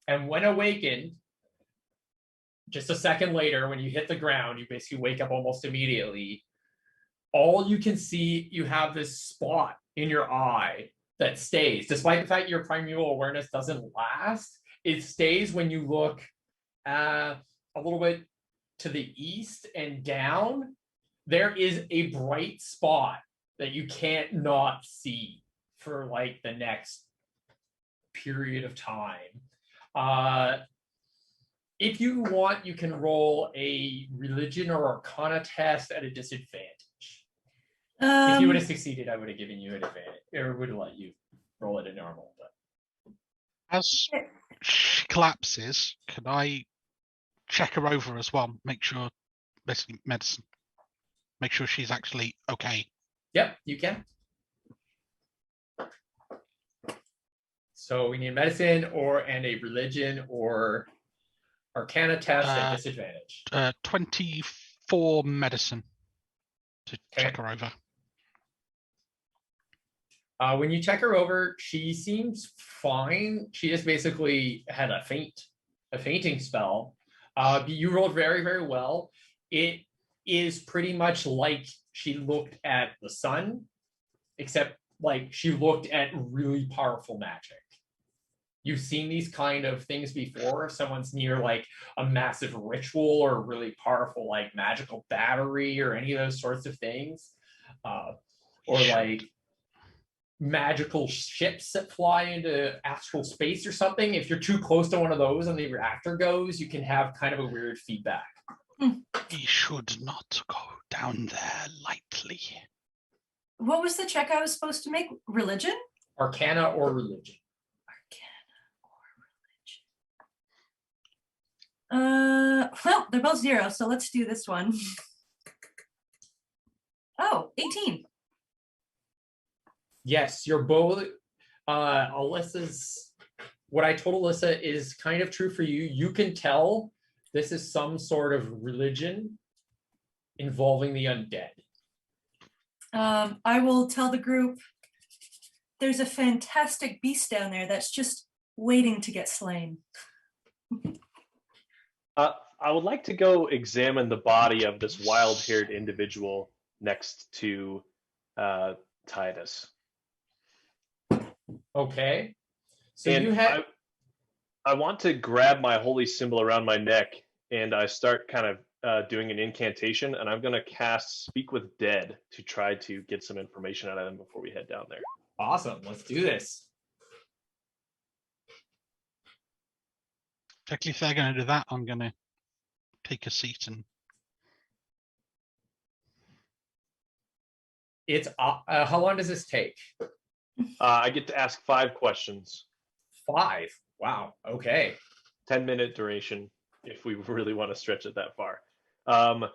C: And when awakened, just a second later, when you hit the ground, you basically wake up almost immediately. All you can see, you have this spot in your eye that stays. Despite the fact your primeval awareness doesn't last, it stays when you look a little bit to the east and down. There is a bright spot that you can't not see for like the next period of time. If you want, you can roll a religion or arcana test at a disadvantage. If you would have succeeded, I would have given you an advantage, or would have let you roll it a normal. But
F: as she collapses, can I check her over as well? Make sure, basically medicine. Make sure she's actually okay.
C: Yep, you can. So we need medicine and a religion or arcana test at disadvantage.
F: 24 medicine to check her over.
C: When you check her over, she seems fine. She just basically had a fainting spell. You rolled very, very well. is pretty much like she looked at the sun, except like she looked at really powerful magic. You've seen these kind of things before. If someone's near like a massive ritual or a really powerful like magical battery or any of those sorts of things, or like magical ships that fly into astral space or something. If you're too close to one of those and the reactor goes, you can have kind of a weird feedback.
F: We should not go down there lightly.
E: What was the check I was supposed to make? Religion?
C: Arcana or religion.
E: Well, they're both 0, so let's do this one. Oh, 18.
C: Yes, you're both. Alessa's. What I told Elessa is kind of true for you. You can tell this is some sort of religion involving the undead.
E: I will tell the group there's a fantastic beast down there that's just waiting to get slain.
H: I would like to go examine the body of this wild-haired individual next to Titus.
C: Okay. So
H: and
C: you have.
H: I want to grab my holy symbol around my neck, and I start kind of doing an incantation, and I'm going to cast Speak with Dead to try to get some information out of them before we head down there.
C: Awesome. Let's do this.
F: Particularly if they're going to do that, I'm going to take a seat and.
C: It's how long does this take?
H: I get to ask 5 questions.
C: 5. Wow. Okay.
H: 10-minute duration if we really want to stretch it that far. The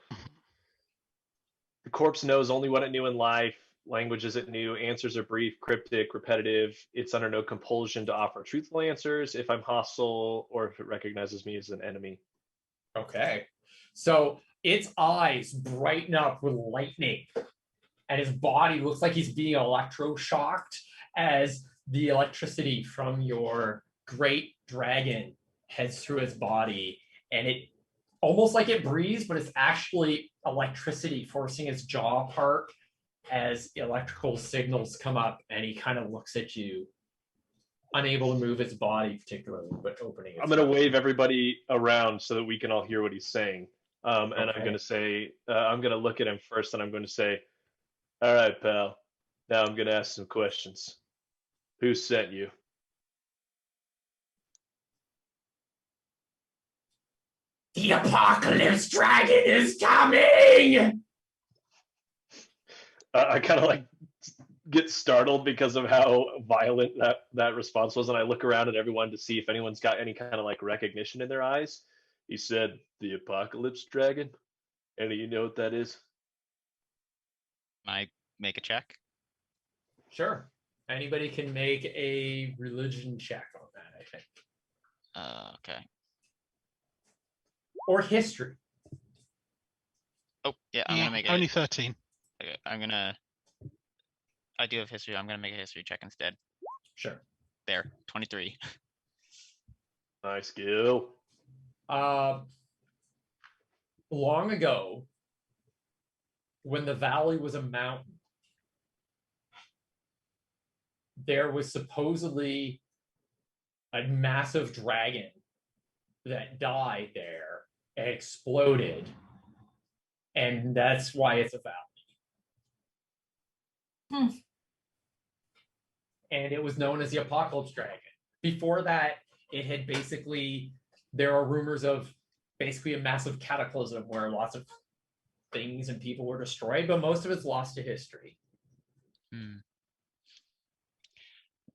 H: corpse knows only what it knew in life. Languages it knew. Answers are brief, cryptic, repetitive. It's under no compulsion to offer truthful answers if I'm hostile or if it recognizes me as an enemy.
C: Okay. So its eyes brighten up with lightning, and his body looks like he's being electroshocked as the electricity from your great dragon heads through his body, and it almost like it breathes, but it's actually electricity forcing his jaw apart as electrical signals come up, and he kind of looks at you, unable to move his body particularly, but opening his
H: I'm going to
C: mouth.
H: wave everybody around so that we can all hear what he's saying. And
C: Okay.
H: I'm going to say, I'm going to look at him first, and I'm going to say, all right, pal, now I'm going to ask some questions. Who sent you?
C: The apocalypse dragon is coming!
H: I kind of like get startled because of how violent that response was, and I look around at everyone to see if anyone's got any kind of like recognition in their eyes. He said, "The apocalypse dragon." Any, you know what that is?
G: I make a check.
C: Sure. Anybody can make a religion check on that, I think.
G: Okay.
C: Or history.
G: Oh, yeah, I'm gonna make
F: only
G: it.
F: 13.
G: Okay, I do have history. I'm gonna make a history check instead.
C: Sure.
G: There, 23.
H: Nice skill.
C: Long ago, when the valley was a mountain, there was supposedly a massive dragon that died there and exploded, and that's why it's a valley. And it was known as the apocalypse dragon. Before that, it had basically, there are rumors of basically a massive cataclysm where lots of things and people were destroyed, but most of it's lost to history.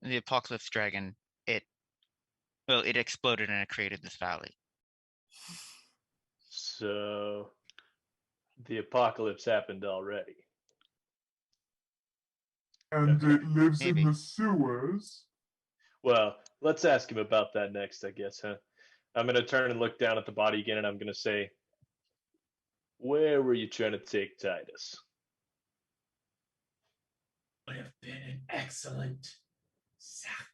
G: The apocalypse dragon, it exploded and it created this valley.
H: So the apocalypse happened already.
I: And it lives
G: Maybe.
I: in the sewers.
H: Well, let's ask him about that next, I guess, huh? I'm going to turn and look down at the body again, and I'm going to say, where were you trying to take Titus?
C: Would have been an excellent sacrifice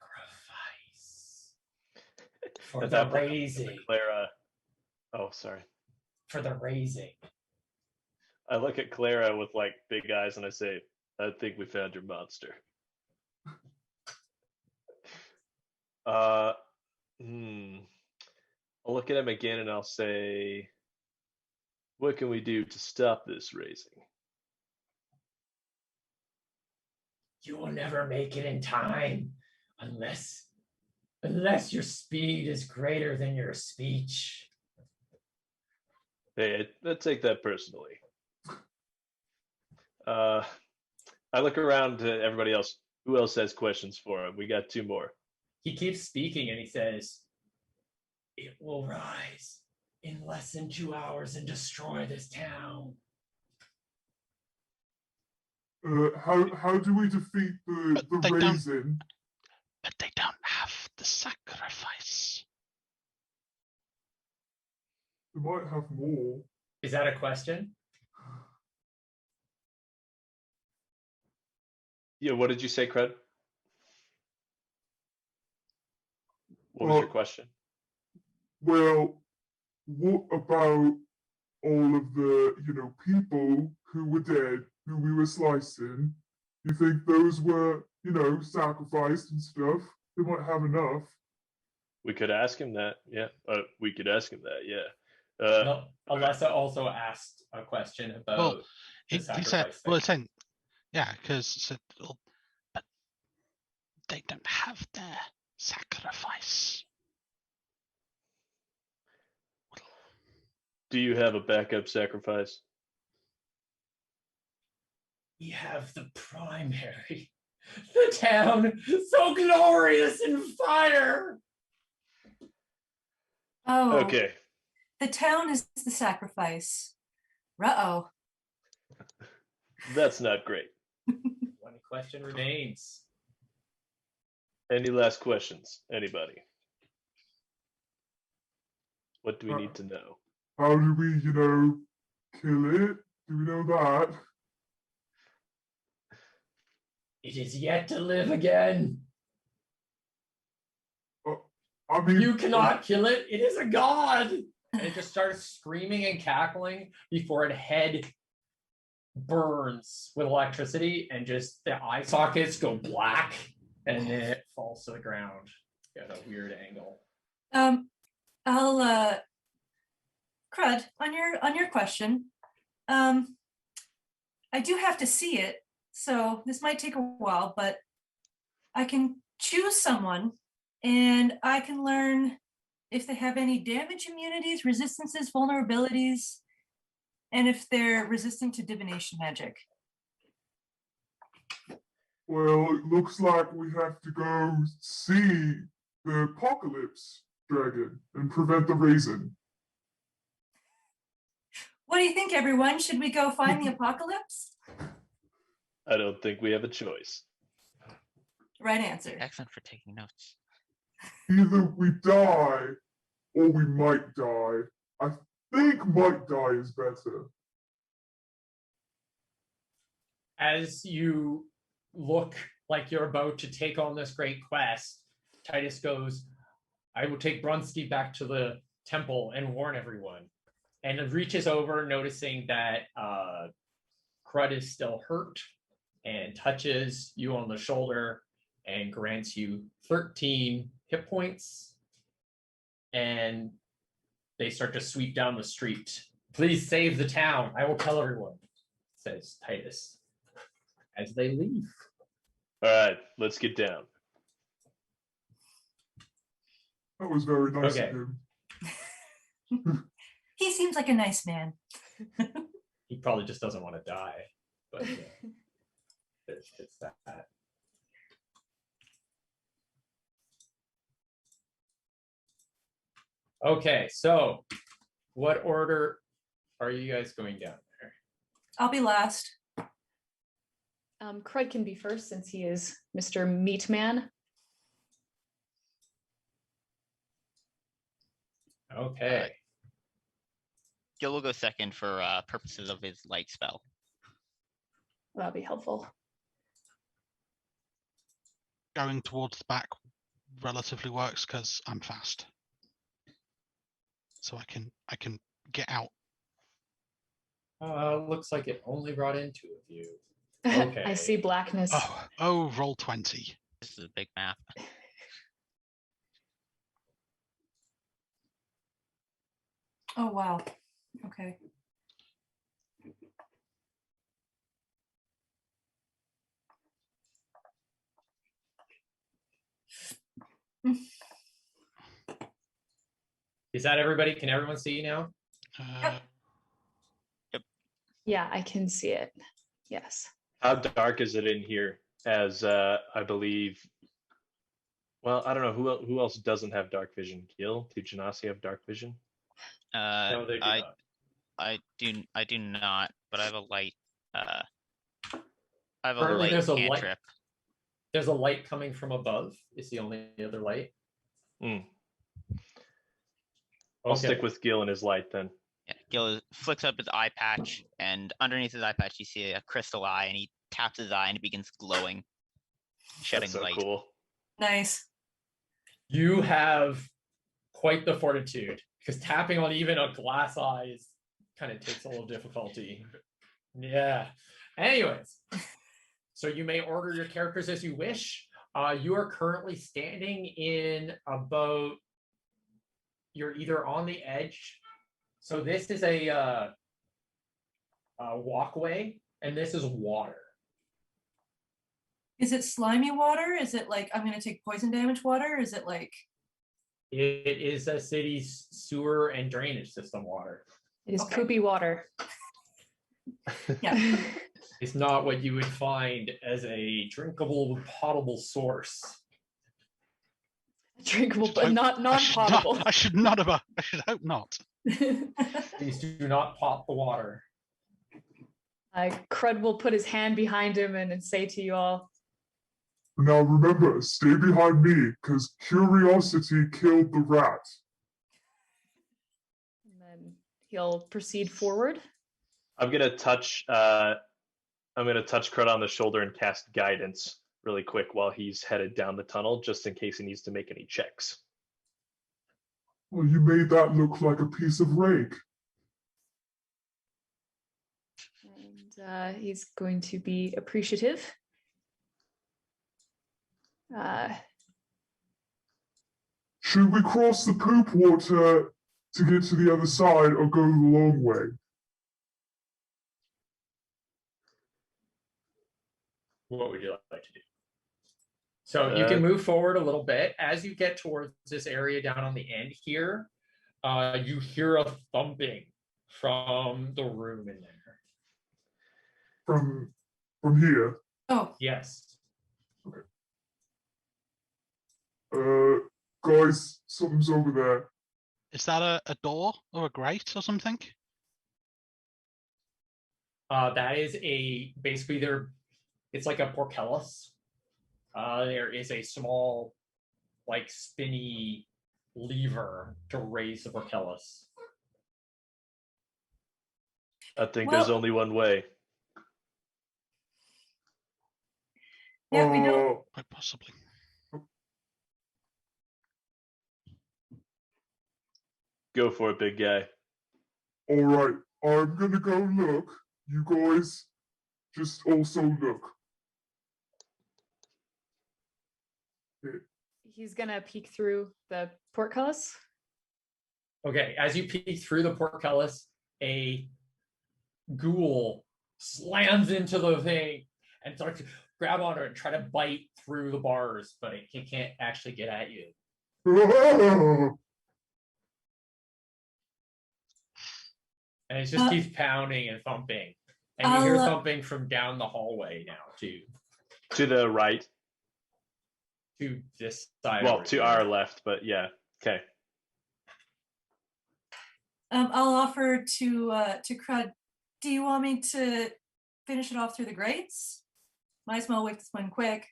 C: for
H: At
C: the
H: that point,
C: raising.
H: Clara. Oh, sorry.
C: For the raising.
H: I look at Clara with like big eyes and I say, I think we found your monster. I'll look at him again and I'll say, what can we do to stop this raising?
C: You will never make it in time unless your speed is greater than your speech.
H: Hey, I take that personally. I look around to everybody else. Who else has questions for him? We got 2 more.
C: He keeps speaking and he says, it will rise in less than 2 hours and destroy this town.
I: How do we defeat the raisin?
F: But they don't have the sacrifice.
I: They might have more.
C: Is that a question?
H: Yeah, what did you say, Cred? What was your question?
I: Well, what about all of the, people who were dead, who we were slicing? You think those were, sacrificed and stuff? They might have enough.
H: We could ask him that. Yeah, we could ask him that. Yeah.
C: No, Alessa also asked a question about
F: he said,
C: thing.
F: Yeah, because but they don't have their sacrifice.
H: Do you have a backup sacrifice?
C: We have the primary. The town so glorious in fire.
E: Oh.
H: Okay.
E: The town is the sacrifice. Uh-oh.
H: That's not great.
C: One question remains.
H: Any last questions? Anybody? What do we need to know?
I: How do we, kill it? Do we know that?
C: It is yet to live again.
I: I mean,
C: you cannot kill it. It is a god. And it just starts screaming and cackling before its head burns with electricity and just the eye sockets go black and then it falls to the ground at a weird angle.
E: I'll Crud, on your question, I do have to see it, so this might take a while, but I can choose someone and I can learn if they have any damage immunities, resistances, vulnerabilities, and if they're resistant to divination magic.
I: Well, it looks like we have to go see the apocalypse dragon and prevent the raisin.
E: What do you think, everyone? Should we go find the apocalypse?
H: I don't think we have a choice.
E: Right answer.
G: Excellent for taking notes.
I: Either we die or we might die. I think might die is better.
C: As you look like you're about to take on this great quest, Titus goes, I will take Brunsky back to the temple and warn everyone. And it reaches over, noticing that Crud is still hurt, and touches you on the shoulder and grants you 13 hit points. And they start to sweep down the street. Please save the town. I will tell everyone, says Titus, as they leave.
H: All right, let's get down.
I: That was very nice
C: Okay.
I: of him.
E: He seems like a nice man.
C: He probably just doesn't want to die. But there's that. Okay, so what order are you guys going down there?
E: I'll be last.
D: Crud can be first since he is Mr. Meatman.
C: Okay.
G: Gil will go second for purposes of his light spell.
D: That'll be helpful.
F: Going towards the back relatively works because I'm fast. So I can get out.
C: Looks like it only brought in 2 of you. Okay.
D: I see blackness.
F: Oh, roll 20.
G: This is a big map.
E: Oh, wow. Okay.
C: Is that everybody? Can everyone see you now?
D: Yeah, I can see it. Yes.
H: How dark is it in here? As I believe. Well, I don't know who else doesn't have dark vision. Gil, do Genasi have dark vision?
C: No, they do not.
G: I do not, but I have a light. I have a
C: Currently,
G: light
C: there's a
G: cantrip.
C: light. There's a light coming from above. It's the only other light.
H: I'll stick with Gil and his light then.
G: Yeah, Gil flicks up his eye patch, and underneath his eye patch, you see a crystal eye, and he taps his eye, and it begins glowing, shedding
H: That's so
G: light.
H: cool.
E: Nice.
C: You have quite the fortitude, because tapping on even a glass eye kind of takes a little difficulty. Yeah. Anyways, so you may order your characters as you wish. You are currently standing in about. You're either on the edge. So this is a walkway, and this is water.
E: Is it slimy water? Is it like I'm going to take poison damage water? Is it like.
C: It is a city's sewer and drainage system water.
D: It is
E: Okay.
D: poopy water.
E: Yeah.
C: It's not what you would find as a drinkable, potable source.
D: Drinkable, but not non-potable.
F: I should hope not.
C: Please do not pop the water.
D: Crud will put his hand behind him and say to you all,
I: Now remember, stay behind me, because curiosity killed the rat.
D: and then he'll proceed forward.
H: I'm gonna touch Crud on the shoulder and cast guidance really quick while he's headed down the tunnel, just in case he needs to make any checks.
I: Well, you made that look like a piece of rake.
D: And he's going to be appreciative.
I: Should we cross the poop water to get to the other side or go the long way?
C: What would you like to do? So you can move forward a little bit. As you get towards this area down on the end here, you hear a thumping from the room in there.
I: From here?
E: Oh.
C: Yes.
I: Okay. Guys, something's over there.
F: Is that a door or a grate or something?
C: That is basically it's like a portcullis. There is a small, like, spinny lever to raise the portcullis.
H: I think there's only one way.
E: Yeah, we don't.
F: Quite possibly.
H: Go for it, big guy.
I: All right, I'm gonna go look. You guys just also look.
D: He's gonna peek through the portcullis.
C: Okay, as you peek through the portcullis, a ghoul slams into the thing and starts to grab on her and try to bite through the bars, but it can't actually get at you. And it just keeps pounding and thumping. And you hear thumping from down the hallway now, too.
H: To the right.
C: To this side.
H: Well, to our left, but yeah. Okay.
E: I'll offer to Crud. Do you want me to finish it off through the grates? Might as well wait this one quick.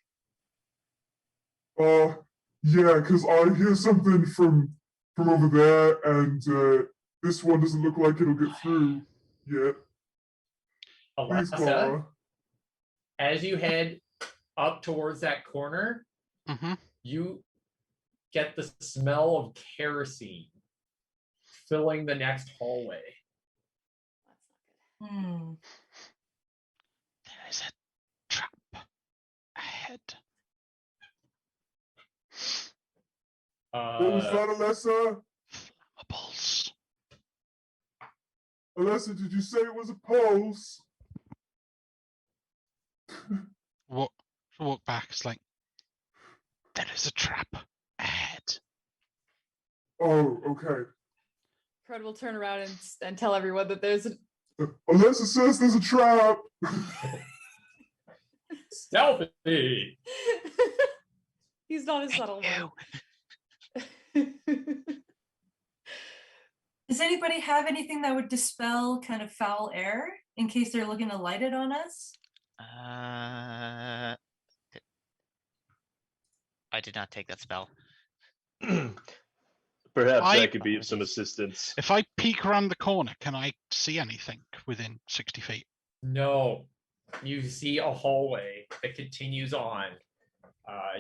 I: Yeah, because I hear something from over there, and this one doesn't look like it'll get through yet. Please, Clara.
C: As you head up towards that corner, you get the smell of kerosene filling the next hallway.
E: Hmm.
F: There is a trap ahead.
I: What was that, Alessa?
F: Flammables.
I: Alessa, did you say it was a pulse?
F: Walk back. It's like, there is a trap ahead.
I: Oh, okay.
D: Fred will turn around and tell everyone that there's a
I: Alessa says there's a trap.
C: Stealthy.
D: He's not a subtle one.
E: Does anybody have anything that would dispel kind of foul air in case they're looking to light it on us?
G: I did not take that spell.
H: Perhaps that could be of some assistance.
F: If I peek around the corner, can I see anything within 60 feet?
C: No, you see a hallway that continues on.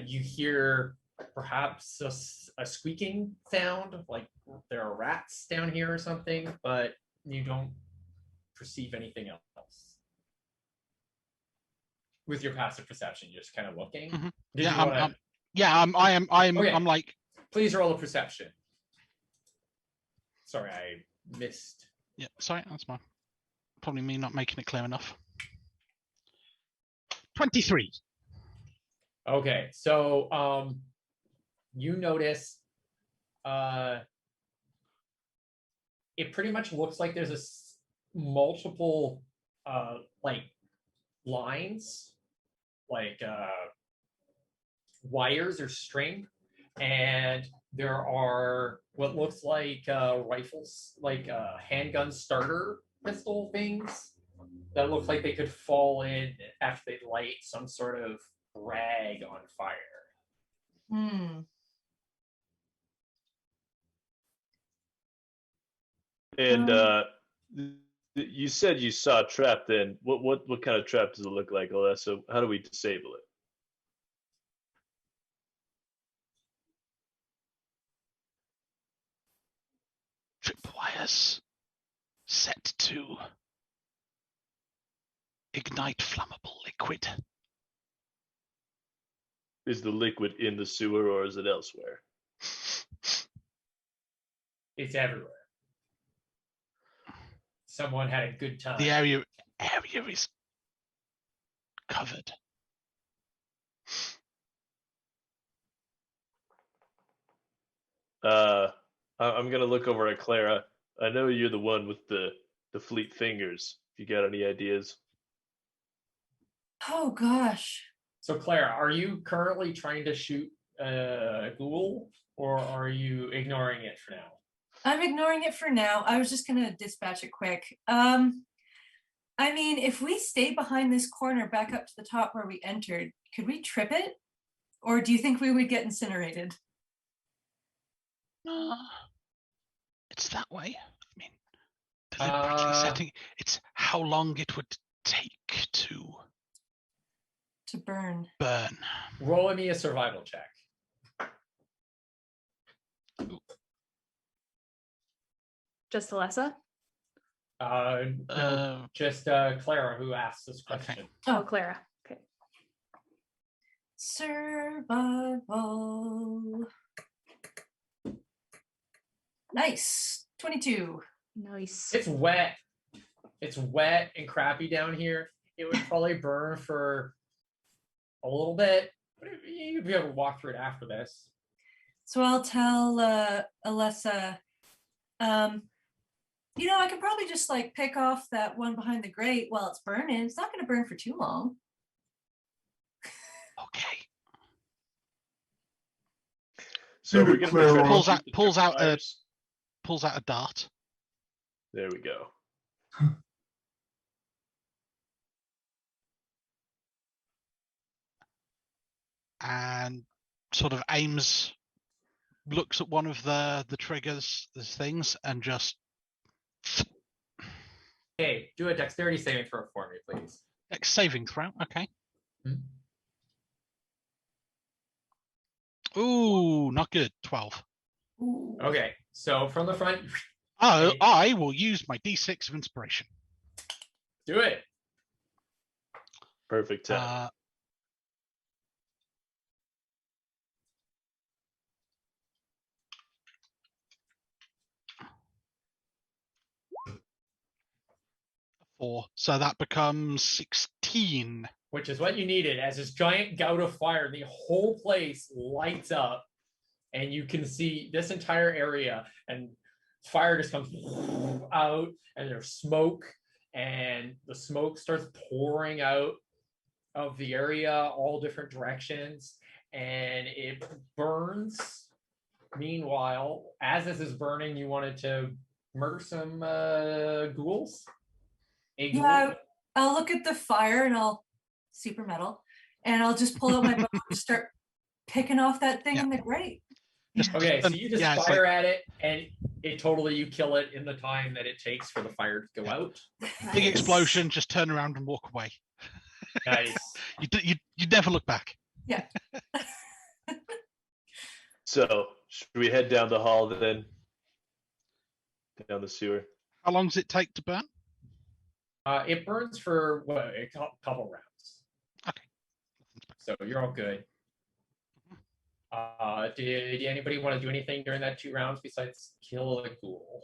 C: You hear perhaps a squeaking sound, like there are rats down here or something, but you don't perceive anything else. With your passive perception, you're just kind of looking.
F: Mm-hmm. I'm like.
C: Please roll a perception. Sorry, I missed.
F: Yeah, sorry, that's mine. Probably me not making it clear enough. 23.
C: Okay, so you notice it pretty much looks like there's multiple like lines, like wires or string, and there are what looks like rifles, like handgun starter pistol things that look like they could fall in after they light some sort of rag on fire.
E: Hmm.
H: And you said you saw a trap. Then what kind of trap does it look like, Alessa? How do we disable it?
F: Tripwires set to ignite flammable liquid.
H: Is the liquid in the sewer or is it elsewhere?
C: It's everywhere. Someone had a good time.
F: The area is covered.
H: I'm gonna look over at Clara. I know you're the one with the fleet fingers. If you got any ideas.
E: Oh gosh.
C: So Clara, are you currently trying to shoot a ghoul, or are you ignoring it for now?
E: I'm ignoring it for now. I was just gonna dispatch it quick. I mean, if we stay behind this corner back up to the top where we entered, could we trip it? Or do you think we would get incinerated?
F: It's that way. I mean, deliberately setting. It's how long it would take to
E: burn.
C: Roll me a survival check.
D: Just Alessa?
C: No, just Clara, who asked this question.
F: Okay.
D: Oh, Clara. Okay.
E: Survival. Nice. 22.
D: Nice.
C: It's wet. It's wet and crappy down here. It would probably burn for a little bit, but you'd be able to walk through it after this.
E: So I'll tell Alessa, you know, I could probably just like pick off that one behind the grate while it's burning. It's not going to burn for too long.
F: Okay.
H: So we're gonna
F: pulls out a dart.
H: There we go.
F: And sort of looks at one of the triggers, these things, and just.
C: Hey, do a dexterity saving throw for me, please.
F: Saving throw, okay. Ooh, not good. 12.
E: Ooh.
C: Okay, so from the front.
F: I will use my D6 of inspiration.
C: Do it.
H: Perfect time.
F: 4. So that becomes 16.
C: Which is what you needed. As this giant gout of fire, the whole place lights up, and you can see this entire area, and fire just comes out, and there's smoke, and the smoke starts pouring out of the area, all different directions, and it burns. Meanwhile, as this is burning, you wanted to murder some ghouls?
E: Yeah, I'll look at the fire and I'll super metal, and I'll just pull out my bow and start picking off that thing in the grate.
C: Okay, so you just fire at it, and it totally, you kill it in the time that it takes for the fire to go out.
F: Big explosion, just turn around and walk away.
C: Nice.
F: You never look back.
E: Yeah.
H: So, should we head down the hall then? Down the sewer.
F: How long does it take to burn?
C: It burns for a couple rounds.
F: Okay.
C: So you're all good. Did anybody want to do anything during that 2 rounds besides kill a ghoul?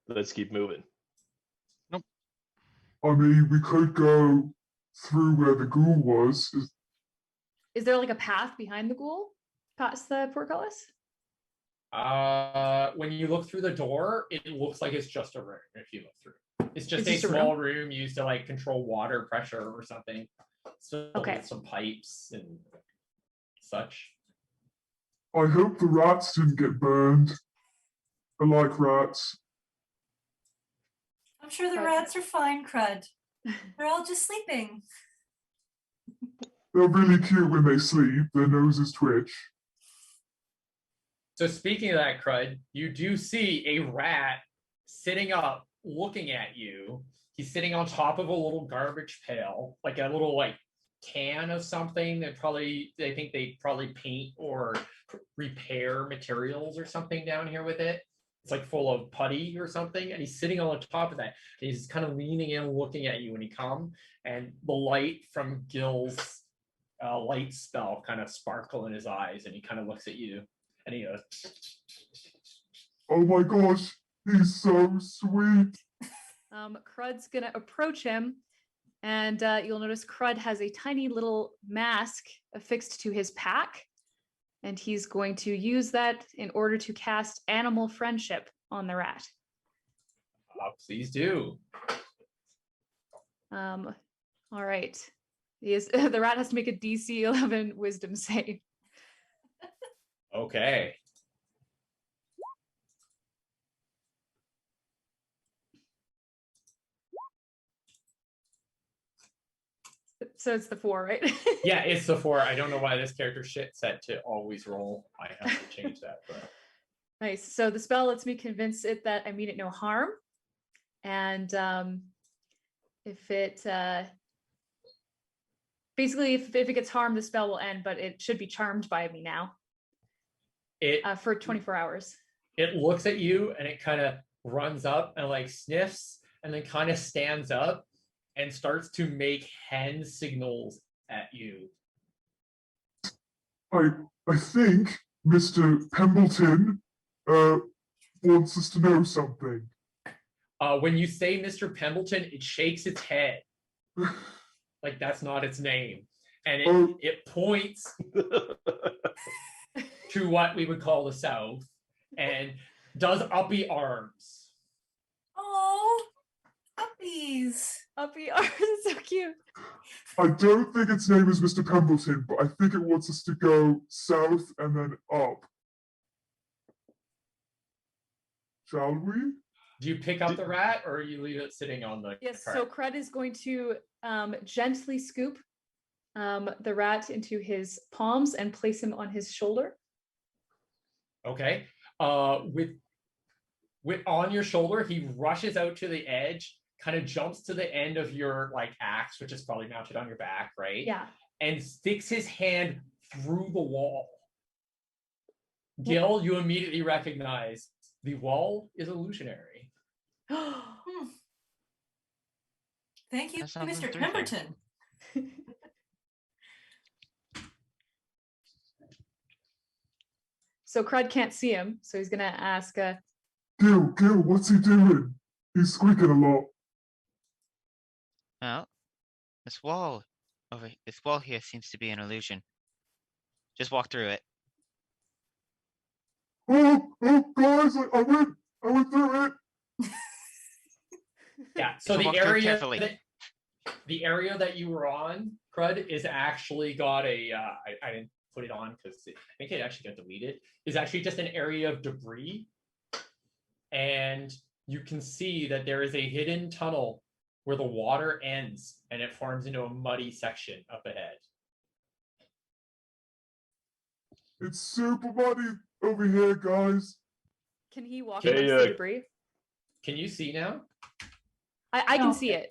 H: Let's keep moving.
F: Nope.
I: I mean, we could go through where the ghoul was.
D: Is there like a path behind the ghoul past the portcullis?
C: When you look through the door, it looks like it's just a room. If you look through, it's just
D: It's
C: a
D: just a
C: small room used to like control water pressure or something. So
D: Okay.
C: with some pipes and such.
I: I hope the rats didn't get burned. I like rats.
E: I'm sure the rats are fine, Crud. They're all just sleeping.
I: They're really cute when they sleep. Their noses twitch.
C: So speaking of that, Crud, you do see a rat sitting up, looking at you. He's sitting on top of a little garbage pail, like a little like can of something that they think they probably paint or repair materials or something down here with it. It's like full of putty or something, and he's sitting on the top of that. And he's kind of leaning in, looking at you when he comes, and the light from Gil's light spell kind of sparkle in his eyes, and he kind of looks at you, and he goes,
I: Oh my gosh, he's so sweet.
D: Crud's gonna approach him, and you'll notice Crud has a tiny little mask affixed to his pack, and he's going to use that in order to cast Animal Friendship on the rat.
C: Please do.
D: All right. The rat has to make a DC 11 Wisdom save.
C: Okay.
D: So it's the 4, right?
C: Yeah, it's the 4. I don't know why this character shit set to always roll. I have to change that. But
D: Nice. So the spell lets me convince it that I mean it no harm. And if it basically if it gets harmed, the spell will end, but it should be charmed by me now. For 24 hours.
C: It looks at you and it kind of runs up and like sniffs and then kind of stands up and starts to make hand signals at you.
I: I think Mr. Pembleton wants us to know something.
C: When you say Mr. Pembleton, it shakes its head. Like that's not its name. And it points to what we would call the South and does uppy arms.
E: Oh, uppies.
D: Uppy arms, it's so cute.
I: I don't think its name is Mr. Pembleton, but I think it wants us to go south and then up. Shall we?
C: Do you pick up the rat or you leave it sitting on the
D: Yes,
C: cart?
D: so Crud is going to gently scoop the rat into his palms and place him on his shoulder.
C: Okay. With on your shoulder, he rushes out to the edge, kind of jumps to the end of your like axe, which is probably mounted on your back, right?
D: Yeah.
C: And sticks his hand through the wall. Gil, you immediately recognize the wall is illusionary.
E: Thank you,
G: That's not
E: Mr.
G: three things.
E: Pemberton.
D: So Crud can't see him, so he's gonna ask,
I: Gil, what's he doing? He's squeaking a lot.
G: Well, this wall here seems to be an illusion. Just walk through it.
I: Oh, guys, I went through it.
C: Yeah. So
G: So
C: the
G: walk through it
C: area
G: carefully.
C: the area that you were on, Crud, is actually got a. I didn't put it on because I think it actually got deleted. Is actually just an area of debris, and you can see that there is a hidden tunnel where the water ends, and it forms into a muddy section up ahead.
I: It's super muddy over here, guys.
D: can he walk
H: Okay,
D: amongst the debris?
C: Can you see now?
D: I can
E: Oh.
D: see it.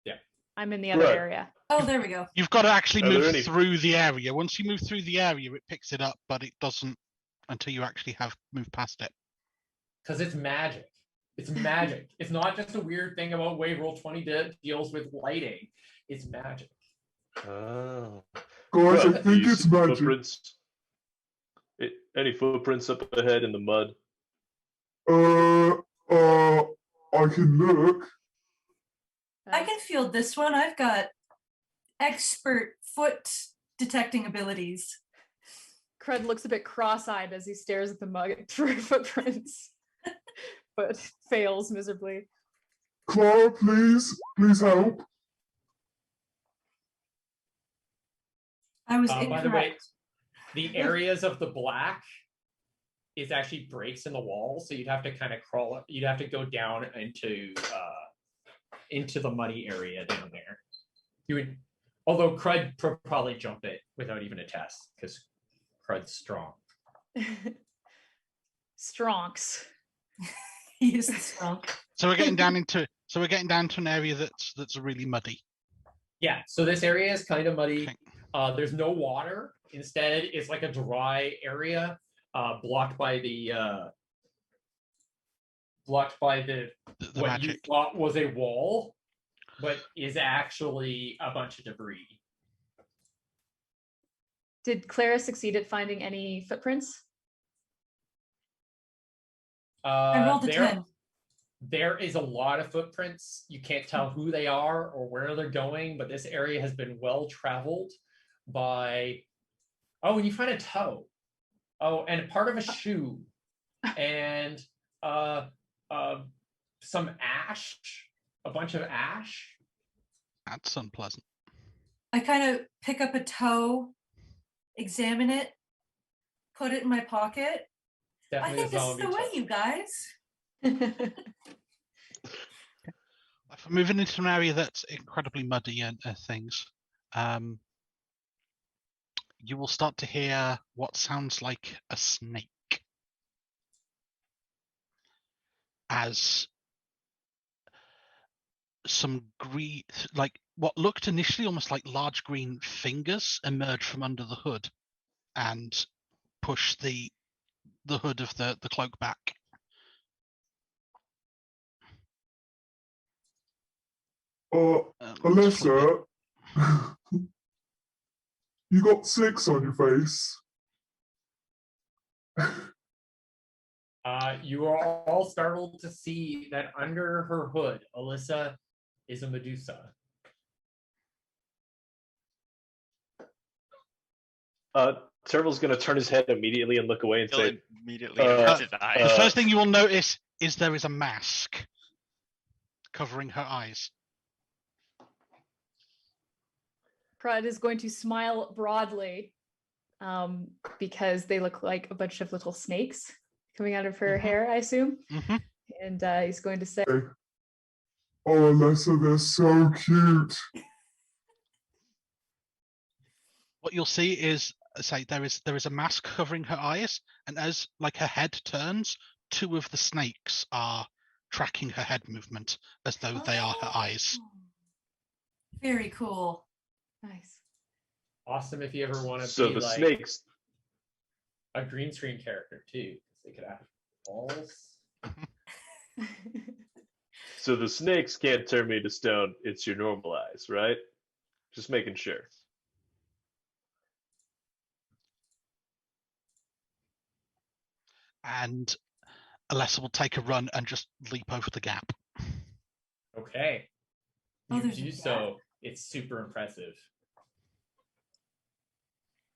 C: Yeah.
D: I'm in the other
H: Right.
D: area.
E: Oh, there we go.
F: You've got to actually
H: Are there
F: move
H: any-
F: through the area. Once you move through the area, it picks it up, but it doesn't until you actually have moved past it.
C: Because it's magic. It's magic. It's not just a weird thing about way Roll20 deals with lighting. It's magic.
H: Oh.
I: Guys, I
H: Do
I: think
H: you
I: it's
H: see
I: magic.
H: footprints? Any footprints up ahead in the mud?
I: I can look.
E: I can feel this one. I've got expert foot detecting abilities.
D: Crud looks a bit cross-eyed as he stares at the mug for footprints, but fails miserably.
I: Clara, please help.
E: I was
C: By the way,
E: incorrect.
C: the areas of the black is actually breaks in the wall, so you'd have to kind of crawl up. You'd have to go down into the muddy area down there. You would, although Crud probably jump it without even a test because Crud's strong.
D: Stronks.
E: He is strong.
F: So we're getting down into an area that's really muddy.
C: Yeah, so this area is kind of muddy.
F: Okay.
C: There's no water. Instead, it's like a dry area, blocked by the
F: The
C: what
F: magic.
C: you thought was a wall, but is actually a bunch of debris.
D: Did Clara succeed at finding any footprints?
E: I rolled a
C: There-
E: 10.
C: There is a lot of footprints. You can't tell who they are or where they're going, but this area has been well traveled by. Oh, and you find a toe. Oh, and part of a shoe, and some ash, a bunch of ash.
F: That's unpleasant.
E: I kind of pick up a toe, examine it, put it in my pocket. I
C: Definitely
E: think
C: a
E: this is
C: zombie
E: the way,
C: toe.
E: you guys.
F: If we're moving into an area that's incredibly muddy and things, you will start to hear what sounds like a snake as some green, like what looked initially almost like large green fingers emerge from under the hood and push the hood of the cloak back.
I: Alessa, you got 6 on your face.
C: You are all startled to see that under her hood, Elessa is a Medusa.
H: Serval's going to turn his head immediately and look away and
G: Bill
H: say,
G: immediately averts his
F: The
G: eyes.
F: first thing you will notice is there is a mask covering her eyes.
D: Crud is going to smile broadly because they look like a bunch of little snakes coming out of her
F: Mhm.
D: hair, I assume.
F: Mhm.
D: And he's going to say,
I: Oh, Alessa, they're so cute.
F: What you'll see is, say, there is a mask covering her eyes, and as like her head turns, 2 of the snakes are tracking her head movement as though they are her eyes.
E: Oh. Very cool.
D: nice.
C: Awesome if you ever want to
H: so
C: be
H: the
C: like
H: snakes.
C: a green screen character too, because they could have balls.
H: so the snakes can't turn me to stone. It's your normal eyes, right? Just making sure.
F: And Alessa will take a run and just leap over the gap.
C: Okay.
E: Oh,
C: You
E: there's a
C: do
E: gap.
C: so. It's super impressive.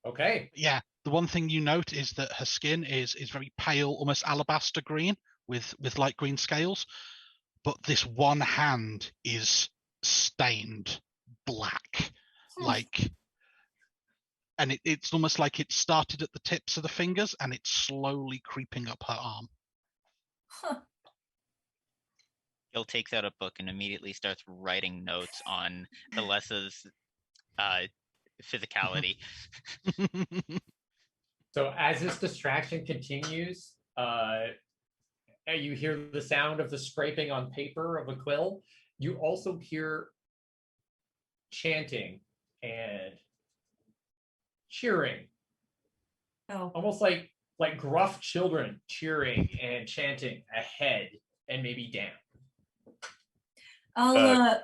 C: Okay.
F: Yeah, the one thing you note is that her skin is very pale, almost alabaster green with light green scales. But this one hand is stained black. Like, and it's almost like it started at the tips of the fingers and it's slowly creeping up her arm.
E: Huh.
G: Gil takes out a book and immediately starts writing notes on Alessa's physicality.
C: So as this distraction continues, you hear the sound of the scraping on paper of a quill. You also hear chanting and cheering,
E: Oh,
C: almost like gruff children cheering and chanting ahead and maybe down.
E: I'll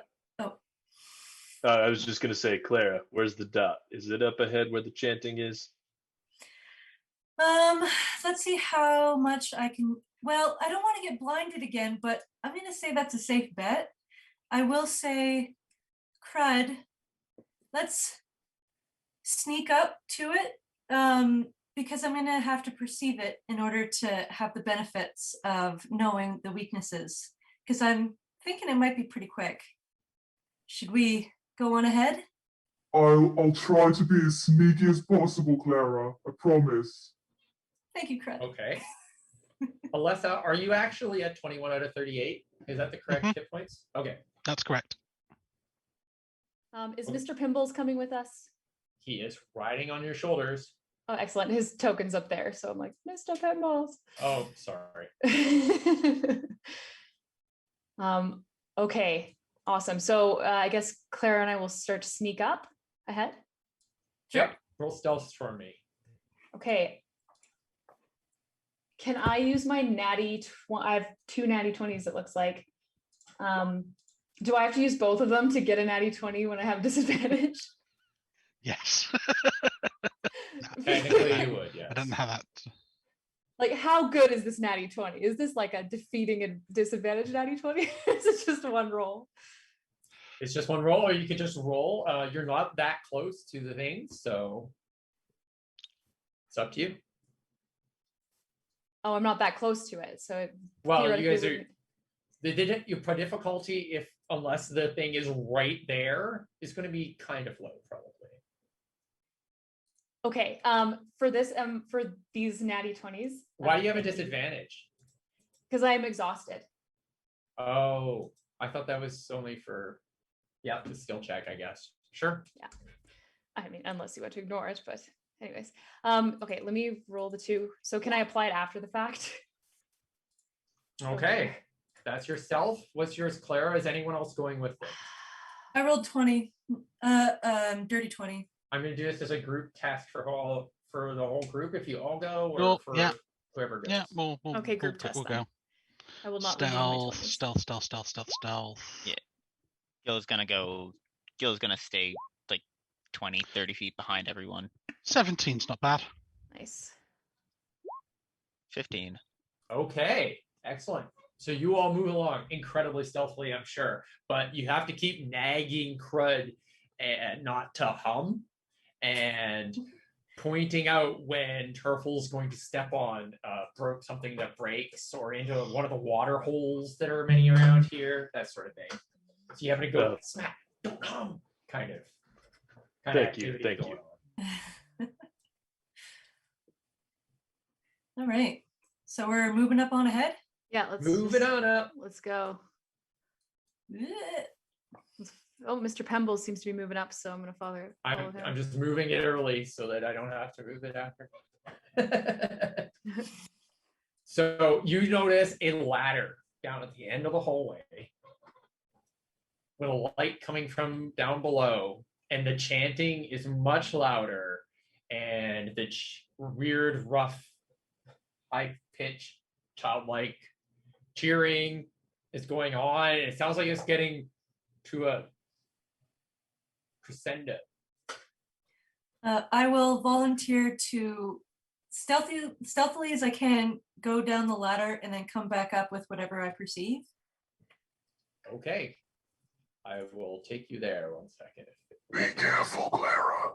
H: I was just gonna say, Clara, where's the dot? Is it up ahead where the chanting is?
E: let's see how much I can. Well, I don't want to get blinded again, but I'm gonna say that's a safe bet. I will say, crud. Let's sneak up to it, because I'm gonna have to perceive it in order to have the benefits of knowing the weaknesses. Because I'm thinking it might be pretty quick. Should we go on ahead?
I: I'll try to be as sneaky as possible, Clara. I promise.
E: Thank you, crud.
C: Okay. Alessa, are you actually at 21 out of 38? Is that the correct hit points? Okay.
F: That's correct.
D: Is Mr. Pimbles coming with us?
C: He is riding on your shoulders.
D: Oh, excellent. His token's up there. So I'm like, Mr. Pimbles.
C: Oh, sorry.
D: Okay, awesome. So I guess Clara and I will start to sneak up ahead.
C: Yep. Roll stealth for me.
D: Okay. Can I use my natty? I have 2 natty 20s, it looks like. Do I have to use both of them to get a natty 20 when I have disadvantage?
F: Yes.
C: Technically, you would, yes.
F: I don't have that.
D: Like, how good is this natty 20? Is this like a defeating a disadvantage natty 20? Is it just one roll?
C: It's just one roll, or you could just roll. You're not that close to the thing, so it's up to you.
D: Oh, I'm not that close to it. So
C: Well, you guys are.
D: wouldn't-
C: You put difficulty if unless the thing is right there is going to be kind of low, probably.
D: Okay. For this, for these natty 20s.
C: Why do you have a disadvantage?
D: Because I am exhausted.
C: Oh, I thought that was only for, yeah, the skill check, I guess. Sure.
D: Yeah. I mean, unless you want to ignore it, but anyways. Okay, let me roll the 2. So can I apply it after the fact?
C: Okay. That's your stealth. What's yours, Clara? Is anyone else going with it?
E: I rolled 20. Dirty 20.
C: I'm going to do this as a group test for the whole group. If you all go, or
F: Well,
C: for
F: yeah.
C: whoever goes.
F: Yeah, we'll
D: Okay, group test
F: we'll
D: then.
F: go.
D: I will not reveal my
F: Stealth,
D: 20s.
F: stealth.
G: Yeah. Gil's gonna stay like 20, 30 feet behind everyone.
F: 17's not bad.
D: Nice.
G: 15.
C: Okay, excellent. So you all move along incredibly stealthily, I'm sure, but you have to keep nagging Crud and not to hum and pointing out when Turfle's going to step on something that breaks or into one of the water holes that are many around here, that sort of thing. So you have to go smack, don't hum, kind of.
H: Thank you.
E: All right. So we're moving up on ahead.
D: Yeah, let's
C: Move it on up.
D: Let's go.
E: Ugh.
D: Oh, Mr. Pembles seems to be moving up, so I'm gonna follow him.
C: I'm just moving it early so that I don't have to move it after. So you notice a ladder down at the end of the hallway with a light coming from down below, and the chanting is much louder, and the weird, rough, high-pitched, childlike cheering is going on. It sounds like it's getting to a crescendo.
E: I will volunteer to stealthily as I can go down the ladder and then come back up with whatever I perceive.
C: Okay. I will take you there 1 second.
I: Be careful, Clara.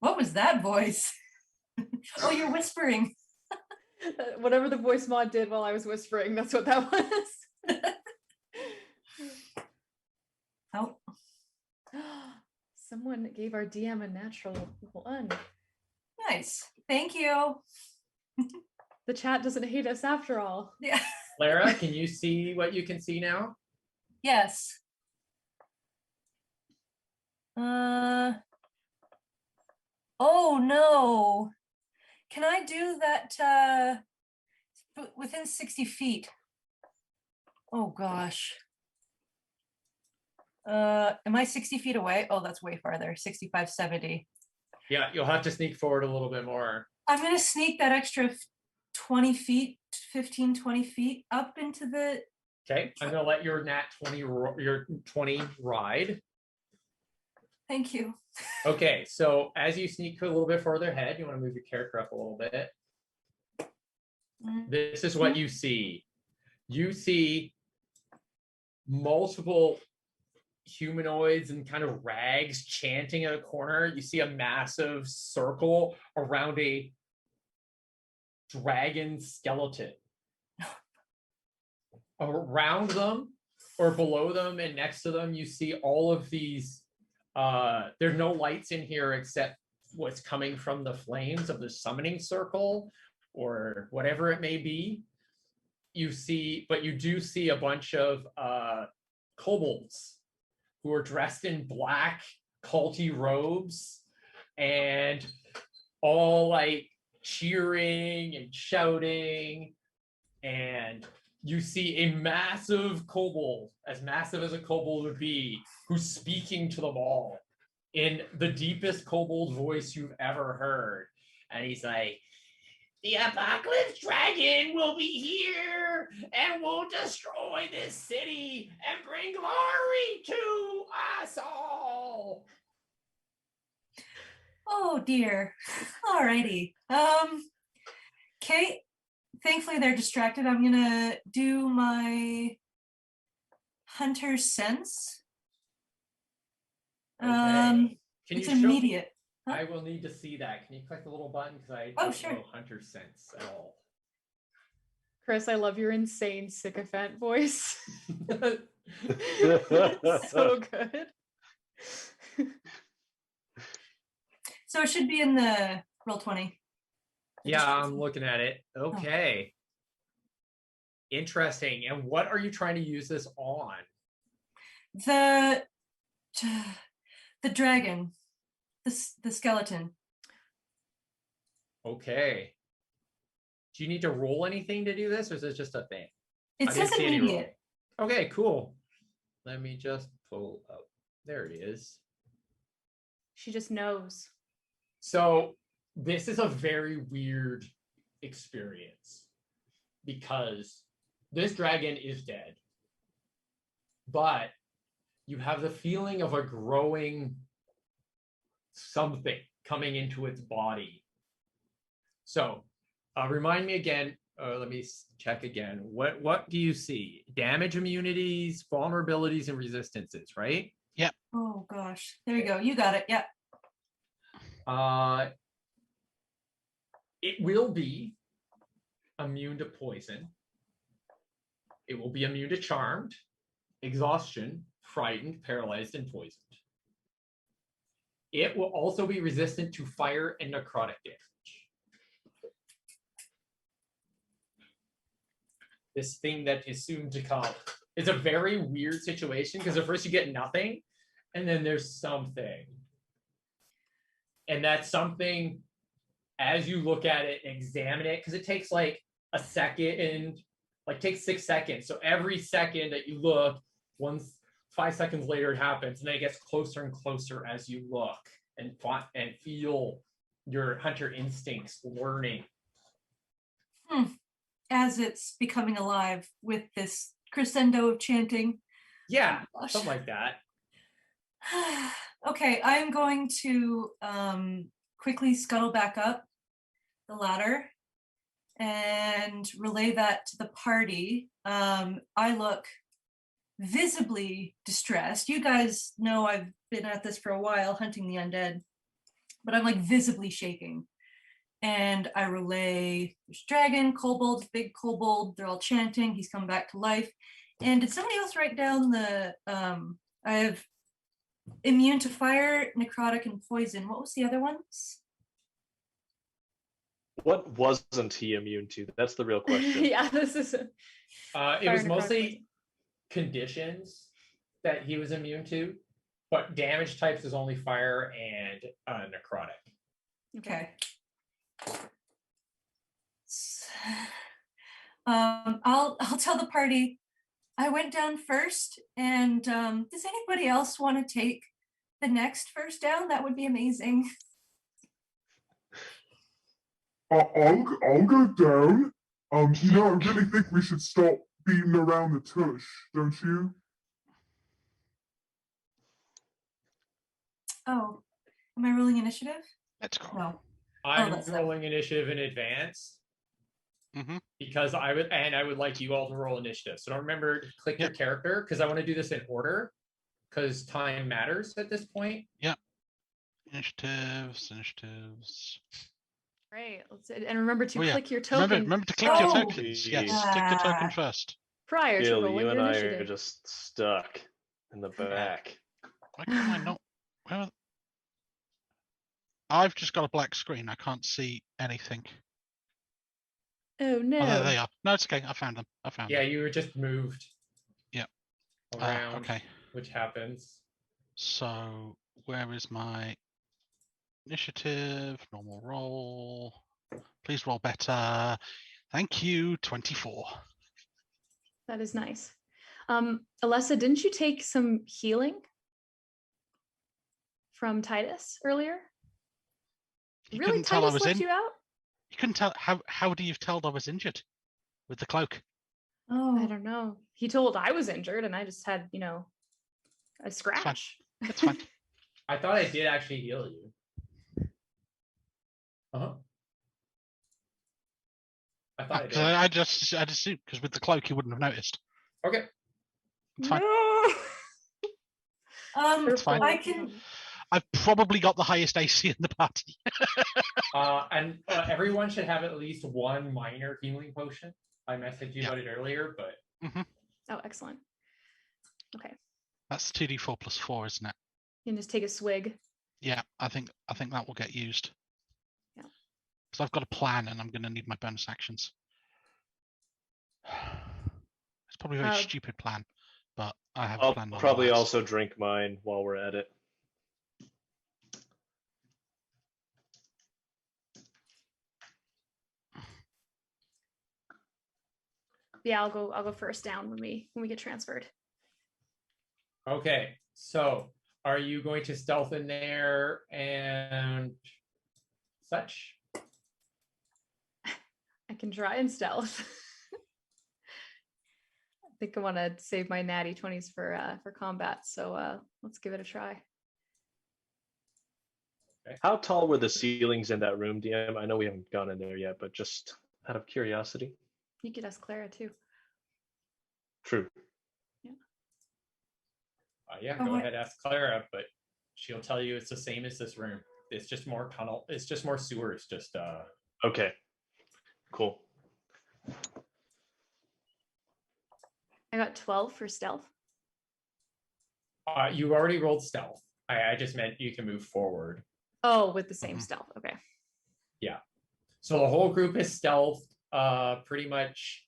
E: What was that voice? Oh, you're whispering.
D: Whatever the voice mod did while I was whispering, that's what that was.
E: Oh.
D: Someone gave our DM a natural one.
E: Nice. Thank you.
D: The chat doesn't hate us after all.
E: Yeah.
C: Clara, can you see what you can see now?
E: Yes. Oh no. Can I do that within 60 feet? Oh gosh. Am I 60 feet away? Oh, that's way farther. 65, 70.
C: Yeah, you'll have to sneak forward a little bit more.
E: I'm going to sneak that extra 20 feet, 15, 20 feet up into the...
C: Okay, I'm going to let your nat 20, your 20 ride.
E: Thank you.
C: Okay, so as you sneak a little bit further ahead, you want to move your character up a little bit. This is what you see. You see multiple humanoids and kind of rags chanting in a corner. You see a massive circle around a dragon skeleton. Around them or below them and next to them, you see all of these. There's no lights in here except what's coming from the flames of the summoning circle or whatever it may be. You see, but you do see a bunch of kobolds who are dressed in black culty robes and all like cheering and shouting. And you see a massive kobold, as massive as a kobold would be, who's speaking to them all in the deepest kobold voice you've ever heard. And he's like, "The apocalypse dragon will be here and will destroy this city and bring glory to us all."
E: Oh dear. Alrighty. Okay. Thankfully they're distracted. I'm gonna do my hunter sense.
C: Okay.
E: It's
C: Can you
E: immediate.
C: Huh? I will need to see that. Can you click the little button? Because I don't know hunter sense at all.
D: Chris, I love your insane sycophant voice. So good.
E: So it should be in the roll 20.
C: Yeah, I'm looking at it. Okay. Oh. Interesting. And what are you trying to use this on?
E: The dragon. The skeleton.
C: Okay. Do you need to roll anything to do this, or is it just a thing?
E: It says immediate.
C: Okay, cool. Let me just pull up. There it is.
D: She just knows.
C: So this is a very weird experience because this dragon is dead, but you have the feeling of a growing something coming into its body. So remind me again, let me check again. What do you see? Damage immunities, vulnerabilities, and resistances, right?
F: Yep.
E: Oh gosh. There you go. You got it. Yep.
C: It will be immune to poison. It will be immune to charmed, exhaustion, frightened, paralyzed, and poisoned. It will also be resistant to fire and necrotic damage. This thing that is soon to come. It's a very weird situation because at first you get nothing, and then there's something. And that something, as you look at it, examine it, because it takes like a second and like takes 6 seconds. So every second that you look, 5 seconds later it happens, and then it gets closer and closer as you look and feel your hunter instincts learning.
E: as it's becoming alive with this crescendo of chanting.
C: Yeah,
E: Oh, gosh.
C: something like that.
E: Okay, I'm going to quickly scuttle back up the ladder and relay that to the party. I look visibly distressed. You guys know I've been at this for a while hunting the undead, but I'm like visibly shaking. And I relay, there's dragon, kobold, big kobold, they're all chanting, he's come back to life. And did somebody else write down the, I have immune to fire, necrotic, and poison. What was the other ones?
H: What wasn't he immune to? That's the real question.
D: Yeah, this is.
C: It
D: Fire
C: was
D: necrotic
C: mostly
D: poison.
C: conditions that he was immune to, but damage types is only fire and necrotic.
E: Okay. I'll tell the party I went down first, and does anybody else want to take the next first down? That would be amazing.
I: I'll go down. You know, I really think we should stop beating around the tush, don't you?
E: Oh, am I rolling initiative?
F: Let's go.
E: No.
C: I'm
E: that's that.
C: rolling initiative in advance because I would like you all to roll initiative. So don't remember to click your character because I want to do this in order because time matters at this point.
F: Yep. Initiatives.
D: Right. And remember to
F: Oh, yeah.
D: click your token.
F: Remember to click your tokens. Yes, click the token first.
D: Prior to
H: Gil,
D: rolling
H: you
D: your
H: and I
D: initiative.
H: are just stuck in the back.
F: Why can I not? Well, I've just got a black screen. I can't see anything.
D: Oh no.
F: Oh, there they are. No, it's okay. I found them.
C: Yeah, you were just moved.
F: Yep.
C: Around.
F: Okay.
C: Which happens.
F: So where is my initiative? Normal roll. Please roll better. Thank you. 24.
D: That is nice. Alessa, didn't you take some healing from Titus earlier?
F: You
D: Really,
F: couldn't tell I
D: Titus
F: was
D: left
F: in.
D: you out?
F: You couldn't tell. How do you tell I was injured with the cloak?
E: Oh,
D: I don't know. He told I was injured, and I just had, a scratch.
F: That's fine.
C: I thought I did actually heal you. I thought I did.
F: I just assumed because with the cloak you wouldn't have noticed.
C: Okay.
F: It's fine.
E: it's
F: fine.
E: I can.
F: I've probably got the highest AC in the party.
C: And everyone should have at least one minor healing potion. I messaged you about it earlier, but
D: Oh, excellent. Okay.
F: That's 2d4 plus 4, isn't it?
D: You can just take a swig.
F: Yeah, I think that will get used.
D: Yeah.
F: Because I've got a plan and I'm going to need my bonus actions. It's probably a very stupid plan, but I have a plan.
H: I'll probably also drink mine while we're at it.
D: Yeah, I'll go first down when we get transferred.
C: okay. So are you going to stealth in there and such?
D: I can try and stealth. I think I want to save my natty 20s for combat, so let's give it a try.
C: Okay.
H: How tall were the ceilings in that room, DM? I know we haven't gone in there yet, but just out of curiosity.
D: You could ask Clara too.
H: True.
C: Yeah, go ahead, ask Clara, but she'll tell you it's the same as this room. It's just more tunnel. It's just more sewers. Just
H: Okay. Cool.
D: I got 12 for stealth.
C: You already rolled stealth. I just meant you can move forward.
D: Oh, with the same stealth. Okay.
C: Yeah. So the whole group is stealth. Pretty much.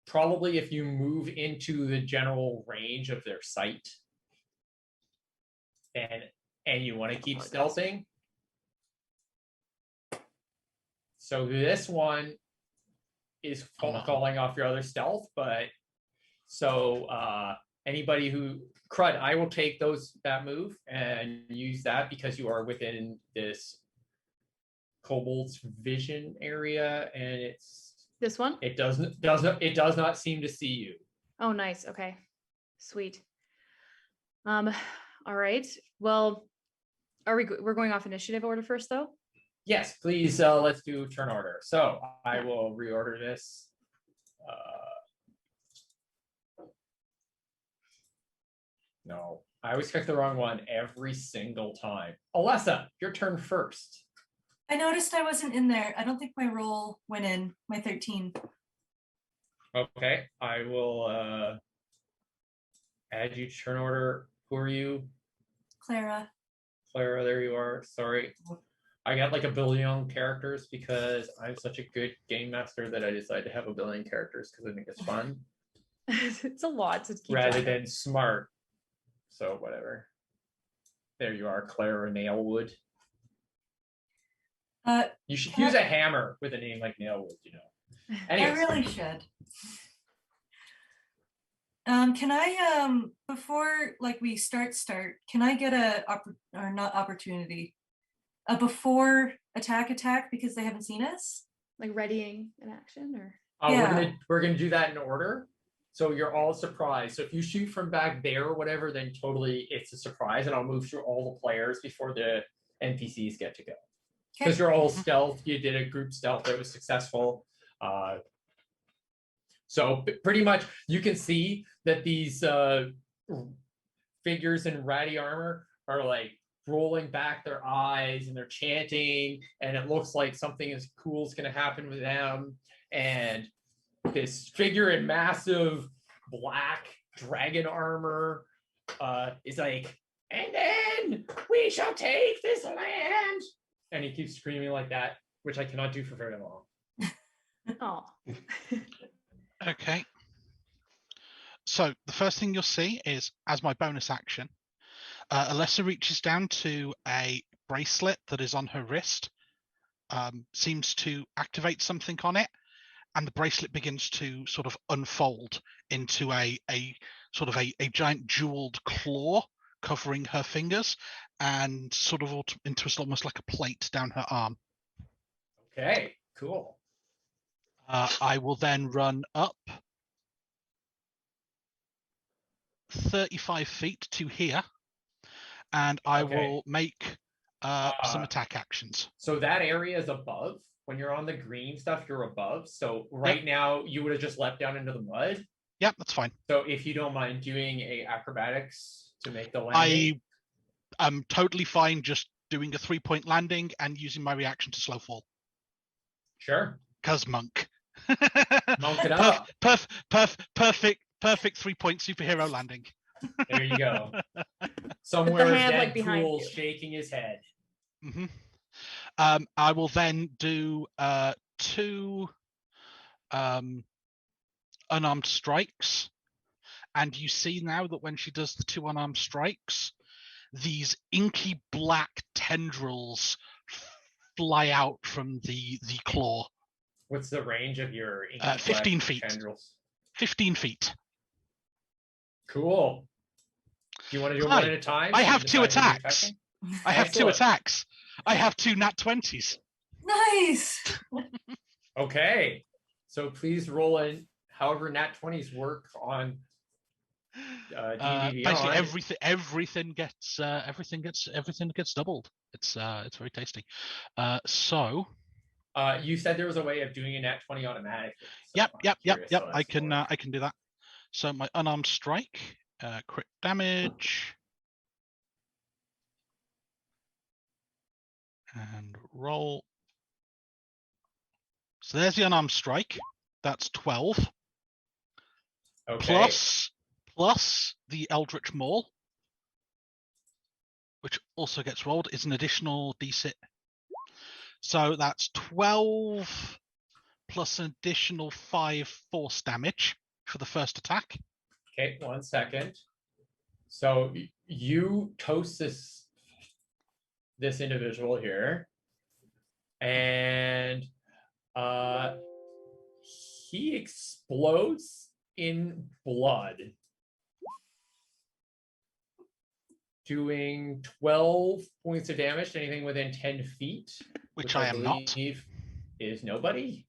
C: Probably if you move into the general range of their sight, and you want to keep stealthing. So this one is calling off your other stealth, but so anybody who crud, I will take that move and use that because you are within this kobold's vision area, and
D: This one?
C: it does not seem to see you.
D: Oh, nice. Okay. Sweet. All right. Well, we're going off initiative order first, though?
C: Yes, please. Let's do turn order. So I will reorder this. No, I always pick the wrong one every single time. Alessa, your turn first.
E: I noticed I wasn't in there. I don't think my roll went in, my 13.
C: Okay, I will add you to turn order. Who are you?
E: Clara.
C: Clara, there you are. Sorry. I got like a billion characters because I'm such a good game master that I decided to have a billion characters because I think it's fun.
D: It's a lot to keep
C: rather
D: track of.
C: than smart. So whatever. There you are, Clara Nailwood. You should use a hammer with a name like Nailwood, you know. Anyways.
E: I really should. Can I before like we start, can I get a before attack because they haven't seen us?
D: Like readying an action or
C: We're gonna do that in order. So you're all surprised. So if you shoot from back there or whatever, then totally it's a surprise, and I'll move through all the players before the NPCs get to go. Because you're all stealth. You did a group stealth that was successful. So pretty much you can see that these figures in ratty armor are like rolling back their eyes and they're chanting, and it looks like something as cool is going to happen with them. And this figure in massive black dragon armor is like, and then we shall take this land. And he keeps screaming like that, which I cannot do for very long.
D: Oh.
F: Okay. So the first thing you'll see is, as my bonus action, Alessa reaches down to a bracelet that is on her wrist, seems to activate something on it, and the bracelet begins to sort of unfold into a giant jeweled claw covering her fingers, and sort of into almost like a plate down her arm.
C: Okay, cool.
F: I will then run up 35 feet to here, and I will make some attack actions.
C: So that area is above. When you're on the green stuff, you're above. So now you would have just leapt down into the mud.
F: Yep, that's fine.
C: So if you don't mind doing a acrobatics to make the landing.
F: I am totally fine just doing a 3-point landing and using my reaction to slow fall.
C: Sure.
F: Cause monk.
C: Monk it up.
F: Perfect 3-point superhero landing.
C: There you go. Somewhere
D: like
C: Deadpool's shaking his head.
F: Mm-hmm. I will then do 2 unarmed strikes, and you see now that when she does the 2 unarmed strikes, these inky black tendrils fly out from the claw.
C: What's the range of your
F: 15 feet?
C: Tendrils?
F: 15 feet.
C: Cool. Do you want to do one at a time?
F: I have 2 attacks. I have 2 attacks. I have 2 nat 20s.
E: Nice.
C: Okay. So please roll in however nat 20s work on D&D
F: basically everything gets doubled. It's very tasty. So
C: you said there was a way of doing a nat 20 automatically.
F: So yep. So I can do that. So my unarmed strike, crit damage, and roll. So there's the unarmed strike. That's 12.
C: Okay.
F: Plus the Eldritch Maul, which also gets rolled, is an additional D6. So that's 12 plus an additional 5 force damage for the first attack.
C: Okay, 1 second. So you toast this individual here, and he explodes in blood. doing 12 points of damage to anything within 10 feet.
F: Which I am not.
C: Believe is nobody.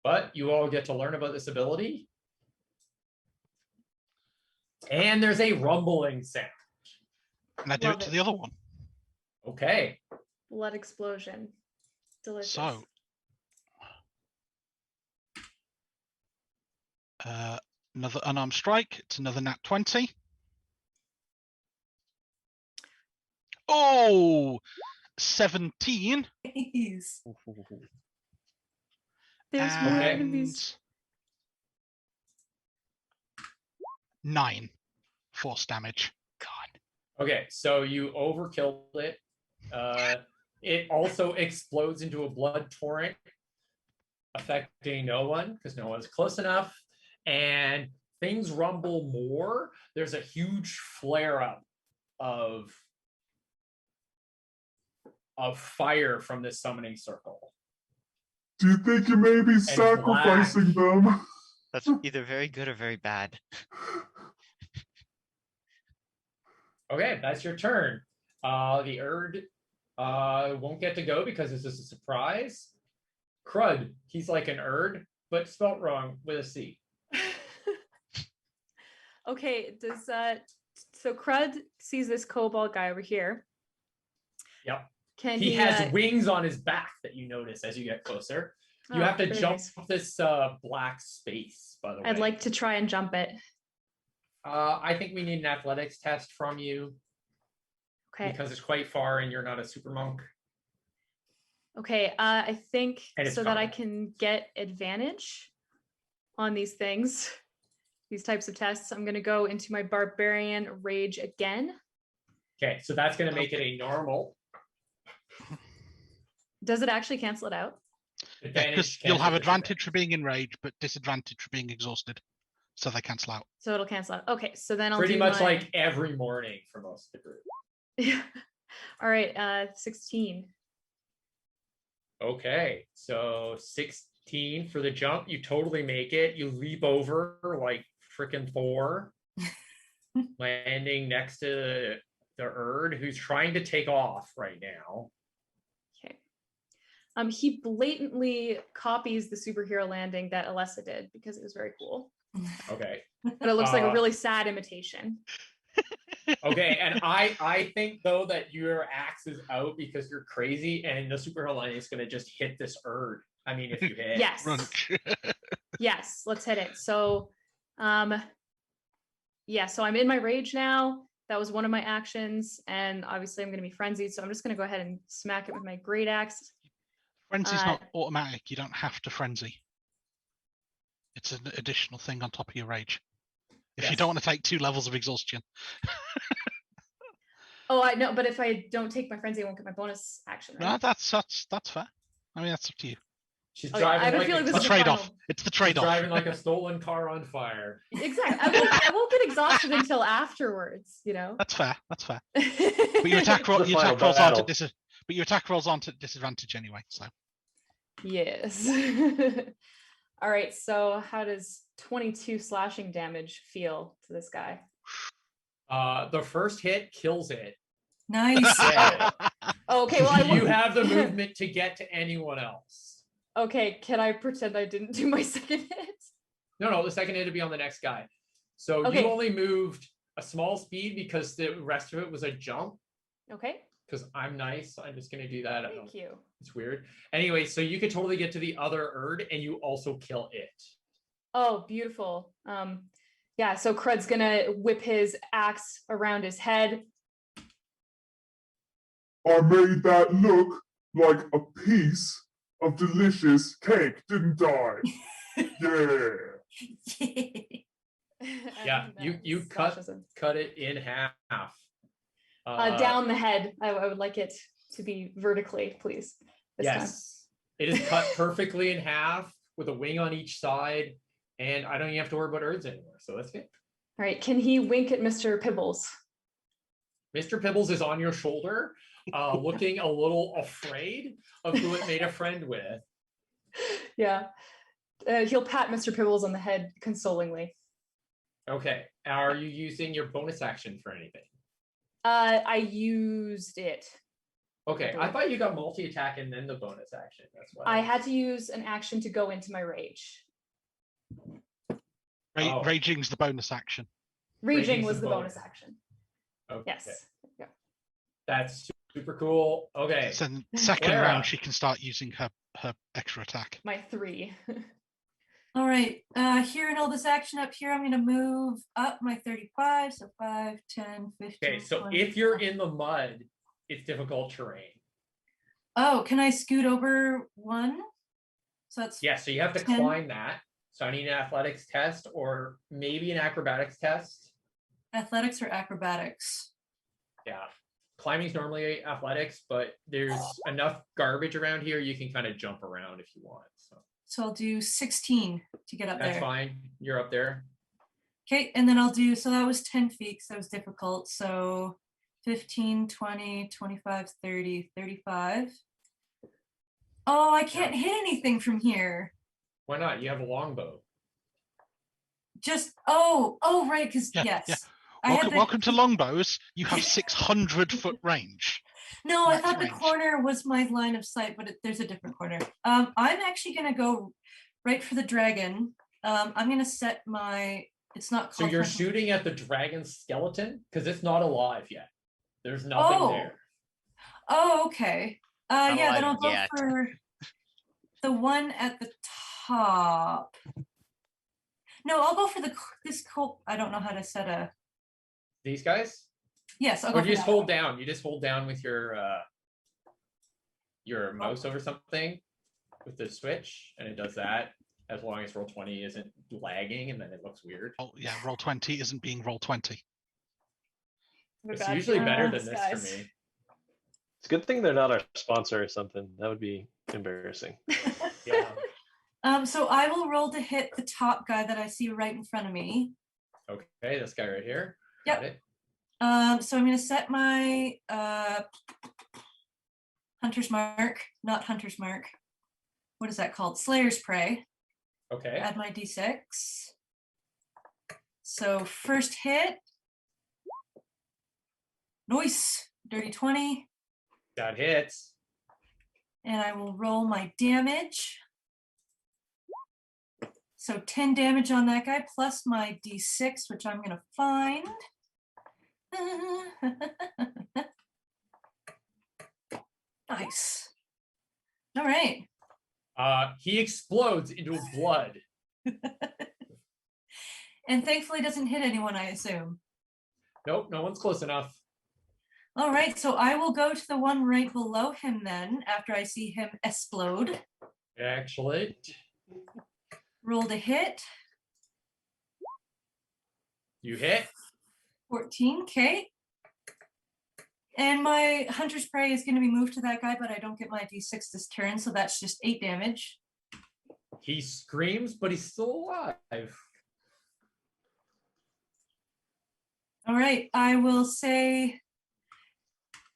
C: But you all get to learn about this ability. And there's a rumbling sound.
F: And I do
D: Love
F: it to
D: it.
F: the other one.
C: Okay.
D: Blood explosion. Delicious.
F: So, another unarmed strike. It's another nat 20. Oh, 17.
E: Jeez.
D: There's more
C: Okay.
D: enemies.
F: 9 force damage. God.
C: Okay, so you overkilled it. It also explodes into a blood torrent, affecting no one because no one's close enough. And things rumble more. There's a huge flare up of fire from this summoning circle.
I: Do you think you may be sacrificing them?
G: That's either very good or very bad.
C: Okay, that's your turn. The Erd won't get to go because this is a surprise. Crud, he's like an Erd, but spelt wrong with a C.
D: Okay, does so Crud sees this kobold guy over here.
C: Yep.
D: Can
C: He has wings on his back that you notice as you get closer. You have to
D: very
C: jump
D: nice.
C: this black space, by the way.
D: I'd like to try and jump it.
C: I think we need an athletics test from you
D: Okay.
C: because it's quite far and you're not a super monk.
D: Okay, I think
C: And it's
D: so that I
C: fine.
D: can get advantage on these things, these types of tests, I'm going to go into my barbarian rage again.
C: Okay, so that's going to make it a normal.
D: Does it actually cancel it out?
F: Because you'll have advantage for being enraged, but disadvantage for being exhausted. So they cancel out.
D: So it'll cancel out. Okay, so then I'll
C: Pretty
D: do
C: much
D: my...
C: like every morning for most of the group.
D: All right, 16.
C: Okay, so 16 for the jump. You totally make it. You leap over like freaking Thor, landing next to the Erd, who's trying to take off right now.
D: Okay. He blatantly copies the superhero landing that Alessa did because it was very cool.
C: Okay.
D: But it looks like a really sad imitation.
C: Okay, and I think though that your axe is out because you're crazy, and the superhero line is gonna just hit this Erd. I mean, if you hit.
D: Yes.
F: Crunch.
D: Yes, let's hit it. So, yeah, so I'm in my rage now. That was one of my actions, and obviously I'm going to be frenzied, so I'm just going to go ahead and smack it with my great axe.
F: Frenzy's not automatic. You don't have to frenzy. It's an additional thing on top of your rage. If you don't want to take 2 levels of exhaustion.
D: Oh, I know, but if I don't take my frenzy, I won't get my bonus action, right?
F: No, that's fair. I mean, that's up to you.
C: She's
D: Oh, yeah, I
C: driving
D: have a
C: like
D: feeling this
F: The
D: is the
F: trade-off.
D: final.
F: It's the
C: she's
F: trade-off.
C: driving like a stolen car on fire.
D: Exactly. I won't get exhausted until afterwards, you know?
F: That's fair. But
D: But
F: your attack,
H: The
F: your
H: final
F: attack rolls aren't
H: battle.
F: at but your attack rolls aren't at disadvantage anyway. So
D: Yes. All right, so how does 22 slashing damage feel to this guy?
C: The first hit kills it.
E: Nice.
C: Yeah.
D: Okay, well,
C: You have the movement to get to anyone else.
D: Okay, can I pretend I didn't do my second hit?
C: No, the second hit would be on the next guy. So
D: Okay.
C: you only moved a small speed because the rest of it was a jump.
D: Okay,
C: Because I'm nice, I'm just gonna do that. I don't
D: thank you.
C: It's weird. Anyway, so you could totally get to the other Erd and you also kill it.
D: Oh, beautiful. Yeah, so Crud's gonna whip his axe around his head.
I: I made that look like a piece of delicious cake, didn't I? Yeah.
C: Yeah,
D: And
C: you
D: slashes him.
C: cut it in half.
D: Down the head. I would like it to be vertically, please. This time.
C: Yes. It is cut perfectly in half with a wing on each side, and I don't even have to worry about Erds anymore, so that's good.
D: All right, can he wink at Mr. Pibbles?
C: Mr. Pibbles is on your shoulder, looking a little afraid of who it made a friend with.
D: Yeah. He'll pat Mr. Pibbles on the head consolingly.
C: Okay, are you using your bonus action for anything?
D: I used it.
C: Okay, I thought you got multi-attack and then the bonus action. That's why.
D: I had to use an action to go into my rage.
F: Raging's the bonus action.
D: Raging was the bonus action.
C: Okay.
D: Yes. Yeah.
C: That's super cool. Okay.
F: So in the second
C: Clara.
F: round, she can start using her extra attack.
D: My 3.
E: All right, here in all this action up here, I'm going to move up my 35, so 5, 10, 15.
C: Okay, so
E: 20.
C: if you're in the mud, it's difficult terrain.
E: Oh, can I scoot over 1? So that's
C: Yeah, so you have to
E: 10.
C: climb that. So I need an athletics test or maybe an acrobatics test.
E: Athletics or acrobatics?
C: Yeah. Climbing's normally athletics, but there's enough garbage around here you can kind of jump around if you want.
E: So I'll do 16 to get up
C: That's
E: there.
C: fine. You're up there.
E: Okay, and then I'll do, so that was 10 feet, so that was difficult. So 15, 20, 25, 30, 35. Oh, I can't hit anything from here.
C: Why not? You have a longbow.
E: Right, because yes.
F: Yeah. Welcome to longbows. You have 600-foot range.
E: No, I
F: Max
E: thought
F: range.
E: the corner was my line of sight, but there's a different corner. I'm actually going to go right for the dragon. I'm going to set my, it's not
C: So
E: called.
C: you're shooting at the dragon skeleton? Because it's not alive yet. There's nothing there.
E: Oh, okay.
G: Not
E: Yeah, then
G: alive
E: I'll go
G: yet.
E: for the one at the top. No, I'll go for this cool. I don't know how to set a.
C: These guys?
E: Yes, I'll
C: Or
E: go
C: you
E: for
C: just
E: that
C: hold
E: one.
C: down. You just hold down with your mouse over something with the switch, and it does that as long as roll 20 isn't lagging, and then it looks weird.
F: Oh yeah, roll 20 isn't being roll 20.
C: It's usually better than this for me.
H: It's a good thing they're not our sponsor or something. That would be embarrassing.
C: Yeah.
E: So I will roll to hit the top guy that I see right in front of me.
C: Okay, this guy right here.
E: Yep.
C: Got it.
E: So I'm going to set my hunter's mark, not hunter's mark. What is that called? Slayer's prey.
C: Okay.
E: Add my d6. So first hit. Nice. Dirty 20.
C: Got hits.
E: And I will roll my damage. So 10 damage on that guy, plus my d6, which I'm going to find. Nice. All right.
C: He explodes into blood.
E: And thankfully doesn't hit anyone, I assume.
C: Nope, no one's close enough.
E: All right, so I will go to the one right below him then, after I see him explode.
C: Excellent.
E: Roll to hit.
C: You hit.
E: 14, okay. And my hunter's prey is going to be moved to that guy, but I don't get my d6 this turn, so that's just 8 damage.
C: He screams, but he's still alive.
E: All right, I will say,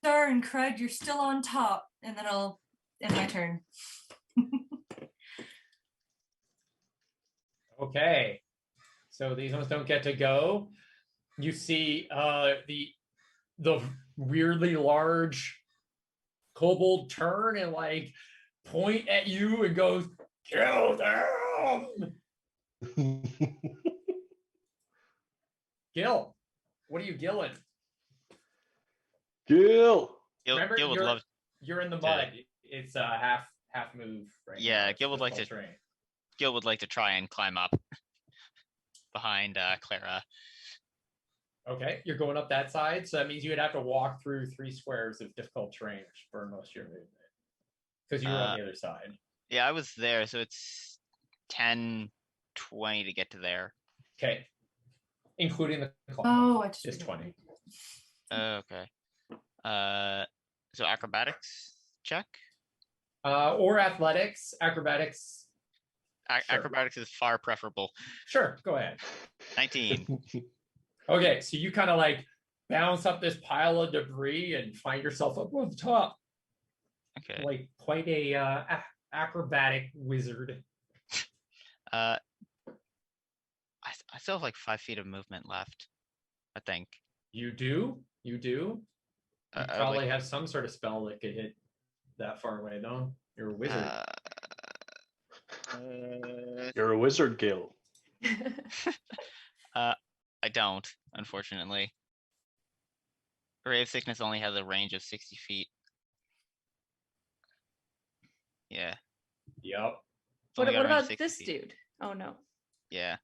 E: Star and Crud, you're still on top, and then I'll end my turn.
C: Okay. So these ones don't get to go. You see the weirdly large kobold turn and like point at you and goes, "Kill them!" Gil, what are you gilling?
H: Gil.
C: Remember,
G: Gil would love.
C: you're in the mud. It's a half move. Right
G: Yeah,
C: now.
G: Gil would like to.
C: Terrain.
G: Gil would like to try and climb up behind Clara.
C: Okay, you're going up that side, so that means you would have to walk through 3 squares of difficult terrain, which burn most of your movement. Because you were on the other side.
G: Yeah, I was there, so it's 10, 20 to get to there.
C: Okay. Including the climb.
E: Oh, I
C: Just 20.
G: Okay. So acrobatics check.
C: Or athletics, acrobatics. Sure.
G: Acrobatics is far preferable.
C: Sure, go ahead.
G: 19.
C: Okay, so you kind of like bounce up this pile of debris and find yourself up on the top.
G: Okay.
C: Like quite a acrobatic wizard.
G: I still have like 5 feet of movement left, I think.
C: You do? You probably have some sort of spell that could hit that far away, though. You're a wizard.
H: You're a wizard, Gil.
G: I don't, unfortunately. Ray of Sickness only has a range of 60 feet. Yeah.
C: Yep.
D: What
G: Only got a range of
D: about
G: 60
D: this
G: feet.
D: dude? Oh no.
G: Yeah.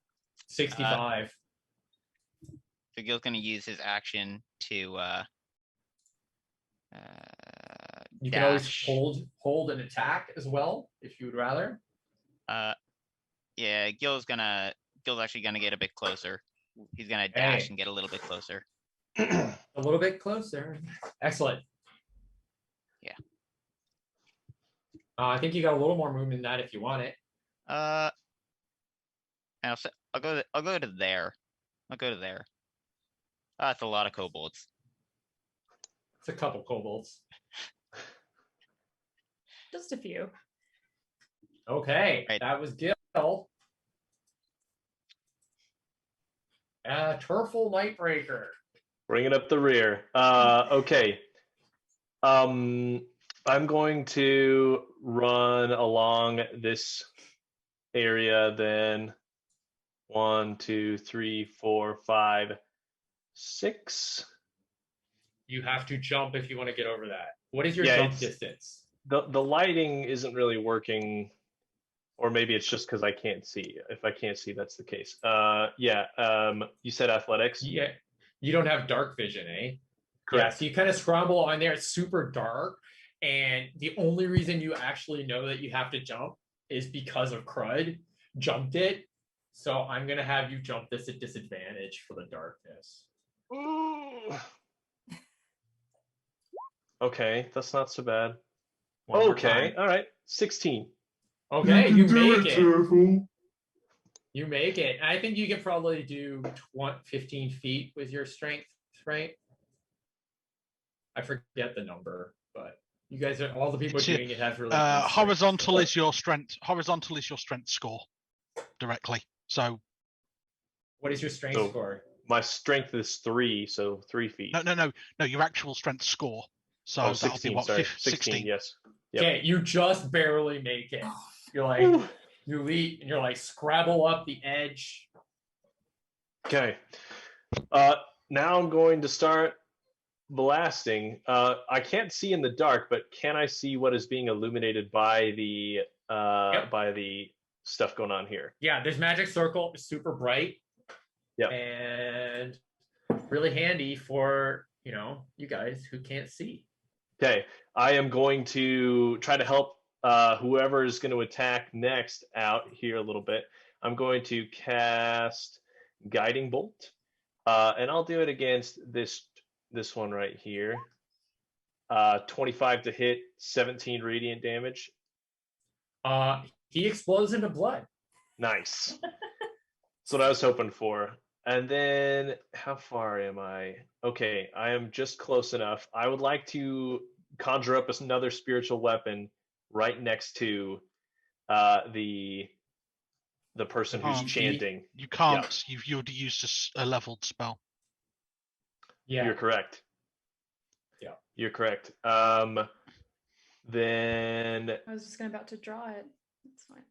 C: 65.
G: So Gil's gonna use his action to
C: You can always
G: dash.
C: hold an attack as well, if you would rather.
G: Yeah, Gil's actually gonna get a bit closer. He's gonna dash and get a little bit closer.
C: A little bit closer. Excellent.
G: Yeah.
C: I think you got a little more movement than that if you want it.
G: And I'll go to there. I'll go to there. That's a lot of kobolds.
C: It's a couple kobolds.
D: Just a few.
C: Okay,
G: Right.
C: that was Gil. Turful Nightbreaker.
H: Bringing up the rear. Okay. I'm going to run along this area then. 1, 2, 3, 4, 5, 6.
C: You have to jump if you want to get over that. What is your
H: Yeah,
C: jump
H: it's-
C: distance?
H: The lighting isn't really working, or maybe it's just because I can't see. If I can't see, that's the case. You said athletics?
C: Yeah, you don't have dark vision, eh?
H: Correct.
C: Yeah, so you kind of scramble on there. It's super dark, and the only reason you actually know that you have to jump is because of Crud jumped it. So I'm gonna have you jump this at disadvantage for the darkness.
H: Ooh. Okay, that's not so bad.
C: One more
H: Okay,
C: time.
H: all right, 16.
C: Okay,
I: can
C: you
I: do
C: make it.
I: Turtle.
C: You make it. I think you can probably do 15 feet with your strength, right? I forget the number, but you guys are all the people doing it have really good strength.
F: Horizontal is your strength. Horizontal is your strength score directly. So
C: What is your strength
H: So-
C: score?
H: My strength is 3, so 3 feet.
F: no. Your actual strength score. So
H: Oh,
F: that'll
H: 16,
F: be what?
H: sorry.
F: 16.
H: 16, yes. Yep.
C: Okay, you just barely make it. You're like,
H: Whew.
C: you leap and you're like, scrabble up the edge.
H: Okay. Now I'm going to start blasting. I can't see in the dark, but can I see what is being illuminated by the
C: Yep.
H: by the stuff going on here?
C: Yeah, this magic circle is super bright.
H: Yep.
C: And really handy for, you guys who can't see.
H: Okay. I am going to try to help whoever is going to attack next out here a little bit. I'm going to cast Guiding Bolt. And I'll do it against this one right here. 25 to hit, 17 radiant damage.
C: He explodes into blood.
H: Nice. That's what I was hoping for. And then how far am I? Okay, I am just close enough. I would like to conjure up another spiritual weapon right next to the person who's chanting.
F: You can't. You've already used a leveled spell.
C: Yeah.
H: You're correct.
C: Yeah.
H: You're correct. Then
D: I was just about to draw it. That's fine.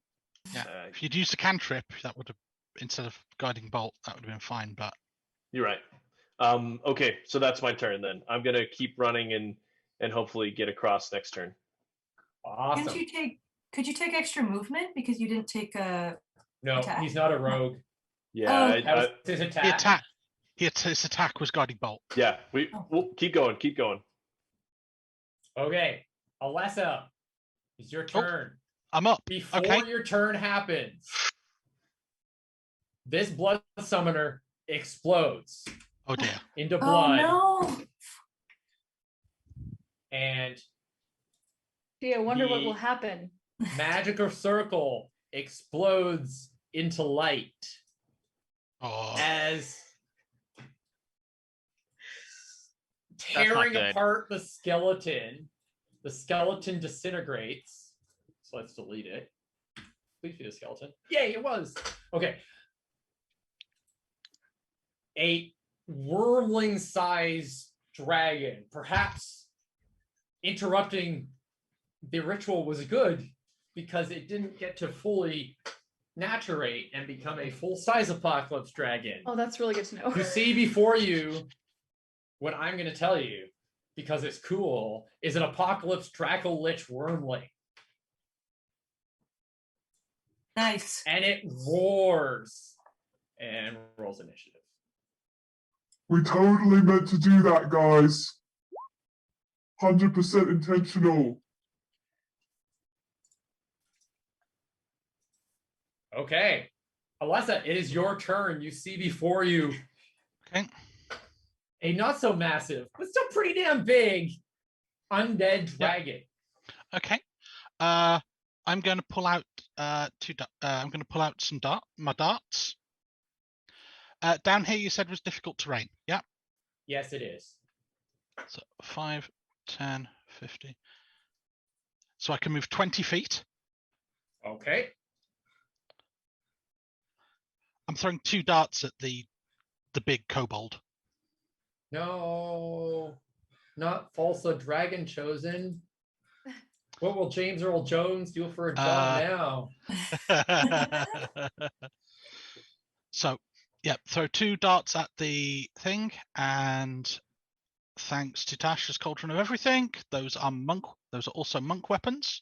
F: Yeah. If you'd used a cantrip, that would have, instead of guiding bolt, that would have been fine. But
H: you're right. Okay, so that's my turn then. I'm gonna keep running and hopefully get across next turn.
C: Awesome.
E: Could you take extra movement because you didn't take a
C: No,
E: attack?
C: he's not a rogue.
H: Yeah,
C: That was his attack.
F: His attack was guiding bolt.
H: yeah. We'll keep going. Keep going.
C: Okay, Alessa, it's your turn.
F: I'm up.
C: Before
F: Okay.
C: your turn happens, this blood summoner explodes
F: Oh dear.
C: into blood,
E: Oh no!
C: and
D: Gee, I wonder what
C: The-
D: will happen.
C: magical circle explodes into light
F: Oh.
C: as
G: not
C: tearing
G: good.
C: apart the skeleton. The skeleton disintegrates. So let's delete it. Please be the skeleton. Yay, it was. Okay. A wormling-sized dragon. Perhaps interrupting the ritual was good because it didn't get to fully naturate and become a full-size apocalypse dragon.
D: Oh, that's really good to know.
C: You see before you what I'm going to tell you, because it's cool, is an apocalypse Draco-Lich wormling.
E: Nice.
C: And it roars and rolls initiative.
I: We totally meant to do that, guys. 100% intentional.
C: Okay. Alessa, it is your turn. You see before you a not so massive, but still pretty damn big undead dragon.
F: Okay. I'm going to pull out I'm going to pull out my darts. Down here you said was difficult terrain. Yeah.
C: Yes, it is.
F: So 5, 10, 50. So I can move 20 feet.
C: Okay.
F: I'm throwing 2 darts at the big kobold.
C: No, not Falsa Dragon Chosen. What will James Earl Jones do for a job now?
F: So, yeah, throw 2 darts at the thing, and thanks to Tasha's Cauldron of Everything, those are also monk weapons.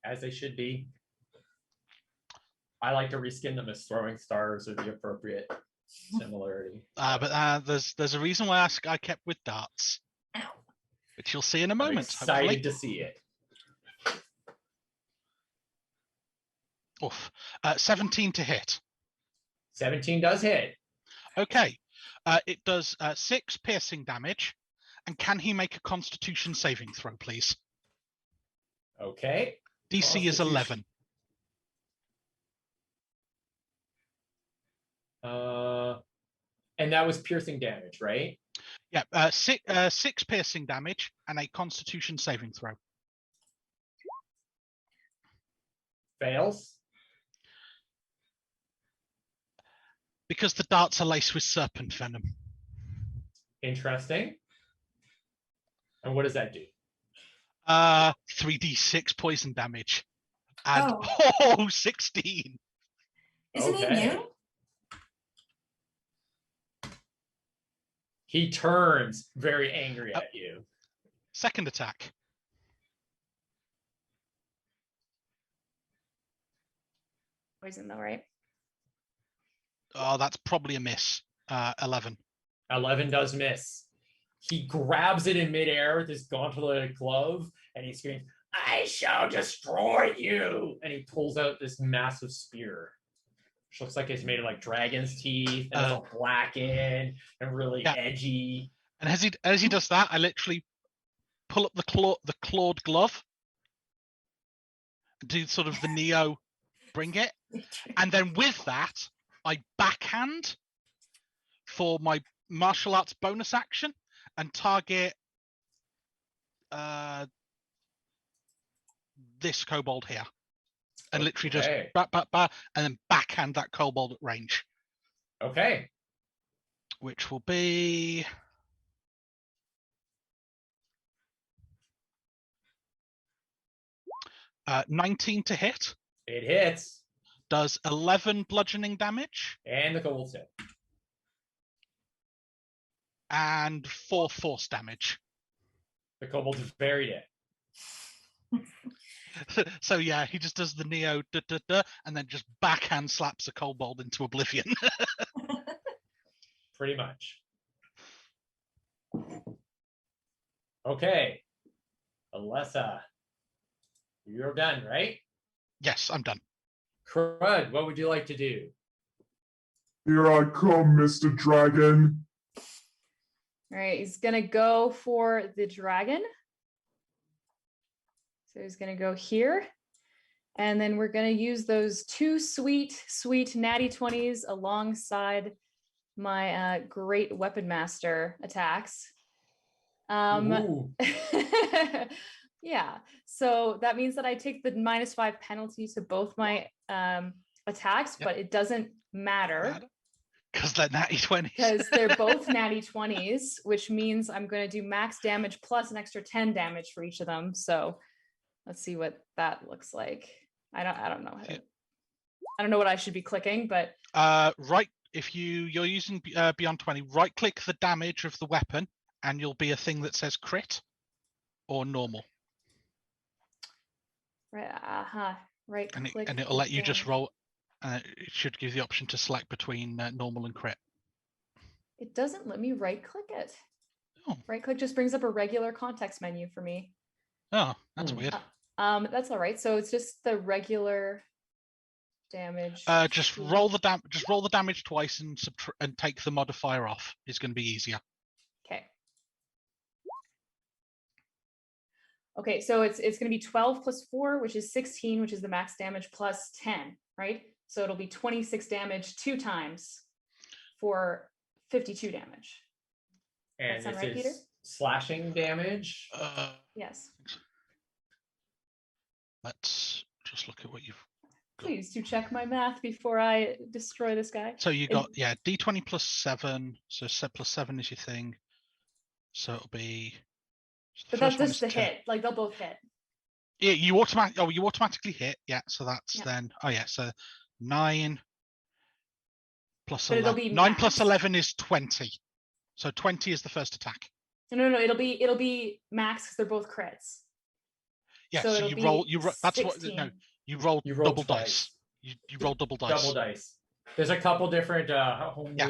C: As they should be. I like to reskin them as throwing stars or the appropriate similarity.
F: But there's a reason why I kept with darts, which you'll see in a moment.
C: I'm excited
F: hopefully.
C: to see it.
F: Oof. 17 to hit.
C: 17 does hit.
F: Okay. It does 6 piercing damage. And can he make a Constitution saving throw, please?
C: Okay.
F: DC is 11.
C: And that was piercing damage, right?
F: Yeah. 6 piercing damage and a Constitution saving throw.
C: Fails.
F: Because the darts are laced with serpent venom.
C: Interesting. And what does that do?
F: 3d6 poison damage. And 16.
E: Isn't he immune?
C: He turns very angry at you.
F: Second attack.
D: Poison though, right?
F: Oh, that's probably a miss. 11.
C: 11 does miss. He grabs it in midair with his gauntlet glove, and he screams, "I shall destroy you!" And he pulls out this massive spear, which looks like it's made of like dragon's teeth, and it's all blackened and really edgy.
F: And as he does that, I literally pull up the clawed glove, do sort of the Neo bring it, and then with that, I backhand for my martial arts bonus action and target this kobold here. And literally just and then backhand that kobold at range.
C: Okay.
F: Which will be 19 to hit.
C: It hits.
F: Does 11 bludgeoning damage.
C: And the kobold's hit.
F: And 4 force damage.
C: The kobold is very dead.
F: So yeah, he just does the Neo and then just backhand slaps a kobold into oblivion.
C: Pretty much. Okay. Alessa, you're done, right?
F: Yes, I'm done.
C: Crud, what would you like to do?
I: Here I come, Mr. Dragon.
D: All right, he's gonna go for the dragon. So he's gonna go here. And then we're gonna use those 2 sweet natty 20s alongside my great weapon master attacks. Yeah, so that means that I take the -5 penalty to both my attacks, but it doesn't matter
F: Because they're natty 20s.
D: Because they're both natty 20s, which means I'm going to do max damage plus an extra 10 damage for each of them. So let's see what that looks like. I don't know.
F: Yeah.
D: I don't know what I should be clicking, but
F: Right, if you're using Beyond 20, right click the damage of the weapon and you'll be a thing that says crit or normal.
D: Right, right click.
F: And it'll let you just roll. It should give you the option to select between normal and crit.
D: It doesn't let me right click it.
F: Oh.
D: Right click just brings up a regular context menu for me.
F: Oh, that's weird.
D: That's all right. So it's just the regular damage.
F: Just roll the damage twice and take the modifier off. It's going to be easier.
D: Okay, so it's going to be 12 plus 4, which is 16, which is the max damage plus 10, right? So it'll be 26 damage 2 times for 52 damage.
C: And
D: that sound
C: this
D: right,
C: is
D: Peter?
C: slashing damage.
D: Yes.
F: Let's just look at what you've got.
D: Please do check my math before I destroy this guy.
F: So you got D20 plus 7. So plus 7 is your thing. So it'll be.
D: But that's just the hit. Like they'll both hit.
F: Yeah, you automatically hit. Yeah, so that's then. Oh yeah, so 9 plus 11. 9 plus 11 is 20. So 20 is the first attack.
D: No. It'll be max because they're both crits.
F: Yeah, so you roll. That's
D: 16.
F: what. No, you roll double dice. You roll double dice.
C: Double dice. There's a couple different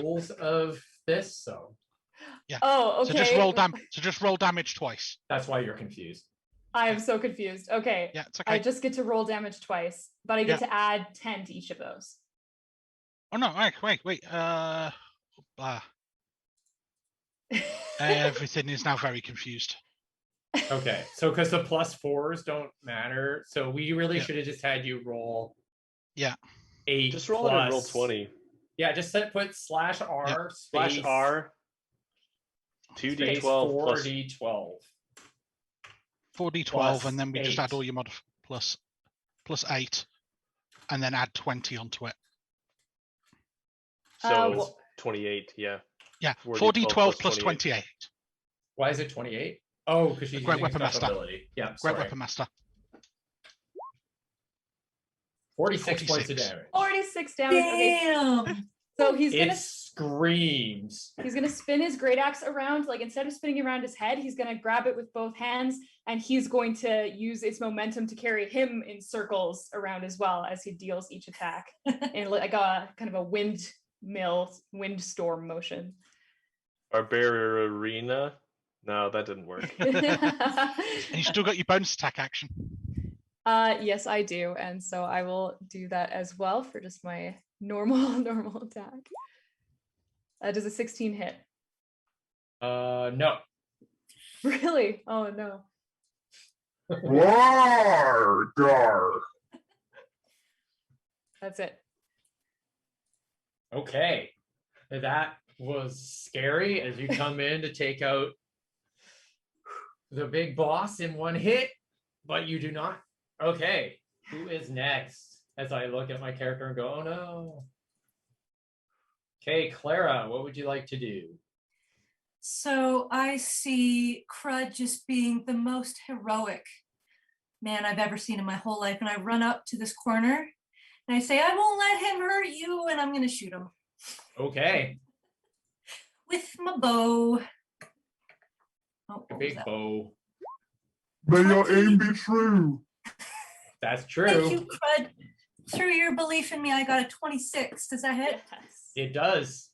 C: rules of this, so.
F: Yeah.
D: Oh, okay.
F: So just roll damage twice.
C: That's why you're confused.
D: I am so confused. Okay.
F: Yeah, it's okay.
D: I just get to roll damage twice, but I get to add 10 to each of those.
F: Oh no! Wait. Everything is now very confused.
C: Okay, so because the plus 4s don't matter, so we really should have just had you roll.
F: Yeah.
C: 8.
H: Just roll it and roll 20.
C: Yeah, just put /R
H: space /R. 2d12 plus
C: 4d12.
F: 4d12, and then we just add all your plus 8, and then add 20 onto it.
H: So it's 28, yeah.
F: Yeah, 4d12 plus 28.
C: Why is it 28? Oh, because she's
F: Great
C: using
F: Weapon
C: stuff
F: Master.
C: Ability. Yeah,
F: Great Weapon Master.
C: 46 points of damage.
D: 46 damage.
E: Damn.
D: Okay. So
C: It screams.
D: He's gonna spin his great axe around. Like instead of spinning around his head, he's gonna grab it with both hands, and he's going to use its momentum to carry him in circles around as well as he deals each attack in like a kind of a windstorm motion.
H: Barbarina? No, that didn't work.
F: And you still got your bonus attack action.
D: Yes, I do, and so I will do that as well for just my normal attack. Does a 16 hit?
C: No.
D: Really? Oh no.
I: Gar.
D: That's it.
C: Okay. That was scary as you come in to take out the big boss in one hit, but you do not. Okay. Who is next? As I look at my character and go, oh no. Okay, Clara, what would you like to do?
E: So I see Crud just being the most heroic man I've ever seen in my whole life. And I run up to this corner and I say, I won't let him hurt you. And I'm going to shoot him.
C: Okay.
E: With my bow. Oh,
C: A big bow.
I: May your aim be true.
C: That's true.
E: Thank you, Crud. Through your belief in me, I got a 26. Does that hit?
D: Yes.
C: It does.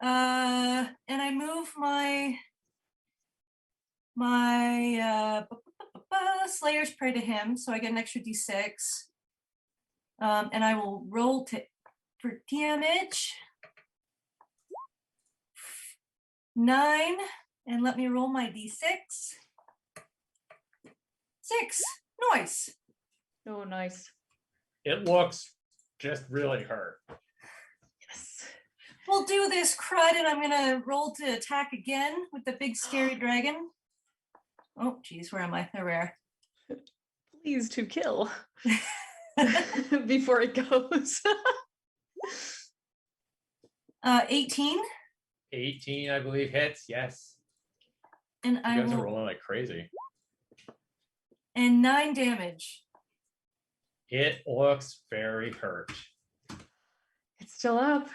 E: And I move my Slayer's Prey to him, so I get an extra d6. And I will roll for damage. 9, and let me roll my d6. 6. Nice.
D: Oh, nice.
C: It looks just really hurt.
D: Yes.
E: We'll do this, Crud, and I'm gonna roll to attack again with the big scary dragon. Oh, geez, where am I? There we are.
D: Please to kill before it goes.
E: 18.
C: 18, I believe, hits. Yes.
E: And
C: You
E: I
C: guys are
E: will,
C: rolling like crazy.
E: and 9 damage.
C: It looks very hurt.
D: It's still up.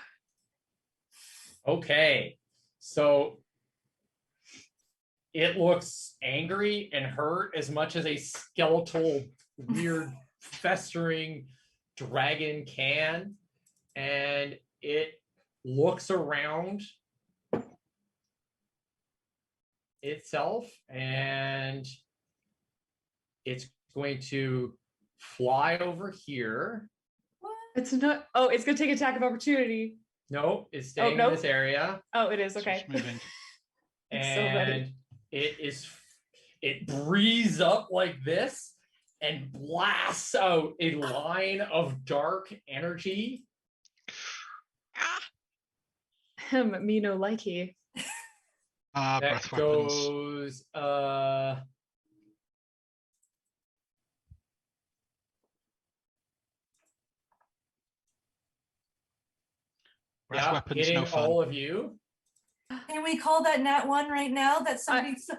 C: Okay. So it looks angry and hurt as much as a skeletal, weird, festering dragon can. And it looks around itself and it's going to fly over here.
D: It's not. Oh, it's gonna take attack of opportunity.
C: No, it's staying
D: nope.
C: in this area.
D: Oh, it is.
F: So
D: Okay.
F: it's moving.
D: It's so ready.
C: And it breathes up like this and blasts out a line of dark energy.
D: Me no likey.
F: Breath
C: That
F: weapons.
C: goes
F: Breath
C: yeah,
F: weapons,
C: hitting
F: no fun.
C: all of you.
E: Can we call that nat 1 right now? That somebody's.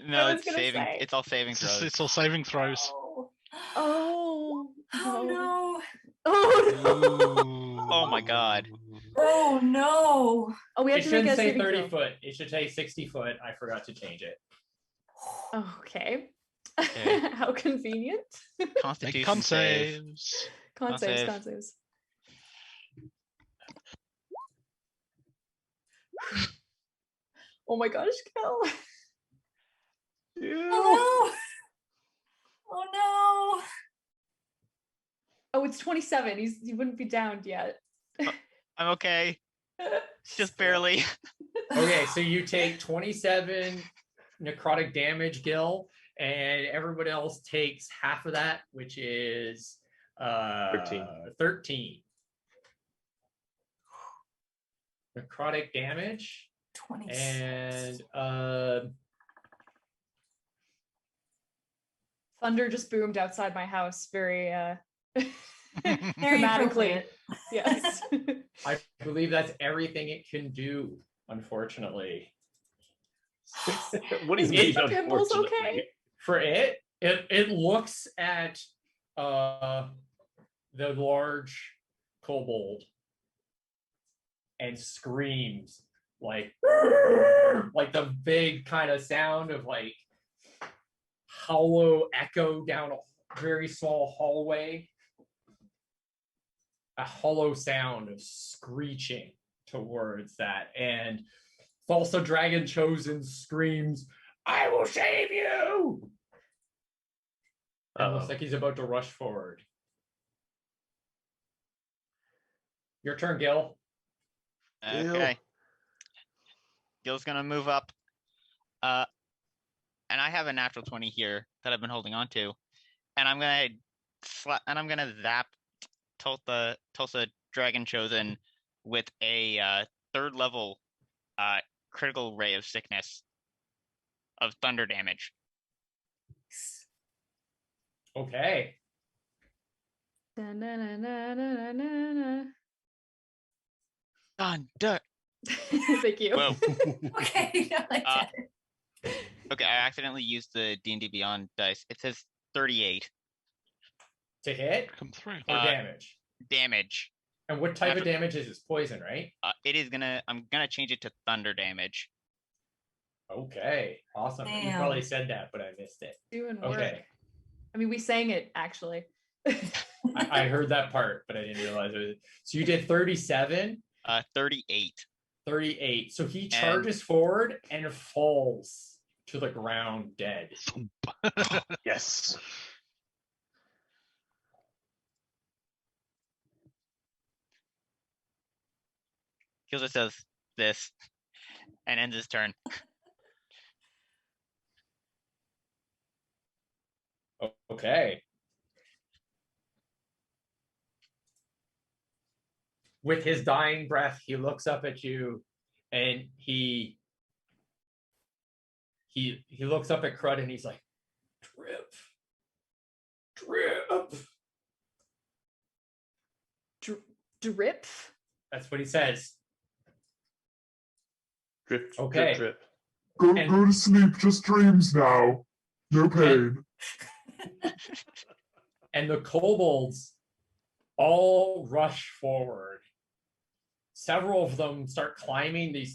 G: No,
D: was
G: it's
D: gonna
G: saving.
D: say.
G: It's all saving throws.
F: It's all saving throws.
E: Oh.
D: Oh.
E: Oh no.
D: Oh no.
F: Ooh.
G: Oh my God.
E: Oh no.
D: Oh, we have
C: It
D: to make
C: shouldn't
D: a
C: say
D: saving
C: 30
D: throw.
C: foot. It should say 60 foot. I forgot to change it.
D: Okay.
G: Okay.
D: How convenient.
F: Make
G: Constitution
F: con
G: save.
F: saves.
D: Con saves,
G: save.
D: con saves. Oh my gosh, Kel.
E: Oh no. Oh no.
D: Oh, it's 27. He wouldn't be downed yet.
G: I'm okay. Just barely.
C: Okay, so you take 27 necrotic damage, Gil, and everybody else takes half of that, which is 13 necrotic damage.
E: 26.
C: And
D: Thunder just boomed outside my house very
E: Very
D: dramatically.
E: appropriate.
D: Yes.
C: I believe that's everything it can do, unfortunately.
H: What do you
D: Is
H: mean?
D: Mr. Pimples okay?
H: Unfortunately?
C: For it looks at the large kobold and screams like the big kind of sound of like hollow echo down a very small hallway, a hollow sound of screeching towards that, and Falsa Dragon Chosen screams, "I will save you!" And looks like he's about to rush forward. Your turn, Gil.
G: Okay. Gil's gonna move up. And I have a natural 20 here that I've been holding on to. And I'm gonna zap Tulsa Dragon Chosen with a 3rd level critical ray of sickness of thunder damage.
C: Okay.
D: Da-na-na-na-na-na-na.
G: Thunder.
D: Thank you.
G: Whoa.
E: Okay. I like that.
G: Okay, I accidentally used the D&D Beyond dice. It says 38
C: To hit
F: Come through.
C: or damage?
G: damage.
C: And what type of damage is this? Poison, right?
G: I'm gonna change it to thunder damage.
C: Okay. Awesome. You
E: Damn.
C: probably said that, but I missed it.
D: Doing work.
C: Okay.
D: I mean, we sang it actually.
C: I heard that part, but I didn't realize it was. So you did 37?
G: 38.
C: 38. So he charges forward and falls to the ground dead.
H: Yes.
G: He just says this and ends his turn.
C: Okay. With his dying breath, he looks up at you and he looks up at Crud and he's like, drip.
D: Drip.
C: That's what he says.
H: Drip,
C: Okay.
H: drip,
I: Go
C: And-
I: to sleep. Just dreams now. No pain.
C: And the kobolds all rush forward. Several of them start climbing the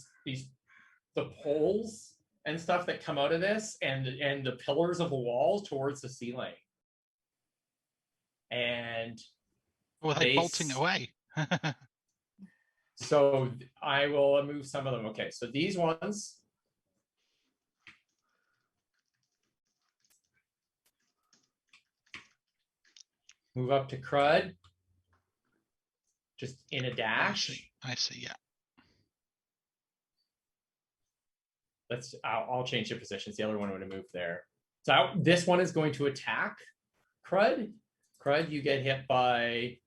C: poles and stuff that come out of this, and the pillars of the walls towards the ceiling. And
F: Or are they bolting away?
C: so I will move some of them. Okay, so these ones. Move up to Crud. Just in a dash.
F: I see, yeah.
C: I'll change the positions. The other one would have moved there. So this one is going to attack Crud. Crud, you get hit by,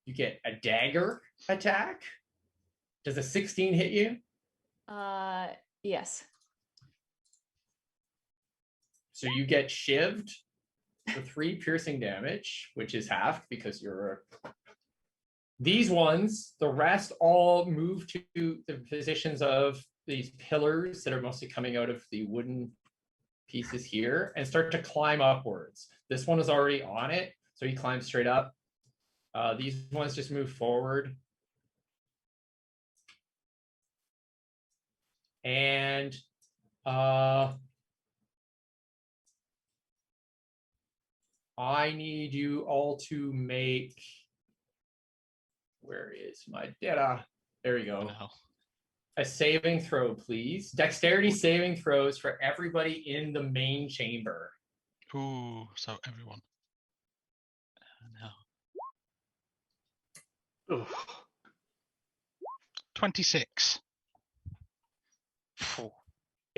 C: you get a dagger attack. Does a 16 hit you?
D: Yes.
C: So you get shivved for 3 piercing damage, which is halved because you're. These ones, the rest all move to the positions of these pillars that are mostly coming out of the wooden pieces here and start to climb upwards. This one is already on it, so he climbs straight up. These ones just move forward. And I need you all to make, where is my data? There you go.
G: No.
C: A saving throw, please. Dexterity saving throws for everybody in the main chamber.
F: Ooh, so everyone.
G: No.
H: Oof.
F: 26.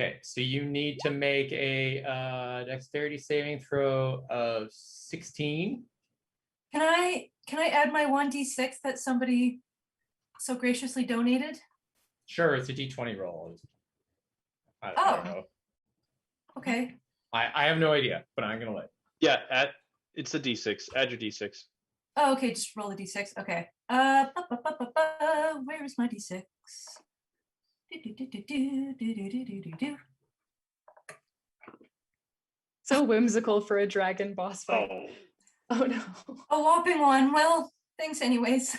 C: Okay, so you need to make a dexterity saving throw of 16.
E: Can I add my 1d6 that somebody so graciously donated?
C: Sure, it's a d20 roll. I don't know.
E: Okay.
C: I have no idea, but I'm gonna let.
H: Yeah, it's a d6. Add your d6.
E: Oh, okay, just roll a d6. Okay. Where is my d6? Do.
D: So whimsical for a dragon boss fight. Oh no.
E: A whopping 1. Well, thanks anyways.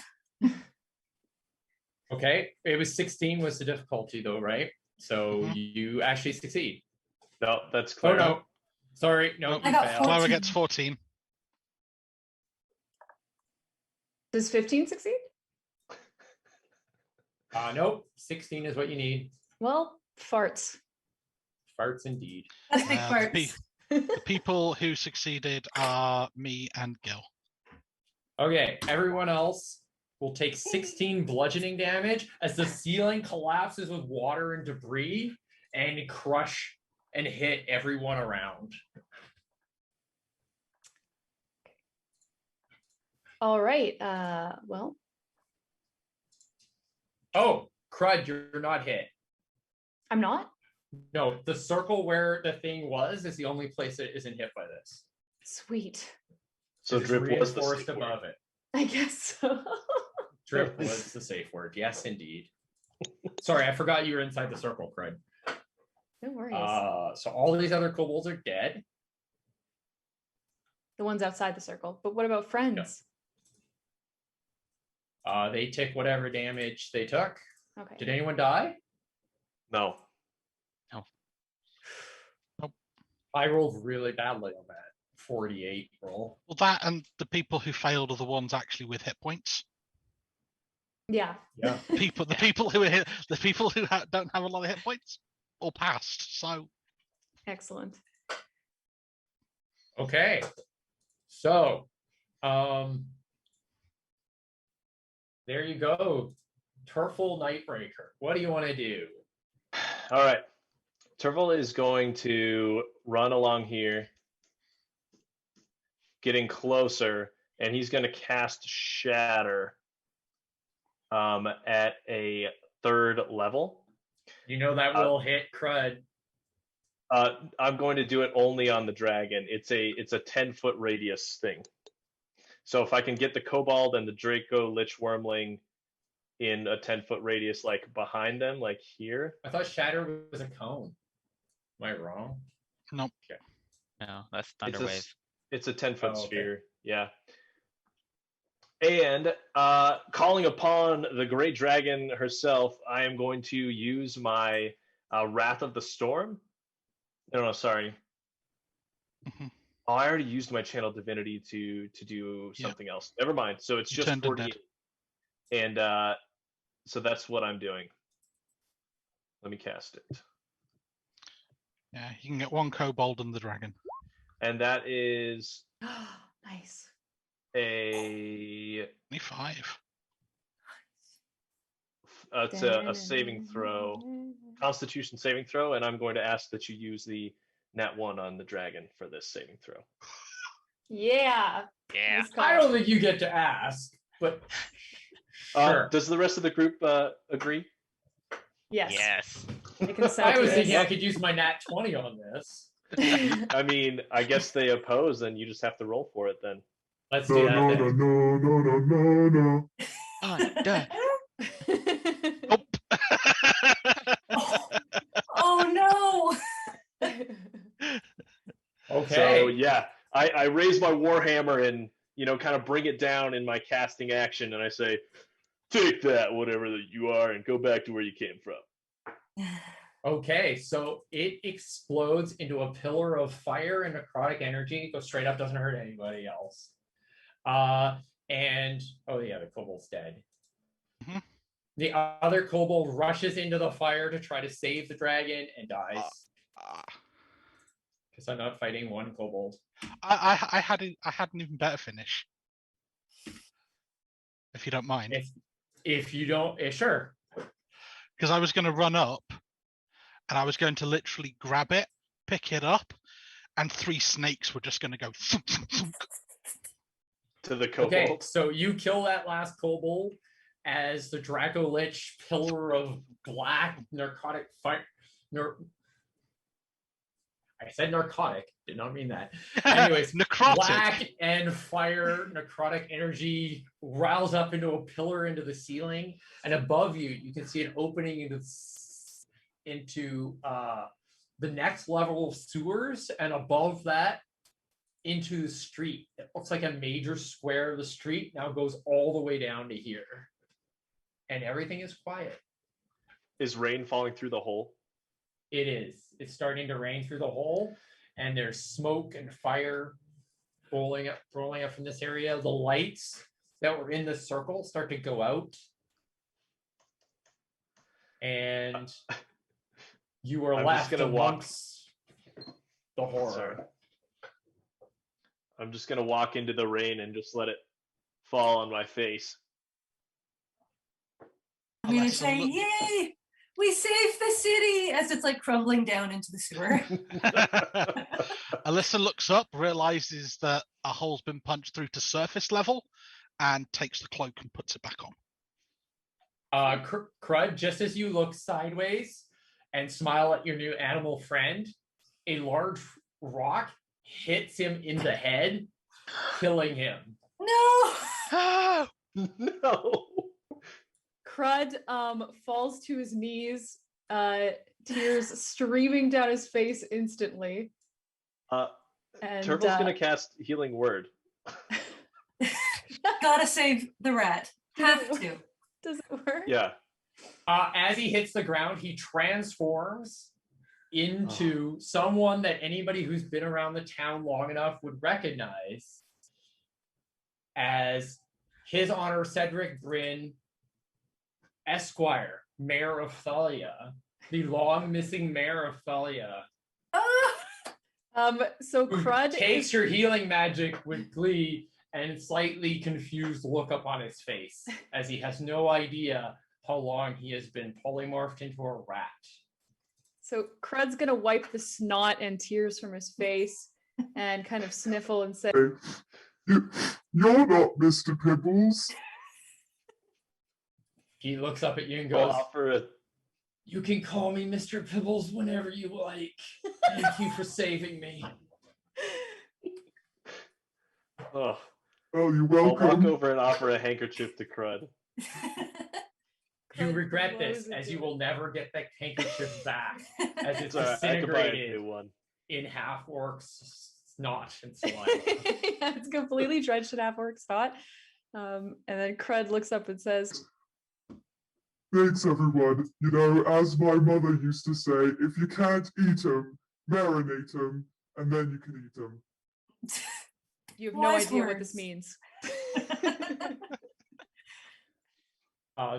C: Okay, it was 16 was the difficulty though, right? So
F: Mhm.
C: you actually succeed.
H: No, that's
C: Oh
H: clear.
C: no, sorry, no,
E: I
C: you
E: got
C: failed.
F: Clara
E: 14.
F: gets 14.
D: Does 15 succeed?
C: Nope, 16 is what you need.
D: Well, farts.
C: Farts indeed.
E: That's big
F: The,
E: parts.
F: the people who succeeded are me and Gil.
C: Okay, everyone else will take 16 bludgeoning damage as the ceiling collapses with water and debris and crush and hit everyone around.
D: All right. Well,
C: Oh, Crud, you're not hit.
D: I'm not.
C: No, the circle where the thing was is the only place that isn't hit by this.
D: Sweet.
H: So
C: It's
H: drip was the
C: reinforced
H: safe word.
C: above it.
D: I guess so.
C: Drip was the safe word. Yes, indeed. Sorry, I forgot you were inside the circle, Crud.
D: No worries.
C: So all these other kobolds are dead.
D: The ones outside the circle. But what about friends?
C: They took whatever damage they took.
D: Okay.
C: Did anyone die?
H: No.
C: I rolled really badly on that 48 roll.
F: Well, that and the people who failed are the ones actually with hit points.
D: Yeah.
C: Yeah.
F: The people who don't have a lot of hit points all passed. So
D: Excellent.
C: Okay. So, there you go. Turful Nightbreaker. What do you want to do?
H: All right. Turvel is going to run along here, getting closer, and he's going to cast Shatter at a 3rd level.
C: You know that will hit Crud.
H: I'm going to do it only on the dragon. It's a 10-foot radius thing. So if I can get the Kobold and the Draco Lich Wormling in a 10-foot radius, like behind them, like here.
C: I thought shatter was a cone. Am I wrong?
F: Nope.
C: Okay.
G: No, that's Thunderwave.
H: It's a 10-foot
C: Oh, okay.
H: sphere. Yeah. And calling upon the great dragon herself, I am going to use my Wrath of the Storm. No, sorry.
F: Mhm.
H: Oh, I already used my channel divinity to do something else. Never mind. So it's
F: You
H: just
F: turned
H: 48. And so that's what I'm doing. Let me cast it.
F: Yeah, you can get one kobold and the dragon.
H: And that is
D: Nice.
H: a
F: 25.
H: it's a saving throw, Constitution saving throw, and I'm going to ask that you use the nat 1 on the dragon for this saving throw.
D: Yeah.
G: Yeah.
D: Nice call.
C: I don't think you get to ask, but sure.
H: Does the rest of the group agree?
D: Yes.
G: Yes.
D: I can sell
C: I
D: to
C: was
D: this.
C: thinking I could use my nat 20 on this.
H: I mean, I guess they oppose, and you just have to roll for it then.
C: Let's
I: No,
C: do that
I: no, no,
C: then.
I: no, no, no, no, no.
F: Under.
E: Oh no!
C: Okay.
H: So yeah, I raise my warhammer and kind of bring it down in my casting action, and I say, "Take that, whatever that you are, and go back to where you came from."
C: Okay, so it explodes into a pillar of fire and necrotic energy. Goes straight up, doesn't hurt anybody else. And oh yeah, the kobold's dead.
F: Mhm.
C: The other kobold rushes into the fire to try to save the dragon and dies. Because I'm not fighting one kobold.
F: I had an even better finish. If you don't mind.
C: If you don't, sure.
F: Because I was going to run up and I was going to literally grab it, pick it up, and 3 snakes were just going to go thunk, thunk, thunk.
H: To the kobold.
C: Okay, so you kill that last kobold as the Draco Lich pillar of black narcotic fire. I said narcotic, did not mean that. Anyways,
F: Necrotic.
C: black and fire necrotic energy riles up into a pillar into the ceiling, and above you, you can see an opening into the next level of sewers, and above that, into the street. It looks like a major square of the street now goes all the way down to here, and everything is quiet.
H: Is rain falling through the hole?
C: It is. It's starting to rain through the hole, and there's smoke and fire rolling up from this area. The lights that were in the circle start to go out, and you are left amongst the horror.
H: Sorry. I'm just gonna walk into the rain and just let it fall on my face.
E: I'm gonna say, "Yay! We saved the city!" as it's like crumbling down into the sewer.
F: Elessa looks up, realizes that a hole's been punched through to surface level, and takes the cloak and puts it back on.
C: Crud, just as you look sideways and smile at your new animal friend, a large rock hits him in the head, killing him.
E: No!
H: No!
D: Crud falls to his knees, tears streaming down his face instantly.
H: Turtle's gonna cast Healing Word.
E: Gotta save the rat. Have to.
D: Does it work?
H: Yeah.
C: As he hits the ground, he transforms into someone that anybody who's been around the town long enough would recognize as His Honor Cedric Bryn, Esquire, Mayor of Thalia, the long missing Mayor of Thalia.
D: So Crud
C: takes your healing magic with glee and slightly confused look up on his face as he has no idea how long he has been polymorphed into a rat.
D: So Crud's gonna wipe the snot and tears from his face and kind of sniffle and say,
I: You're not Mr. Pibbles.
C: He looks up at you and goes,
H: offer
C: "You can call me Mr. Pibbles whenever you like. Thank you for saving me."
H: Oh,
I: you're
H: I'll
I: welcome.
H: walk over and offer a handkerchief to Crud.
C: You
D: Crud
C: regret
D: blows
C: this, as
D: into
C: you
D: it.
C: will never get that handkerchief back, as it's
H: It's all right, I could buy a
C: disintegrated
H: new one.
C: in half-orc's snot and saliva.
D: Yeah, it's completely drenched in half-orc snot. And then Crud looks up and says,
I: Thanks, everyone. You know, as my mother used to say, if you can't eat them, marinate them, and then you can eat them.
D: "You have no
E: Wise
D: idea what
E: words.
D: this means."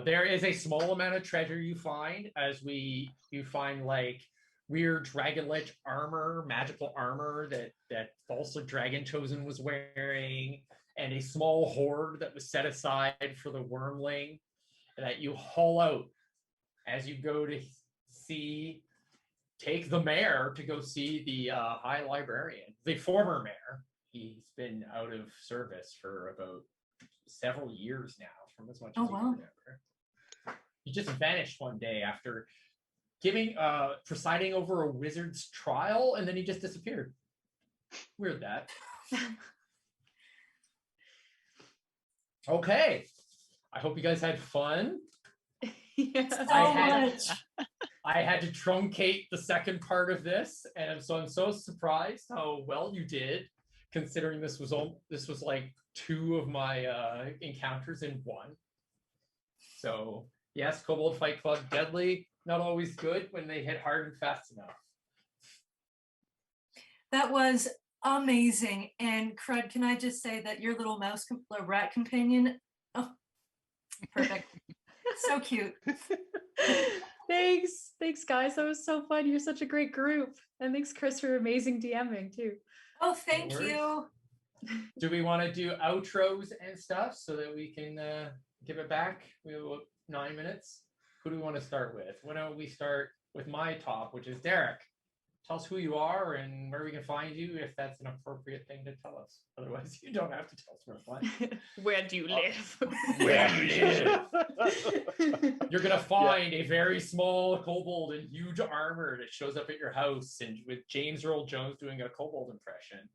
C: There is a small amount of treasure you find you find like weird dragon-lich armor, magical armor that also Dragon Chosen was wearing, and a small hoard that was set aside for the wormling that you haul out as you go to take the mayor to go see the High Librarian, the former mayor. He's been out of service for about several years now, from as much as you can remember. He just vanished one day after presiding over a wizard's trial, and then he just disappeared. Weird that. Okay. I hope you guys had fun.
D: Yeah.
C: I had to truncate the second part of this, and I'm so surprised how well you did, considering this was like 2 of my encounters in 1. So yes, Kobold Fight Club, deadly, not always good when they hit hard and fast enough.
E: That was amazing. And Crud, can I just say that your little rat companion, oh, perfect. So cute.
D: Thanks guys, that was so fun. You're such a great group. And thanks Chris for amazing DMing too.
E: Oh, thank you.
C: Do we want to do outros and stuff so that we can give it back? We have 9 minutes. Who do we want to start with? Why don't we start with my top, which is Derek. Tell us who you are and where we can find you, if that's an appropriate thing to tell us. Otherwise, you don't have to tell us where to find.
D: Where do you live?
C: Where do you live? You're gonna find a very small kobold in huge armor that shows up at your house, and with James Earl Jones doing a kobold impression.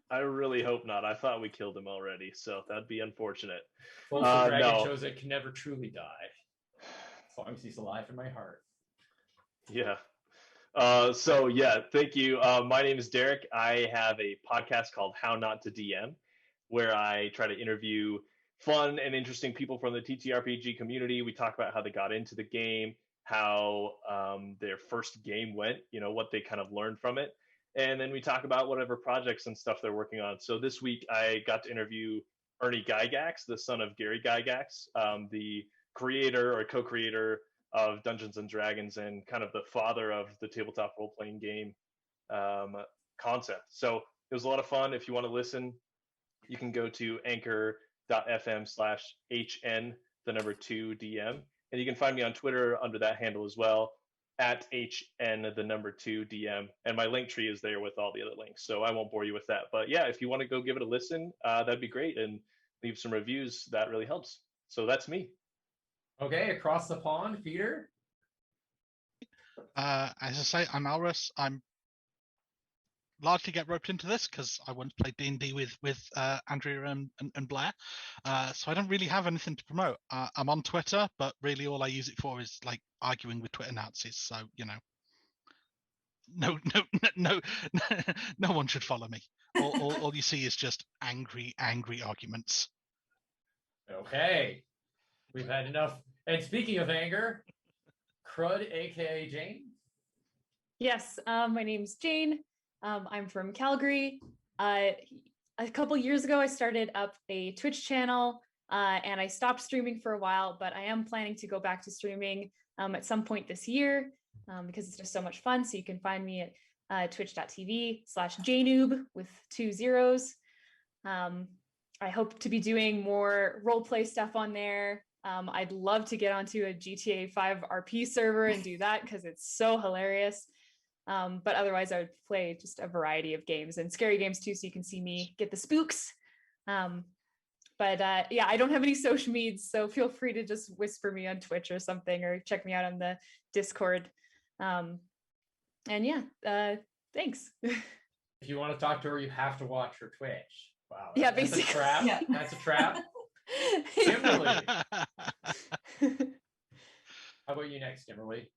H: I really hope not. I thought we killed him already, so that'd be unfortunate.
C: Folsom Dragon
H: no.
C: shows it can never truly die, as long as he's alive in my heart.
H: Yeah. So yeah, thank you. My name is Derek. I have a podcast called How Not to DM, where I try to interview fun and interesting people from the TTRPG community. We talk about how they got into the game, how their first game went, what they kind of learned from it. And then we talk about whatever projects and stuff they're working on. So this week I got to interview Ernie Gygax, the son of Gary Gygax, the creator or co-creator of Dungeons and Dragons and kind of the father of the tabletop role-playing game concept. So it was a lot of fun. If you want to listen, you can go to anchor.fm/HN2DM. And you can find me on Twitter under that handle as well, at HN2DM. And my link tree is there with all the other links. So I won't bore you with that. But yeah, if you want to go give it a listen, that'd be great. And leave some reviews. That really helps. So that's me.
C: Okay, across the pond, Peter.
F: As I say, I'm Alris. I'm largely get roped into this because I once played D&D with Andrea and Blair. So I don't really have anything to promote. I'm on Twitter, but really all I use it for is like arguing with Twitter Nazis. So no one should follow me. All you see is just angry arguments.
C: Okay. We've had enough. And speaking of anger, Crud, aka Jane.
D: Yes, my name's Jane. I'm from Calgary. A couple years ago, I started up a Twitch channel and I stopped streaming for a while, but I am planning to go back to streaming at some point this year because it's just so much fun. So you can find me at twitch.tv/jnoob with 2 zeros. I hope to be doing more roleplay stuff on there. I'd love to get onto a GTA 5 RP server and do that because it's so hilarious. But otherwise, I would play just a variety of games and scary games too, so you can see me get the spooks. But yeah, I don't have any social medias, so feel free to just whisper me on Twitch or something, or check me out on the Discord. And yeah, thanks.
C: If you want to talk to her, you have to watch her Twitch. Wow.
D: Yeah,
C: that's
D: basically.
C: a trap.
D: Yeah.
C: That's a trap. Kimberly. about you next, Kimberly?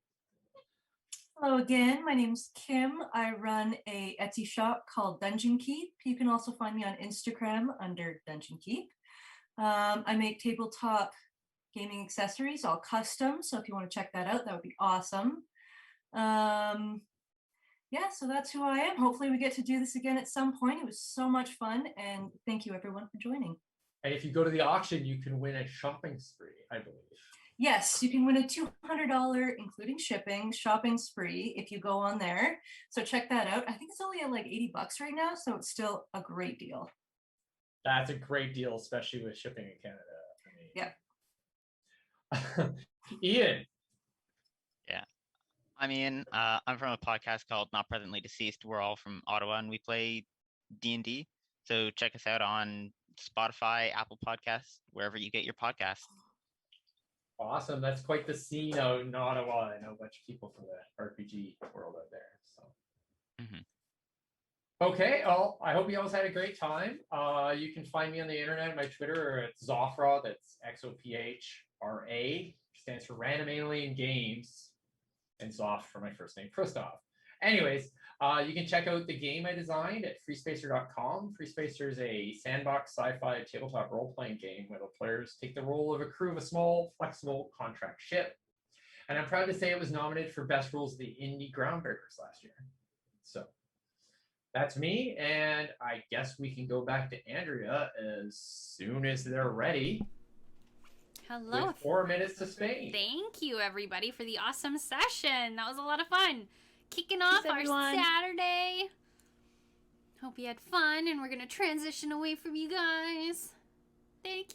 E: Hello again, my name's Kim. I run a Etsy shop called Dungeon Keep. You can also find me on Instagram under Dungeon Keep. I make tabletop gaming accessories, all custom. So if you want to check that out, that would be awesome. Yeah, so that's who I am. Hopefully we get to do this again at some point. It was so much fun, and thank you everyone for joining.
C: And if you go to the auction, you can win a shopping spree, I believe.
E: Yes, you can win a $200, including shipping, shopping spree if you go on there. So check that out. I think it's only at like $80 right now, so it's still a great deal.
C: That's a great deal, especially with shipping in Canada.
E: Yeah.
C: Ian.
G: Yeah. I'm Ian. I'm from a podcast called Not Presently Deceased. We're all from Ottawa and we play D&D. So check us out on Spotify, Apple Podcasts, wherever you get your podcasts.
C: Awesome. That's quite the scene out in Ottawa. I know a bunch of people from the RPG world out there. So. Okay. Well, I hope you all had a great time. You can find me on the internet, my Twitter. It's Zophra. That's XOPHRA. Stands for Random Alien Games. And Zoff for my first name, Christoph. Anyways, you can check out the game I designed at freespacer.com. Freespacer is a sandbox sci-fi tabletop role-playing game where the players take the role of a crew of a small, flexible contract ship. And I'm proud to say it was nominated for Best Rules of the Indie Groundbreakers last year. So that's me, and I guess we can go back to Andrea as soon as they're ready.
B: Hello.
C: With 4 minutes to Spain.
B: Thank you, everybody, for the awesome session. That was a lot of fun. Kicking off our Saturday. Hope you had fun, and we're going to transition away from you guys. Thank